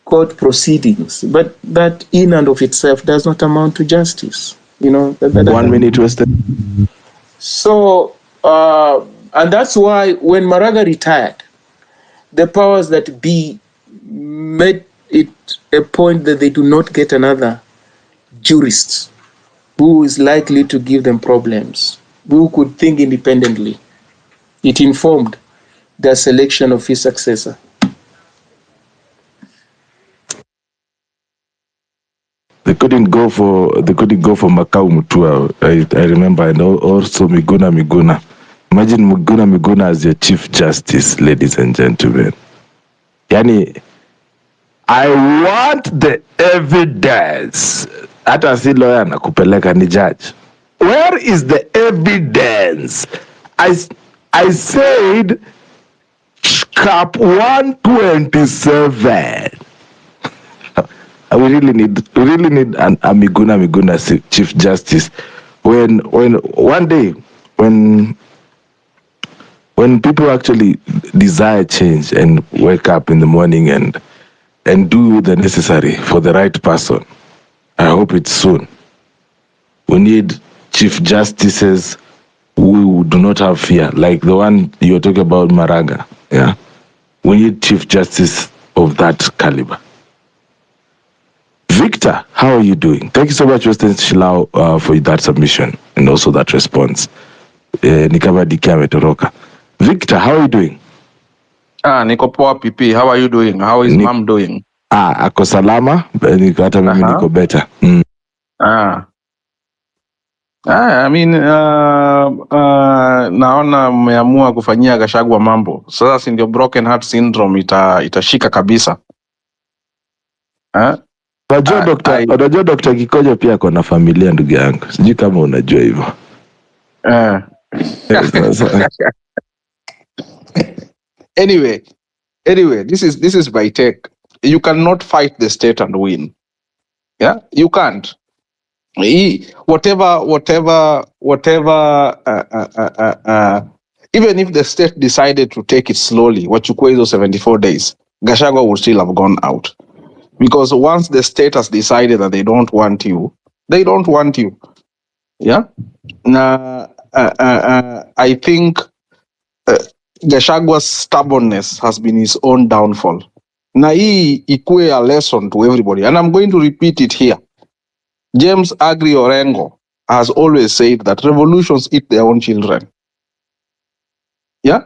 court proceedings, but that in and of itself does not amount to justice. 1 minute wasted. So, and that's why when Maraga retired, the powers that be made it a point that they do not get another jurist who is likely to give them problems, who could think independently. It informed their selection of his successor. They couldn't go for Makau Mutua. I remember, and also Miguna. Imagine Miguna as your Chief Justice, ladies and gentlemen. Yani, I want the evidence. Hata si lawyer na kupeleka ni judge. Where is the evidence? I said cap 127. We really need a Miguna Chief Justice when one day when people actually desire change and wake up in the morning and do the necessary for the right person, I hope it's soon. We need chief justices who do not have fear, like the one you're talking about, Maraga. Yeah, we need chief justice of that caliber. Victor, how are you doing? Thank you so much, Western Shilao, for that submission and also that response. Victor, how are you doing? Niko poa PP. How are you doing? How is mom doing? Ako salama, hata mimi niko better. I mean, naona mmeamua kufanyia Gachagua mambo. Sasa si ndio broken heart syndrome itashika kabisa. Unajua Dr. Kikojo pia ako na familia, ndugu yangu. Sijui kama unajua hivyo. Anyway, this is by tech. You cannot fight the state and win. Yeah, you can't. Whatever. Even if the state decided to take it slowly, wachukue hizo 74 days, Gachagua would still have gone out. Because once the state has decided that they don't want you, they don't want you. Yeah. Now, I think Gachagua's stubbornness has been his own downfall. Na hii ikue a lesson to everybody, and I'm going to repeat it here. James Agri Orengo has always said that revolutions eat their own children. Yeah,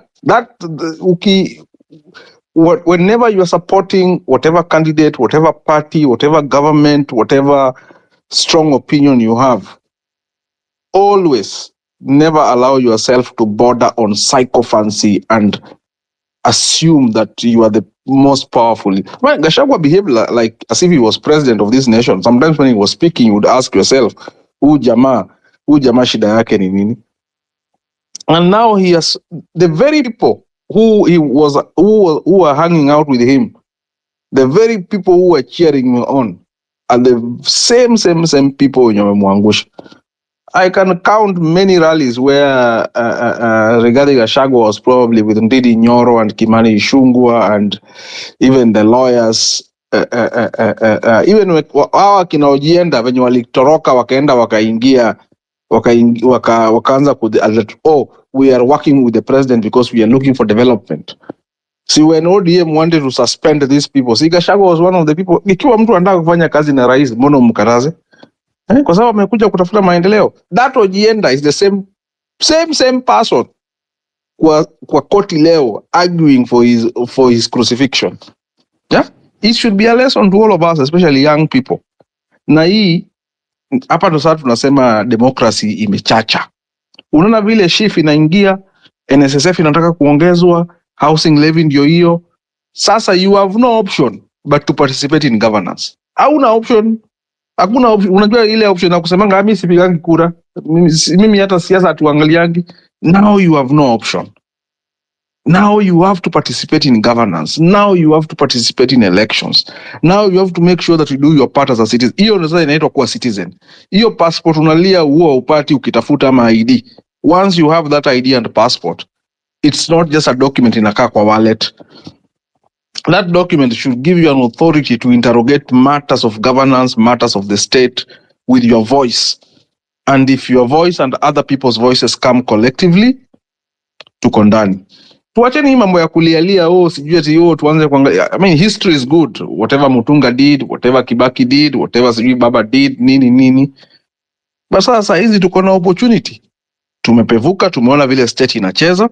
whenever you are supporting whatever candidate, whatever party, whatever government, whatever strong opinion you have, always never allow yourself to border on psychophancy and assume that you are the most powerful. Right, Gachagua behaved like as if he was president of this nation. Sometimes when he was speaking, you would ask yourself, "Who jama shida yake ni nini?" And now he has the very people who are hanging out with him, the very people who are cheering him on, are the same people in Mwangusha. I can count many rallies where Rigathi Gachagua was probably with Ndidi Nyoro and Kimani Ichung'wah and even the lawyers. Even hawa kina Ojienda venye walitoroka wakaenda wakaanza we are working with the president because we are looking for development. See, when ODM wanted to suspend these people, see, Gachagua was one of the people. Ikiwa mtu anataka kufanya kazi na rais, mbona mkataze? Kwa sababu amekuja kutafuta maendeleo. That Ojienda is the same person kwa koti leo arguing for his crucifixion. Yeah, it should be a lesson to all of us, especially young people. Na hii hapa ndo sasa tunasema democracy imechacha. Unaona vile shift inaingia, NSSF inataka kuongezwa, housing levy ndio hiyo. Sasa you have no option but to participate in governance. Hakuna option. Unajua ile option ya kusemanga mimi sipigangi kura, mimi hata siasa tuangaliangi. Now you have no option. Now you have to participate in governance. Now you have to participate in elections. Now you have to make sure that you do your part as a citizen. Hiyo ndio sasa inaitwa kuwa citizen. Hiyo passport unalia huo upati ukitafuta ama ID. Once you have that ID and passport, it's not just a document inakaa kwa wallet. That document should give you an authority to interrogate matters of governance, matters of the state with your voice. And if your voice and other people's voices come collectively, tuko ndani. Tuacheni hii mambo ya kulialia sijui ati tuanze kuangalia. I mean, history is good. Whatever Mutunga did, whatever Kibaki did, whatever sijui Baba did, nini. But sasa hizi tuko na opportunity. Tumepevuka, tumeona vile state inacheza.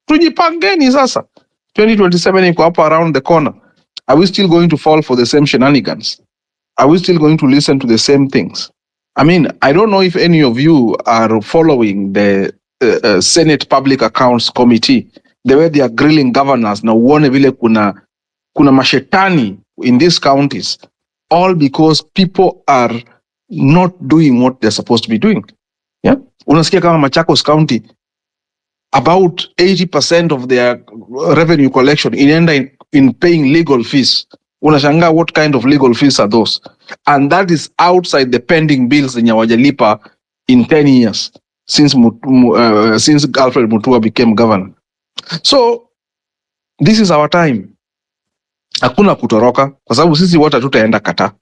Tujipangeni sasa. 2027 iko hapa around the corner. Are we still going to fall for the same shenanigans? Are we still going to listen to the same things? I mean, I don't know if any of you are following the Senate Public Accounts Committee, the way they are grilling governors. Na uone vile kuna mashetani in these counties, all because people are not doing what they're supposed to be doing. Yeah, unasikia kama Machakos County, about 80% of their revenue collection inaenda in paying legal fees. Unashangaa what kind of legal fees are those? And that is outside the pending bills zenye hawajalipa in 10 years since Alfred Mutua became governor. So this is our time. Hakuna kutoroka kwa sababu sisi wote tutaenda Qatar.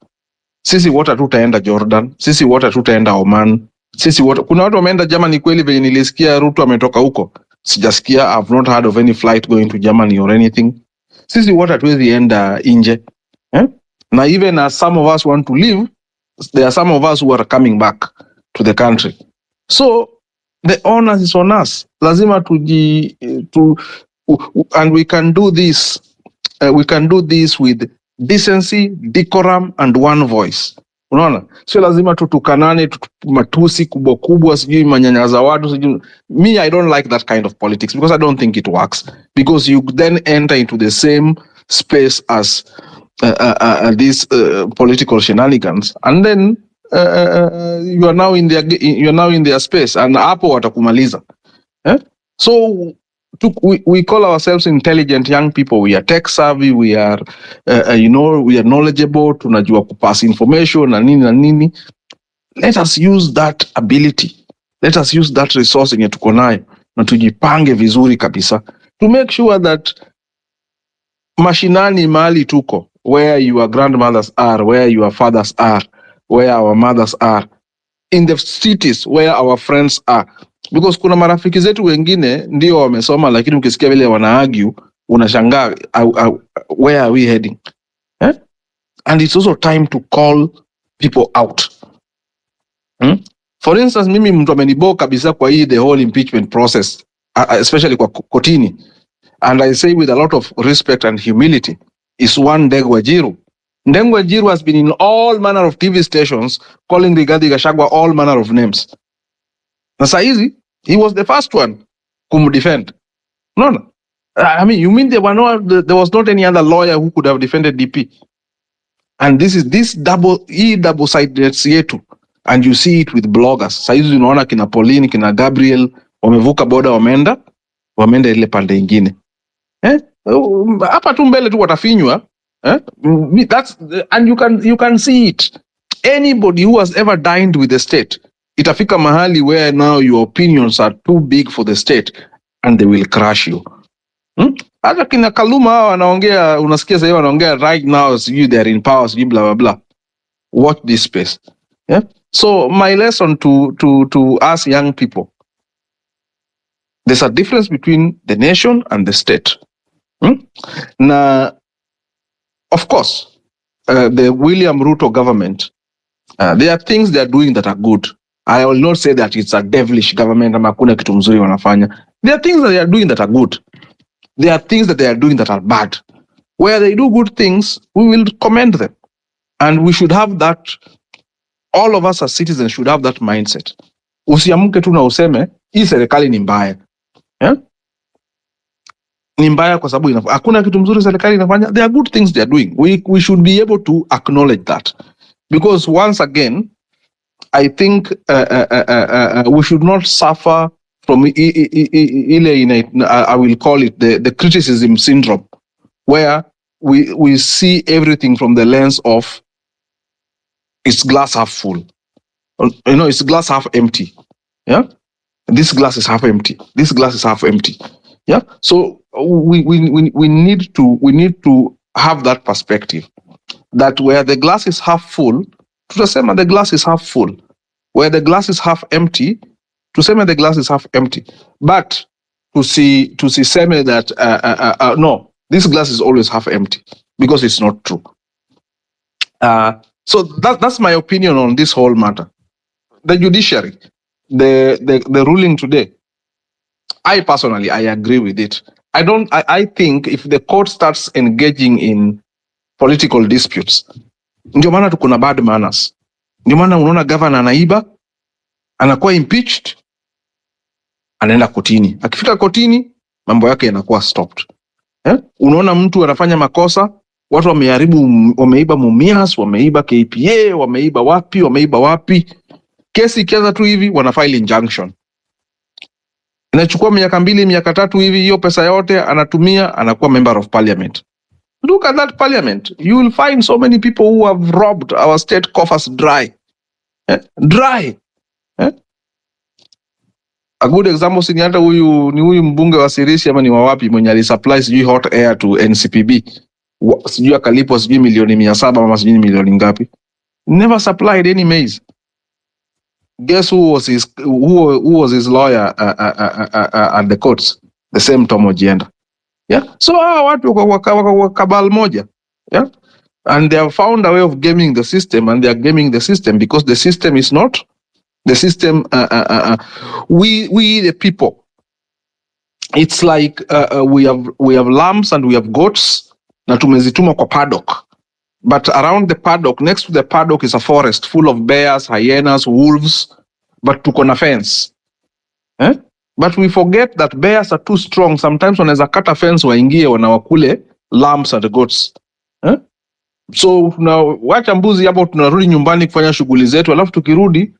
Sisi wote tutaenda Jordan, sisi wote tutaenda Oman. Sisi wote, kuna watu wameenda Germany kweli venye nilisikia Ruto ametoka huko. Sijasikia, I've not heard of any flight going to Germany or anything. Sisi wote hatuwezi enda nje. Na even as some of us want to leave, there are some of us who are coming back to the country. So the onus is on us. Lazima and we can do this. We can do this with decency, decorum, and one voice. Unaona? Sio lazima tutukanane, matusi kubwa kubwa, sijui manyanyaza watu, sijui. Me, I don't like that kind of politics because I don't think it works. Because you then enter into the same space as these political shenanigans, and then you are now in their space, and hapo watakumaliza. So we call ourselves intelligent young people. We are tech savvy. We are, we are knowledgeable. Tunajua kupass information na nini. Let us use that ability. Let us use that resource yenye tuko nayo na tujipange vizuri kabisa to make sure that mashinani mali tuko, where your grandmothers are, where your fathers are, where our mothers are, in the cities where our friends are. Because kuna marafiki zetu wengine ndio wamesoma, lakini ukisikia vile wana argue unashangaa, where are we heading? And it's also time to call people out. For instance, mimi mtu amenibo kabisa kwa hii the whole impeachment process, especially kwa kotini, and I say with a lot of respect and humility, is one Ndegwa Jiru. Ndegwa Jiru has been in all manner of TV stations calling Rigathi Gachagua all manner of names. Na saizi, he was the first one kumdefend. No. I mean, you mean there was not any other lawyer who could have defended DP? And this is this double-sidedness yetu. And you see it with bloggers. Saizi unaona kina Pauline, kina Gabriel, wamevuka boda wameenda ile pande ingine. Hapa tu mbele tu watafinywa. And you can see it. Anybody who has ever dined with the state, itafika mahali where now your opinions are too big for the state and they will crush you. Hata kina Kaluma wanaongea, unasikia sasa wanaongea right now, they are in power, blah blah blah. Watch this space. So my lesson to us young people, there's a difference between the nation and the state. Now, of course, the William Ruto government, there are things they are doing that are good. I will not say that it's a devilish government. Hakuna kitu mzuri wanafanya. There are things that they are doing that are good. There are things that they are doing that are bad. Where they do good things, we will commend them. And we should have that, all of us as citizens should have that mindset. Usiamuke tu na useme, hii serikali ni mbaya. Ni mbaya kwa sababu hakuna kitu mzuri serikali inafanya. There are good things they are doing. We should be able to acknowledge that. Because once again, I think we should not suffer from, I will call it the criticism syndrome, where we see everything from the lens of it's glass half full. It's glass half empty. Yeah, this glass is half empty. This glass is half empty. Yeah, so we need to have that perspective, that where the glass is half full, tuseme the glass is half full. Where the glass is half empty, tuseme the glass is half empty. But to see that no, this glass is always half empty, because it's not true. So that's my opinion on this whole matter. The judiciary, the ruling today, I personally agree with it. I think if the court starts engaging in political disputes, ndio maana tuko na bad manners. Ndio maana unaona governor anaiba, anakuwa impeached, anaenda kotini. Akifika kotini, mambo yake yanakuwa stopped. Unaona mtu anafanya makosa, watu wameiba Mumias, wameiba KPA, wameiba wapi. Kesi ikianza tu hivi, wanafile injunction. Inachukua miaka 2, miaka 3 hivi, hiyo pesa yote anatumia, anakuwa member of parliament. Look at that parliament. You will find so many people who have robbed our state coffers dry. Dry. A good example si ni hata huyu mbunge wa Sirisi ama ni wa wapi mwenye alisupply sijui hot air to NCPB. Sijui akalipwa sijui milioni 700 ama sijui milioni ngapi. Never supplied any maize. Guess who was his lawyer at the courts? The same Tom Ojienda. Yeah. So watu wako kabal moja. Yeah. And they have found a way of gaming the system, and they are gaming the system because the system is not the system. We the people. It's like we have lambs and we have goats. Na tumezituma kwa paddock. But around the paddock, next to the paddock is a forest full of bears, hyenas, wolves, but tuko na fence. Eh? But we forget that bears are too strong. Sometimes wanaweza kata fence waingie wanawakule lambs and goats. Eh? So now wacha mbuzi hapo tunarudi nyumbani kufanya shughuli zetu, alafu tukirudi,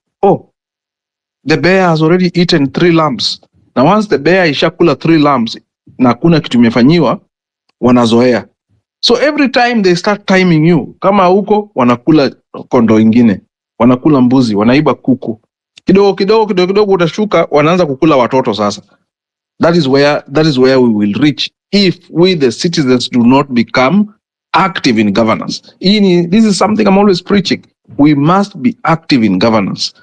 the bear has already eaten 3 lambs. Now once the bear ishakula 3 lambs na hakuna kitu imefanyiwa, wanazoea. So every time they start timing you, kama huko wanakula kondo ingine, wanakula mbuzi, wanaiba kuku. Kidogo utashuka wanaanza kukula watoto sasa. That is where we will reach if we the citizens do not become active in governance. This is something I'm always preaching. We must be active in governance.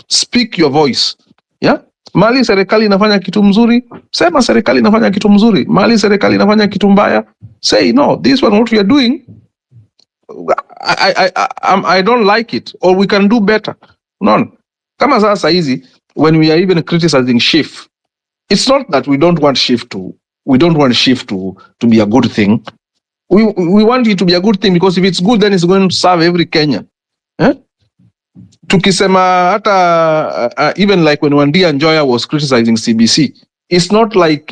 Speak your voice. Yeah? Mali serikali inafanya kitu mzuri, sema serikali inafanya kitu mzuri. Mali serikali inafanya kitu mbaya, say no, this one what we are doing, I don't like it, or we can do better. No. Kama sasa hizi, when we are even criticizing SHIF, it's not that we don't want SHIF to be a good thing. We want it to be a good thing because if it's good, then it's going to serve every Kenyan. Eh? Tukisema hata even like when Wandia Njoya was criticizing CBC, it's not like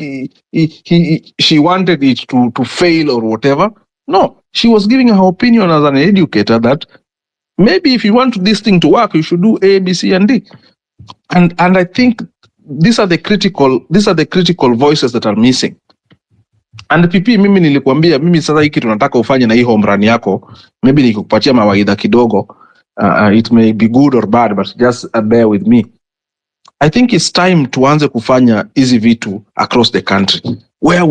she wanted it to fail or whatever. No, she was giving her opinion as an educator that maybe if you want this thing to work, you should do A, B, C, and D. And I think these are the critical voices that are missing. And PP, mimi nilikwambia, mimi sasa hiki tunataka ufanye na hii home run yako, maybe nikupatia mawaidha kidogo. It may be good or bad, but just bear with me. I think it's time tuanze kufanya hizi vitu across the country, where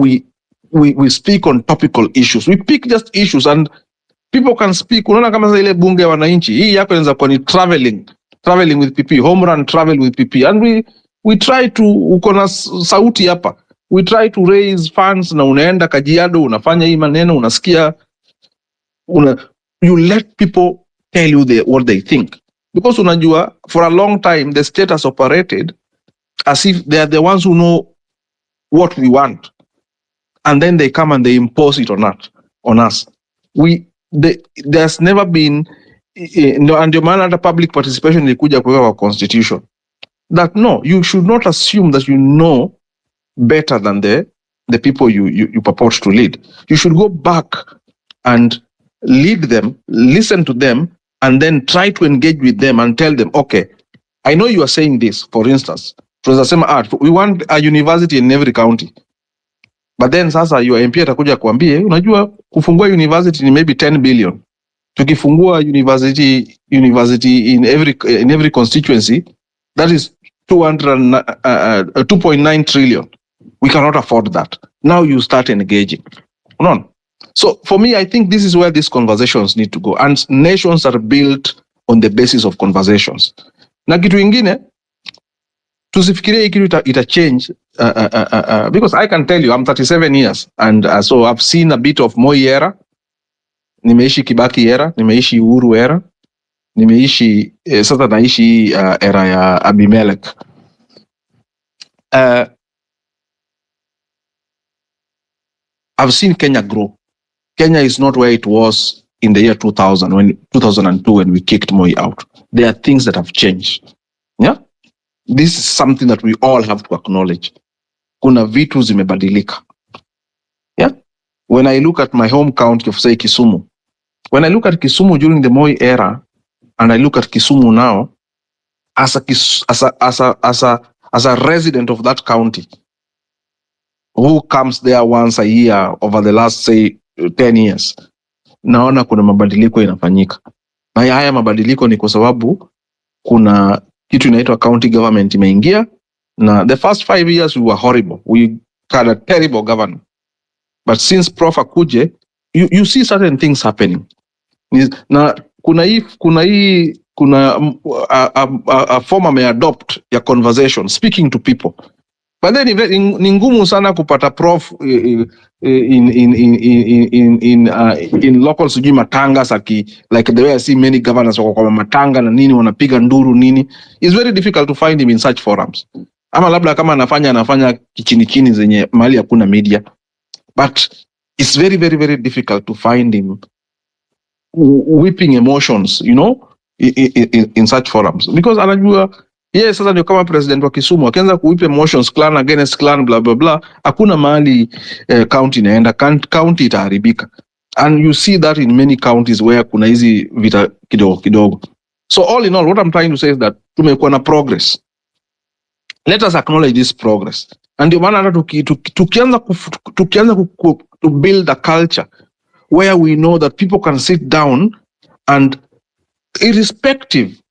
we speak on topical issues. We pick just issues and people can speak. Unaona kama ile bunge ya wananchi, hii yako inaweza kuwa ni traveling with PP, home run travel with PP, and we try to, uko na sauti hapa, we try to raise funds, na unaenda Kajiado unafanya hii maneno, unasikia, you let people tell you what they think, because unajua for a long time the state has operated as if they are the ones who know what we want, and then they come and they impose it on us. There's never been and ndio maana hata public participation ilikuja kwa constitution, that no, you should not assume that you know better than the people you purport to lead. You should go back and lead them, listen to them, and then try to engage with them and tell them, okay, I know you are saying this, for instance, we want a university in every county. But then sasa your MP atakuja kuambie, unajua kufungua university ni maybe 10 billion. Tukifungua university in every constituency, that is 2.9 trillion. We cannot afford that. Now you start engaging. No. So for me, I think this is where these conversations need to go. And nations are built on the basis of conversations. Na kitu ingine, tusifikirie kitu ita change, because I can tell you, I'm 37 years, and so I've seen a bit of Moi era, nimeishi Kibaki era, nimeishi Uhuru era, nimeishi sasa naishi era ya Abimelech. I've seen Kenya grow. Kenya is not where it was in the year 2002 when we kicked Moi out. There are things that have changed. Yeah? This is something that we all have to acknowledge. Kuna vitu zimebadilika. Yeah? When I look at my home county of, say, Kisumu, when I look at Kisumu during the Moi era, and I look at Kisumu now, as a resident of that county, who comes there once a year over the last, say, 10 years, naona kuna mabadiliko inafanyika. Na haya mabadiliko ni kwa sababu kuna kitu inaitwa county government imeingia, Now, the first 5 years we were horrible. We had a terrible government. But since Prof Akuje, you see certain things happening. Na kuna a form may adopt ya conversation, speaking to people. But then ni ngumu sana kupata prof in local sijui matanga saki, like the way I see many governors wako kwa matanga na nini wanapiga nduru nini. It's very difficult to find him in such forums. Ama labda kama anafanya kichini zenye mahali hakuna media. But it's very, very, very difficult to find him whipping emotions, you know, in such forums. Because anajua, yes, sasa ndio kama president wa Kisumu, akianza kuwhip emotions, clan against clan, blah, blah, blah, hakuna mahali county inaenda, county itaharibika. And you see that in many counties where kuna hizi vita kidogo. So all in all, what I'm trying to say is that tumekuwa na progress. Let us acknowledge this progress. And ndio maana hata tukianza to build a culture where we know that people can sit down and irrespective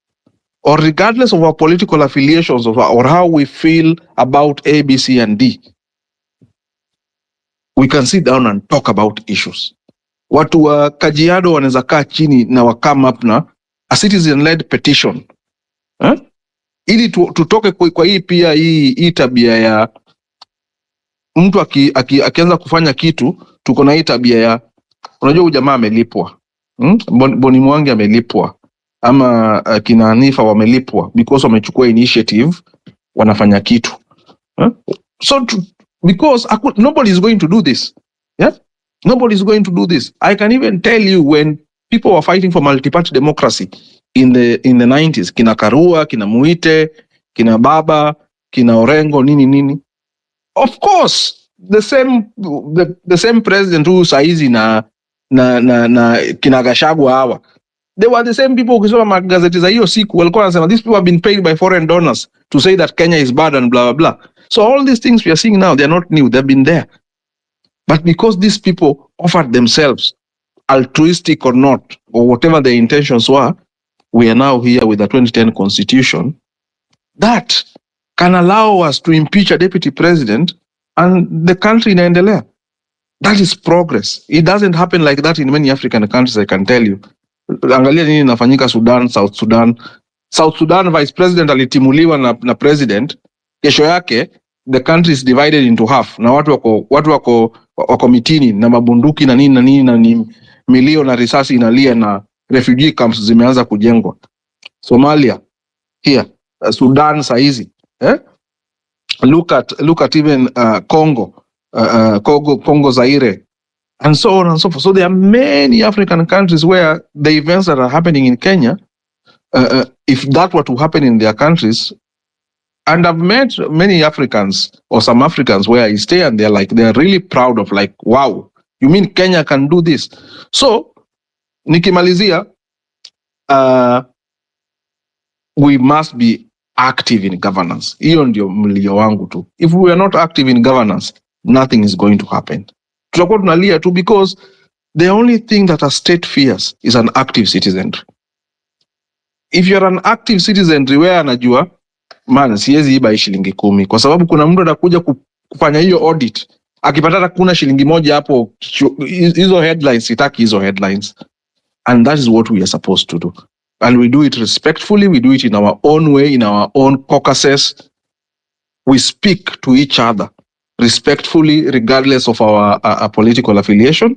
or regardless of our political affiliations or how we feel about A, B, C, and D, we can sit down and talk about issues. Watu wa Kajiado wanaweza kaa chini na wa come up na a citizen-led petition. Ili tutoke kwa hii pia hii tabia ya mtu akianza kufanya kitu, tuko na hii tabia ya unajua jamaa amelipwa. Boni Mwangi amelipwa ama kina Hanifa wamelipwa because wamechukua initiative wanafanya kitu. So because nobody is going to do this. Yeah? Nobody is going to do this. I can even tell you when people were fighting for multi-party democracy in the 90s, kina Karua, kina Muite, kina Baba, kina Orengo, nini. Of course, the same president who saizi na kina Gachagua hawa, they were the same people ukisoma magazeti za hiyo siku walikuwa wanasema these people have been paid by foreign donors to say that Kenya is bad and blah blah blah. So all these things we are seeing now, they are not new, they've been there. But because these people offered themselves, altruistic or not, or whatever their intentions were, we are now here with the 2010 constitution that can allow us to impeach a deputy president and the country inaendelea. That is progress. It doesn't happen like that in many African countries, I can tell you. Angalia nini inafanyika Sudan, South Sudan. South Sudan vice president alitimuliwa na president. Kesho yake the country is divided into half. Na watu wako mitini na mabunduki na nini milio na risasi inalia na refugee camps zimeanza kujengwa. Somalia here, Sudan saizi. Look at even Congo. Congo Zaire, and so on and so forth. So there are many African countries where the events that are happening in Kenya, if that were to happen in their countries, and I've met many Africans or some Africans where I stay and they're really proud of like, wow, you mean Kenya can do this? So, nikimalizia, we must be active in governance. Hiyo ndio mlio wangu tu. If we are not active in governance, nothing is going to happen. Tutakuwa tunalia tu because the only thing that a state fears is an active citizenry. If you're an active citizenry where anajua, man, siwezi iba shilingi 10 kwa sababu kuna mtu anakuja kufanya hiyo audit. Akipata kuna shilingi moja hapo, hizo headlines, sitaki hizo headlines. And that is what we are supposed to do. And we do it respectfully, we do it in our own way, in our own caucuses. We speak to each other respectfully, regardless of our political affiliation.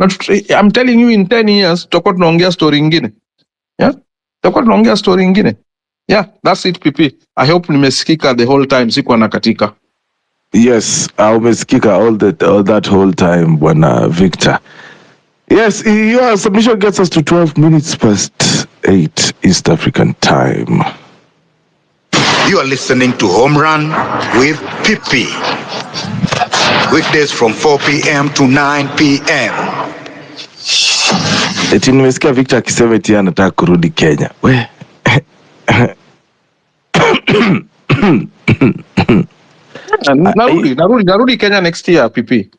I'm telling you, in 10 years, tutakuwa tunaongea story ingine. Yeah? Tutakuwa tunaongea story ingine. Yeah, that's it, PP. I hope nimesikika the whole time, sikuwa nakatika. Yes, umesikika all that whole time, Bwana Victor. Yes, your submission gets us to 12 minutes past 8 East African time. You are listening to Home Run with PP. Weekdays from 4 p.m. to 9 p.m. Eti nimesikia Victor akisema eti anataka kurudi Kenya. We. Narudi Kenya next year, PP.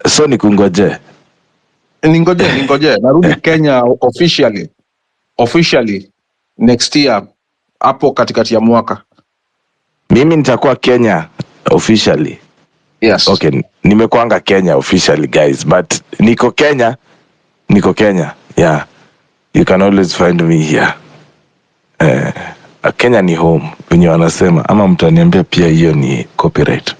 So nikungoje. Ningoje. Narudi Kenya officially next year, hapo katikati ya mwaka. Mimi nitakuwa Kenya officially. Yes. Okay, nimekuanga Kenya officially guys, but niko Kenya. Yeah. You can always find me here. Kenya ni home, wenye wanasema, ama mtaniambia pia hiyo ni copyright.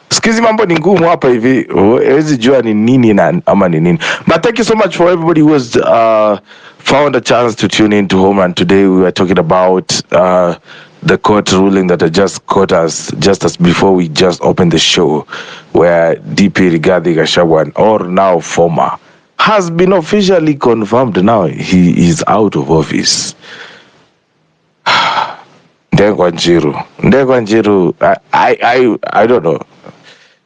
Sikizi mambo ni ngumu hapa hivi. Hawezi jua ni nini na ama ni nini. But thank you so much for everybody who has found a chance to tune in to Home Run. Today we were talking about the court ruling that had just caught us just as before we just opened the show, where DP Rigathi Gachagua, or now former, has been officially confirmed now he is out of office. Ndegwa Njiru, I don't know.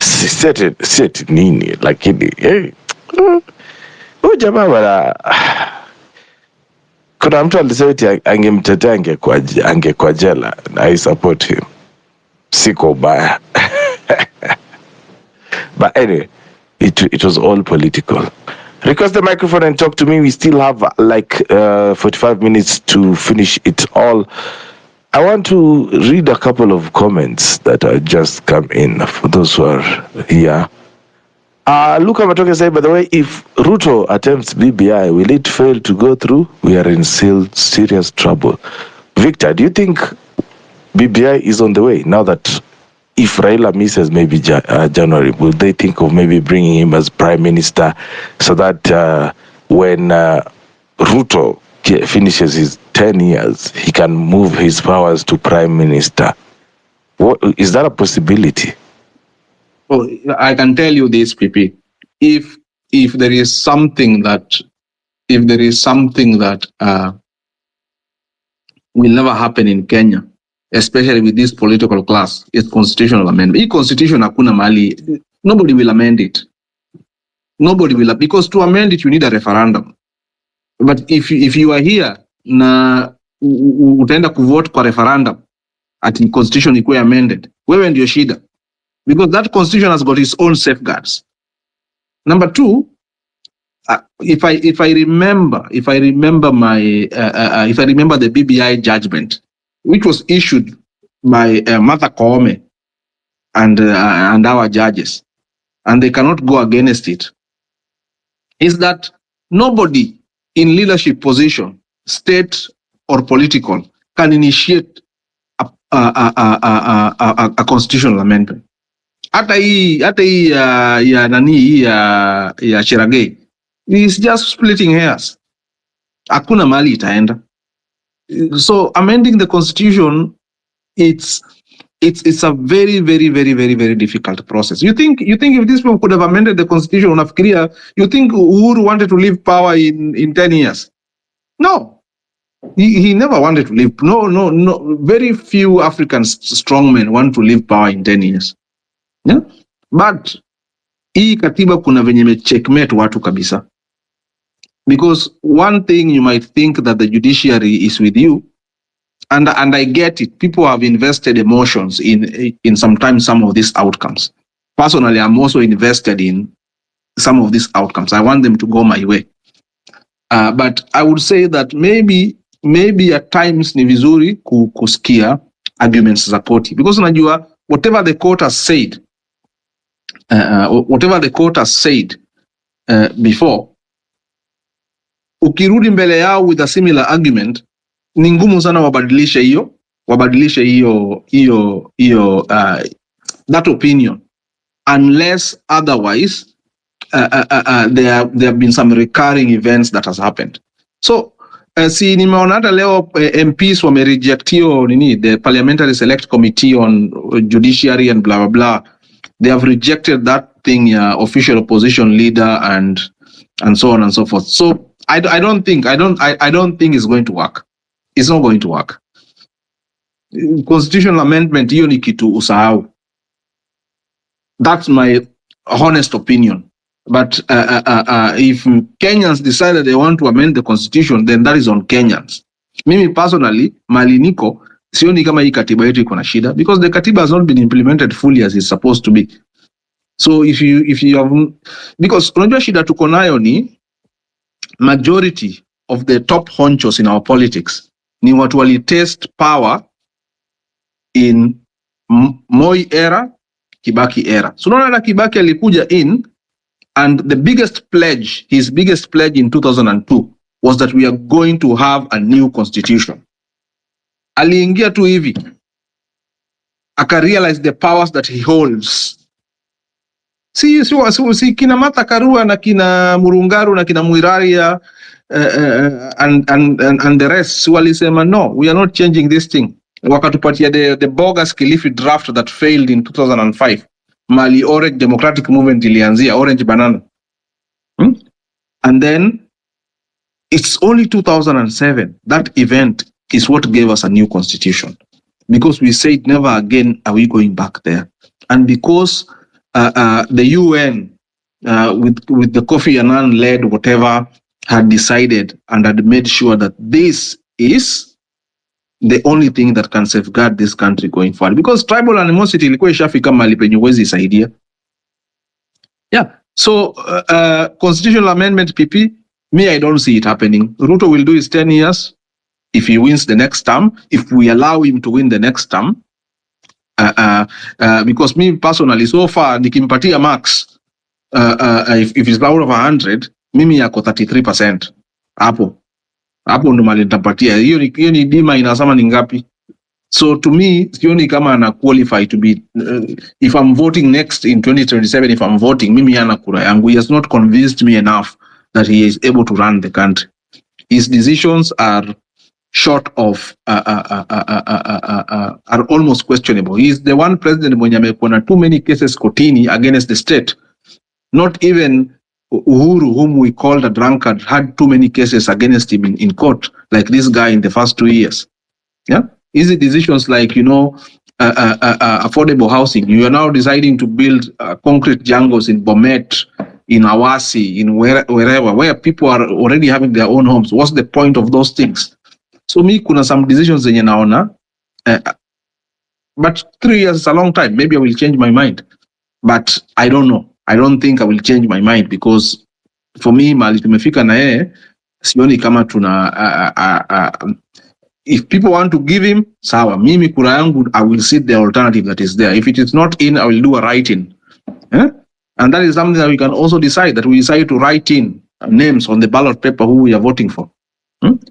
Set nini lakini huyu jamaa bana, kuna mtu alisema eti angemtetea angekuwa jela. I support him, siko ubaya. But anyway, it was all political. Request the microphone and talk to me. We still have like 45 minutes to finish it all. I want to read a couple of comments that have just come in for those who are here. Luka Matoke said, by the way, if Ruto attempts BBI, will it fail to go through? We are in serious trouble. Victor, do you think BBI is on the way now that if Raila misses maybe January, will they think of maybe bringing him as prime minister so that when Ruto finishes his 10 years, he can move his powers to prime minister? What, is that a possibility? Well, I can tell you this, PP. If there is something that will never happen in Kenya, especially with this political class, it's constitutional amendment. Hii constitution hakuna mahali, nobody will amend it. Nobody will, because to amend it you need a referendum. But if you are here na utaenda kuvote kwa referendum ati constitution ikuwe amended, wewe ndio shida, because that constitution has got its own safeguards. Number two, if I remember the BBI judgment, which was issued by Martha Koome and our judges, and they cannot go against it, is that nobody in leadership position, state or political, can initiate a constitutional amendment. Hata hii ya nani ya Cherargei is just splitting hairs. Hakuna mali itaenda. So amending the constitution, it's a very difficult process. You think if these people could have amended the constitution, unafikiria, you think Uhuru wanted to leave power in 10 years? No. He never wanted to leave. No. Very few African strongmen want to leave power in 10 years. Yeah? But hii katiba kuna venye me checkmate watu kabisa. Because one thing you might think that the judiciary is with you, and I get it. People have invested emotions in sometimes some of these outcomes. Personally, I'm also invested in some of these outcomes. I want them to go my way. But I would say that maybe at times ni vizuri kusikia arguments za koti, because unajua whatever the court has said before, ukirudi mbele yao with a similar argument, ni ngumu sana wabadilishe hiyo that opinion, unless otherwise there have been some recurring events that has happened. So si nimeona hata leo MPs wamereject hiyo the Parliamentary Select Committee on Judiciary and blah blah blah. They have rejected that thing, official opposition leader and so on and so forth. So I don't think it's going to work. It's not going to work. Constitutional amendment, hiyo ni kitu usahau. That's my honest opinion. But if Kenyans decide they want to amend the constitution, then that is on Kenyans. Mimi personally, mali niko, sioni kama hii katiba yetu iko na shida, because the katiba has not been implemented fully as it's supposed to be. So if you have, because unajua shida tuko nayo ni majority of the top honchos in our politics ni watu wali test power in Moi era, Kibaki era. So unaona Kibaki alikuja in, and the biggest pledge, his biggest pledge in 2002 was that we are going to have a new constitution. Aliingia tu hivi, akarealize the powers that he holds. Si kina Martha Karua na kina Murungaru na kina Muiraria and the rest walisema no, we are not changing this thing. Wakatupatia the bogus Kilifi draft that failed in 2005. Mali Orange Democratic Movement ilianzia, Orange Banana. And then it's only 2007, that event is what gave us a new constitution. Because we said never again are we going back there. And because the UN, with the Kofi Annan led whatever, had decided and had made sure that this is the only thing that can safeguard this country going forward. Because tribal animosity ilikuwa ishafika mahali penye huwezi isaidia. Yeah. So constitutional amendment PP, me, I don't see it happening. Ruto will do his 10 years if he wins the next term, if we allow him to win the next term. Because me personally, so far, nikimpatia max, if it's out of 100, mimi yako 33%. Hapo ndo mali nitapatia. Hiyo ni bima inasema ni ngapi? So to me, sioni kama ana qualify to be, if I'm voting next in 2027, if I'm voting, mimi ana kura yangu. He has not convinced me enough that he is able to run the country. His decisions are short of, are almost questionable. He is the one president mwenye amekuwa na too many cases kotini against the state. Not even Uhuru, whom we called a drunkard, had too many cases against him in court, like this guy in the first 2 years. Yeah, easy decisions like, affordable housing. You are now deciding to build concrete jungles in Bomet, in Awasi, in wherever, where people are already having their own homes. What's the point of those things? So me, kuna some decisions zenye naona, but 3 years is a long time. Maybe I will change my mind, but I don't know. I don't think I will change my mind, because for me, mali tumefika na yeye, sioni kama tuna, if people want to give him, sawa. Mimi kura yangu, I will see the alternative that is there. If it is not in, I will do a write-in. And that is something that we can also decide, that we decide to write in names on the ballot paper who we are voting for.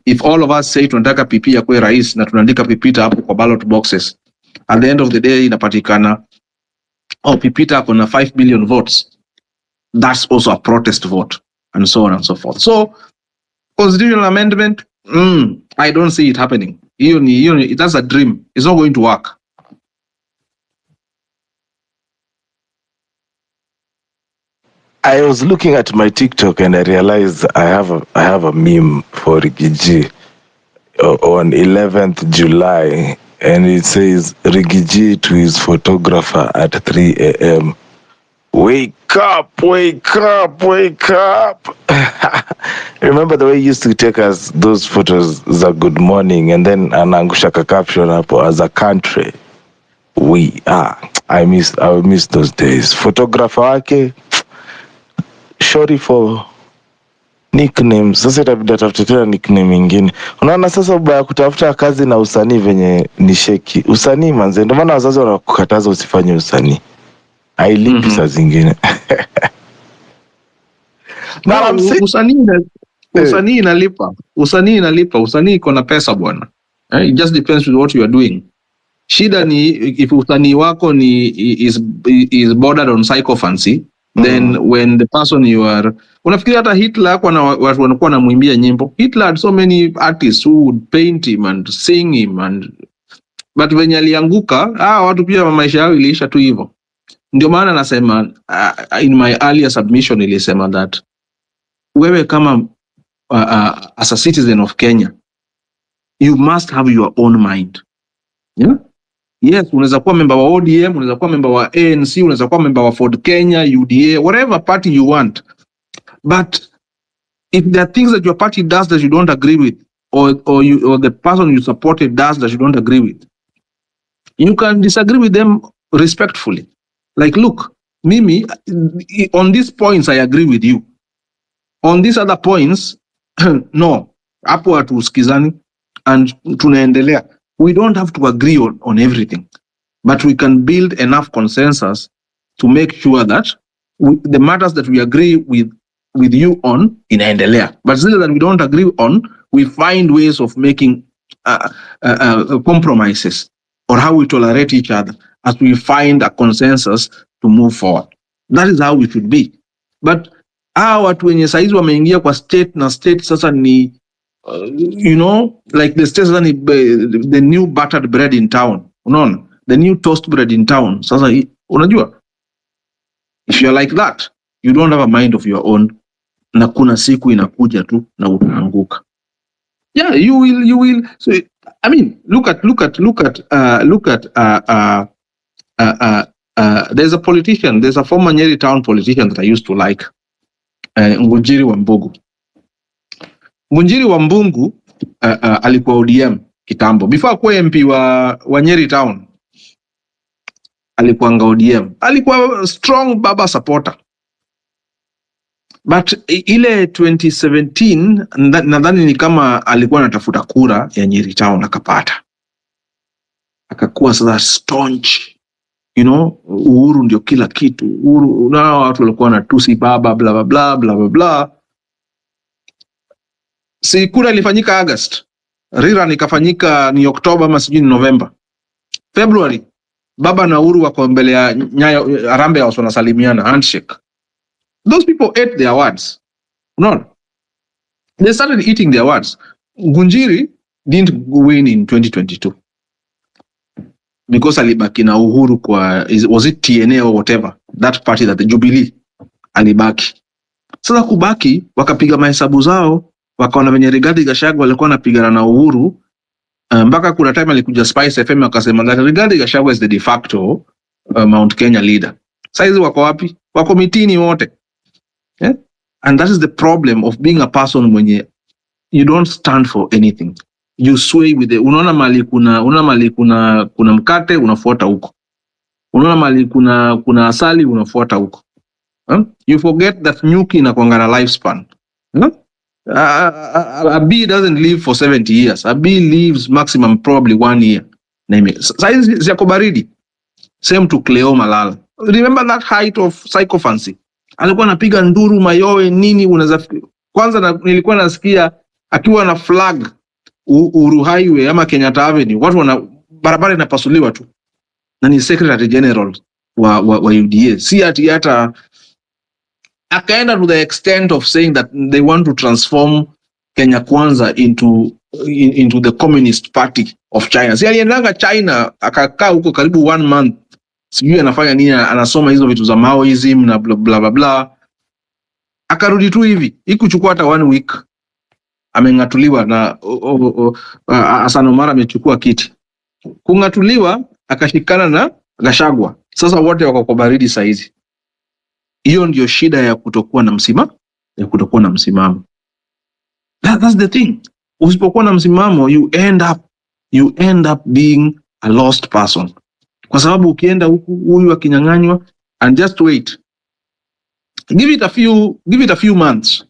If all of us say tunataka PP yakwe rais na tunaandika Pipita hapo kwa ballot boxes, at the end of the day inapatikana, oh, Pipita kona 5 billion votes, that's also a protest vote, and so on and so forth. So constitutional amendment, I don't see it happening. That's a dream. It's not going to work. I was looking at my TikTok and I realized I have a meme for Rigiji on 11th July, and it says Rigiji to his photographer at 3 a.m. Wake up, wake up, wake up. Remember the way he used to take us those photos za good morning, and then anaangusha ka caption hapo, as a country we are. I miss those days. Photographer wake sorry for nickname. Sasa itabidi atafute tena nickname nyingine. Unaona sasa ubaya kutafuta kazi na usanii venye ni sheki. Usanii manze, ndio maana wazazi wanakukataza usifanye usanii. Hailipi saa zingine. Usanii inalipa. Usanii iko na pesa bwana. It just depends with what you are doing. Shida ni if usanii wako is bordered on psychophancy, then when the person you are, unafikiri hata Hitler kwa na watu wanakuwa wanamwimbia nyimbo. Hitler had so many artists who would paint him and sing him, but venye alianguka, watu pia maisha yao iliisha tu hivyo. Ndio maana nasema, in my earlier submission nilisema that wewe kama as a citizen of Kenya, you must have your own mind. Yeah? Yes, unaweza kuwa member wa ODM, unaweza kuwa member wa ANC, unaweza kuwa member wa Ford Kenya, UDA, whatever party you want. But if there are things that your party does that you don't agree with, or the person you supported does that you don't agree with, you can disagree with them respectfully. Like, look, Mimi, on these points I agree with you. On these other points, no. Hapo hatusikizani and tunaendelea. We don't have to agree on everything. but we can build enough consensus to make sure that the matters that we agree with you on inaendelea, but zile that we don't agree on, we find ways of making compromises or how we tolerate each other as we find a consensus to move forward. That is how we should be. But watu wenye saizi wameingia kwa state na state sasa ni like the state sasa ni the new buttered bread in town. Unaona? The new toast bread in town. Sasa unajua, if you're like that, you don't have a mind of your own, na kuna siku inakuja tu na utaanguka. Yeah, you will. So I mean, look at. There's a politician. There's a former Nyeri town politician that I used to like, Ngunjiri Wambungu. Ngunjiri Wambungu alikuwa ODM kitambo. Before akuwa MP wa Nyeri town, alikuwa ODM. Alikuwa strong baba supporter. But ile 2017 nadhani ni kama alikuwa anatafuta kura ya Nyeri town akapata. Akakuwa sasa staunch. Uhuru ndio kila kitu. Uhuru na watu walikuwa na tusi baba bla bla bla bla bla bla. Si kura ilifanyika August. Rira nikafanyika ni Oktoba ama sijui November. February baba na Uhuru wako mbele ya Nyayo Harambee House wanasalimiana handshake. Those people ate their words. No. They started eating their words. Ngunjiri didn't win in 2022. Because alibaki na Uhuru kwa, was it TNA or whatever, that party that the Jubilee, alibaki. Sasa kubaki, wakapiga mahesabu zao, wakaona venye Rigathi Gachagua alikuwa anapigana na Uhuru, mpaka kuna time alikuja Spice FM akasema that Rigathi Gachagua is the de facto Mount Kenya leader. Saizi wako wapi? Wako mitini wote. Yeah? And that is the problem of being a person mwenye you don't stand for anything. You sway with the, unaona mali kuna mkate unafuata huko. Unaona mali kuna asali unafuata huko. You forget that nyuki inakuanga na lifespan. A bee doesn't live for 70 years. A bee lives maximum probably 1 year. Saizi yako baridi. Same to Cleo Malala. Remember that height of psychophancy? Alikuwa anapiga nduru mayowe nini unaweza. Kwanza nilikuwa nasikia akiwa na flag Uhuru Highway ama Kenyatta Avenue, watu barabara inapasuliwa tu. Na ni Secretary General wa UDA. Si ati hata akaenda to the extent of saying that they want to transform Kenya Kwanza into the Communist Party of China. Si aliendanga China akakaa huko karibu 1 month. Sijui anafanya nini, anasoma hizo vitu za Maoism na bla bla bla. Akarudi tu hivi. Ikuchukua hata 1 week. Amengatuliwa na Hassan Omar amechukua kiti. Kungatuliwa akashikana na Gachagua. Sasa wote wako kwa baridi saizi. Hiyo ndio shida ya kutokuwa na msimamo. That's the thing. Usipokuwa na msimamo, you end up being a lost person. Kwa sababu ukienda huyu akinyang'anywa, and just wait. Give it a few months.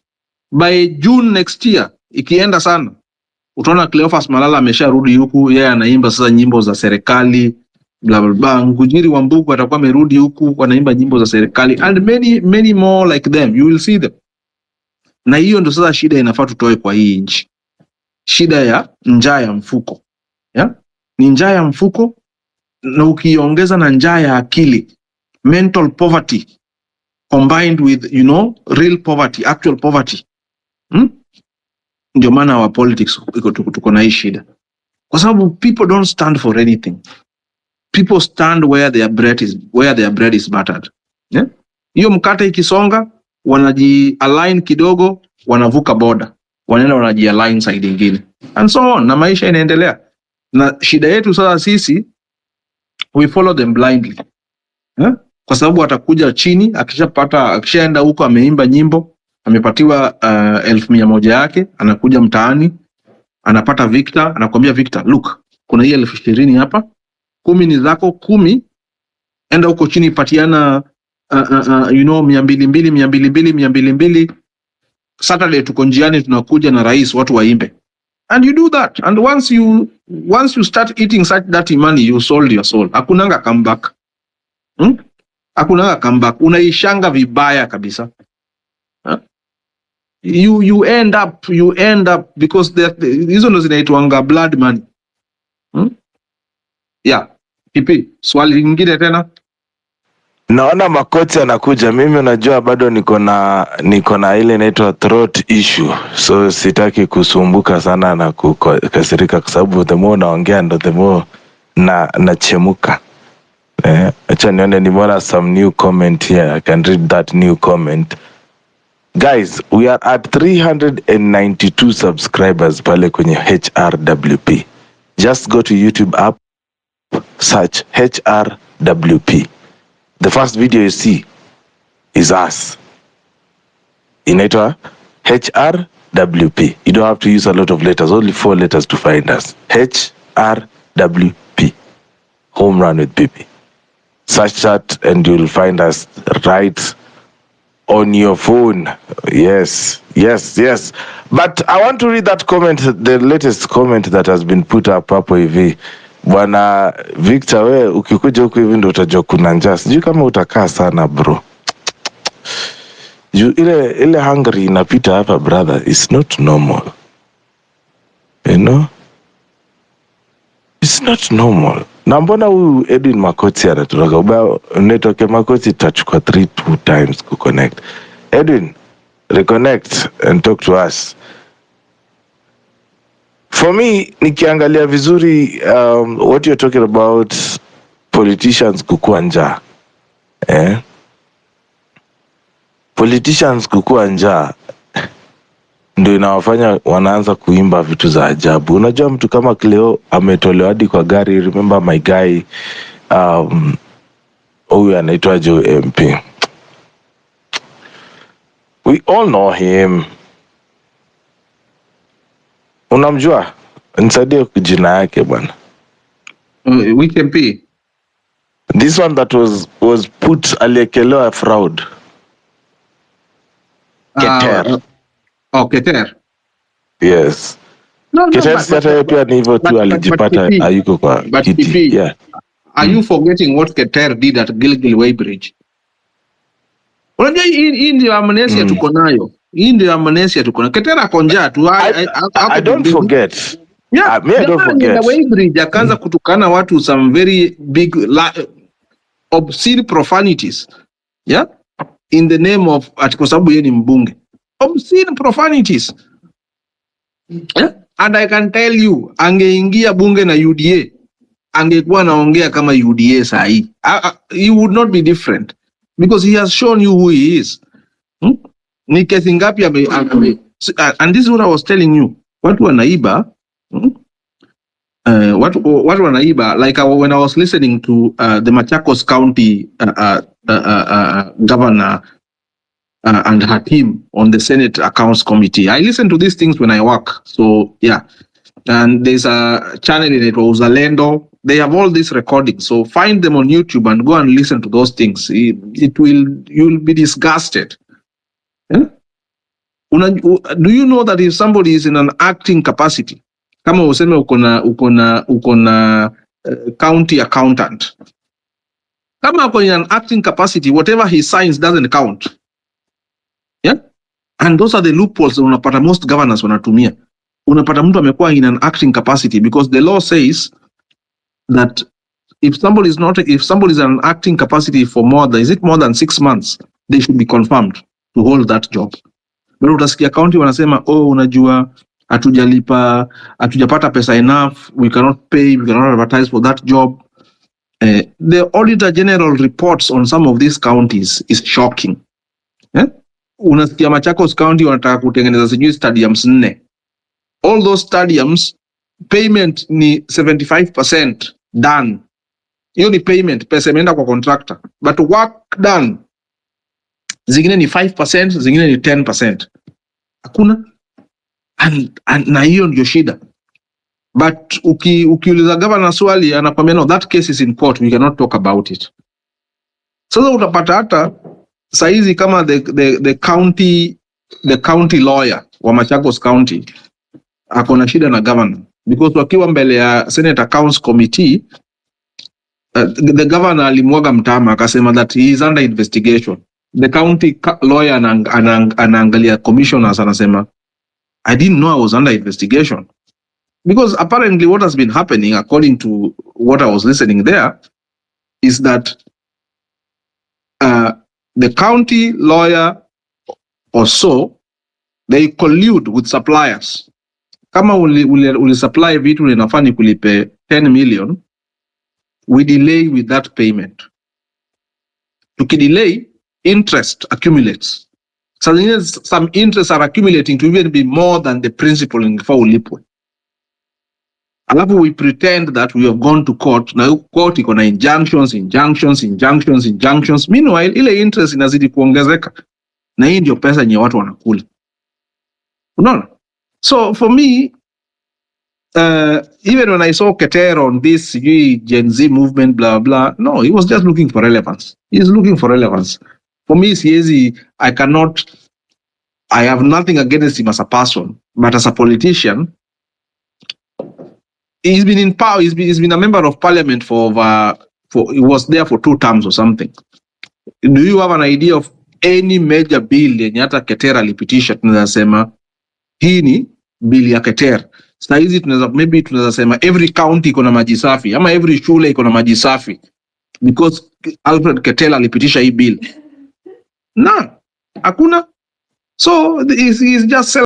By June next year, ikienda sana, utaona Cleophas Malala amesharudi huku, yeye anaimba sasa nyimbo za serikali, bla bla bla. Ngunjiri Wambungu atakuwa amerudi huku anaimba nyimbo za serikali, and many more like them. You will see them. Na hiyo ndio sasa shida inafaa tutoe kwa hii nchi. Shida ya njaa ya mfuko. Yeah? Ni njaa ya mfuko, na ukiongeza na njaa ya akili, mental poverty combined with real poverty, actual poverty. Ndio maana wa politics tuko na hii shida. Kwa sababu people don't stand for anything. People stand where their bread is buttered. Yeah? Hiyo mkate ikisonga, wanaji-align kidogo, wanavuka border. Wanaenda wanaji-align side nyingine. And so on, na maisha inaendelea. Na shida yetu sasa sisi, we follow them blindly. Yeah? Kwa sababu atakuja chini, akishaenda huko ameimba nyimbo, amepatiwa 1,100 yake, anakuja mtaani, anapata Victor, anakuambia Victor, look, kuna hii 20,000 hapa, 10 ni zako, 10 enda huko chini patiana 200 Saturday tuko njiani tunakuja na rais watu waimbe. And you do that. And once you start eating such dirty money, you sold your soul. Hakunanga comeback. Hakunanga comeback. Unaishanga vibaya kabisa. Huh? You end up because hizo ndo zinaitwanga blood money. Yeah. Pipi, swali lingine tena? Naona makocha anakuja. Mimi unajua bado niko na ile inaitwa throat issue. So sitaki kusumbuka sana na kukasirika kwa sababu the more naongea ndo the more nachemuka. Acha nione nimeona some new comment here. I can read that new comment. Guys, we are at 392 subscribers pale kwenye HRWP. Just go to YouTube app, search HRWP. The first video you see is us. Inaitwa HRWP. You don't have to use a lot of letters, only 4 letters to find us. HRWP. Home Run with Pipi. Search that and you'll find us right on your phone. Yes. But I want to read that comment, the latest comment that has been put up hapo hivi. Bwana Victor, we ukikuja huku hivi ndo utajua kuna njaa. Sijui kama utakaa sana bro. Ile hungry inapita hapa brother, it's not normal. You know? It's not normal. Na mbona huyu Edwin Makoti anatoroka? Ubao netoke Makoti tachukua 2 times kuconnect. Edwin, reconnect and talk to us. For me, nikiangalia vizuri, what you're talking about, politicians kukua njaa. Politicians kukua njaa ndio inawafanya wanaanza kuimba vitu za ajabu. Unajua mtu kama Cleo ametolewa hadi kwa gari. Remember my guy, huyu anaitwa Joe MP. We all know him. Unamjua? Nisaidie jina yake bwana. Which MP? This one that was put aliyekelewa fraud. Keter. Keter. Yes. No, Keter sasa pia ni hivyo tu alijipata hayuko kwa kiti. Yeah. Are you forgetting what Keter did at Gilgil Weighbridge? Unajua hii ndio amnesia tuko nayo. Keter akonja tu. I don't forget. Yeah, I don't forget. Weighbridge akaanza kutukana watu some very big obscene profanities. Yeah? In the name of kwa sababu yeye ni mbunge. Obscene profanities. Yeah? And I can tell you, angeingia bunge na UDA, angekuwa naongea kama UDA sahi. He would not be different because he has shown you who he is. Ni kesi ngapi and this is what I was telling you. Watu wanaiba, watu wanaiba, like when I was listening to the Machakos County governor and her team on the Senate Accounts Committee. I listen to these things when I work. So yeah, and there's a channel in it, Uzalendo. They have all these recordings. So find them on YouTube and go and listen to those things. You'll be disgusted. Yeah? Do you know that if somebody is in an acting capacity, kama useme uko na county accountant, kama uko in an acting capacity, whatever he signs doesn't count. Yeah? And those are the loopholes that unapata most governors wanatumia. Unapata mtu amekuwa in an acting capacity because the law says that if somebody is in an acting capacity for more than 6 months, they should be confirmed to hold that job. But utasikia county wanasema, unajua hatujapata pesa enough, we cannot pay, we cannot advertise for that job. The Auditor General reports on some of these counties is shocking. Yeah? Unasikia Machakos County wanataka kutengeneza sijui stadiums 4. All those stadiums, payment ni 75% done. Hiyo ni payment, pesa imeenda kwa contractor. But work done, zingine ni 5%, zingine ni 10%. Hakuna. Na hiyo ndio shida. But ukiuliza governor swali, anakwambia no, that case is in court, we cannot talk about it. Sasa utapata hata saizi kama the county lawyer wa Machakos County akona shida na governor because wakiwa mbele ya Senate Accounts Committee the governor alimwaga mtama akasema that he is under investigation. The county lawyer anaangalia commissioners anasema I didn't know I was under investigation. Because apparently what has been happening, according to what I was listening there, is that the county lawyer or so, they collude with suppliers. Kama uli supply vitu linafani kulipe 10 million, we delay with that payment. Tukidelay, interest accumulates. So some interests are accumulating to even be more than the principal in ulipwe. Alafu we pretend that we have gone to court. Na court iko na injunctions. Meanwhile, ile interest inazidi kuongezeka. Na hii ndio pesa nye watu wanakula. Unaona? So for me, even when I saw Keter on this Gen Z movement, blah, blah, no, he was just looking for relevance. He's looking for relevance. For me, I have nothing against him as a person, but as a politician, he's been in power. He's been a member of parliament he was there for 2 terms or something. Do you have an idea of any major bill yenye hata Keter alipitisha tunasema hii ni bill ya Keter? Sasa hizi tunaweza sema every county iko na maji safi ama every shule iko na maji safi because Alfred Keter alipitisha hii bill. Na hakuna. So he's just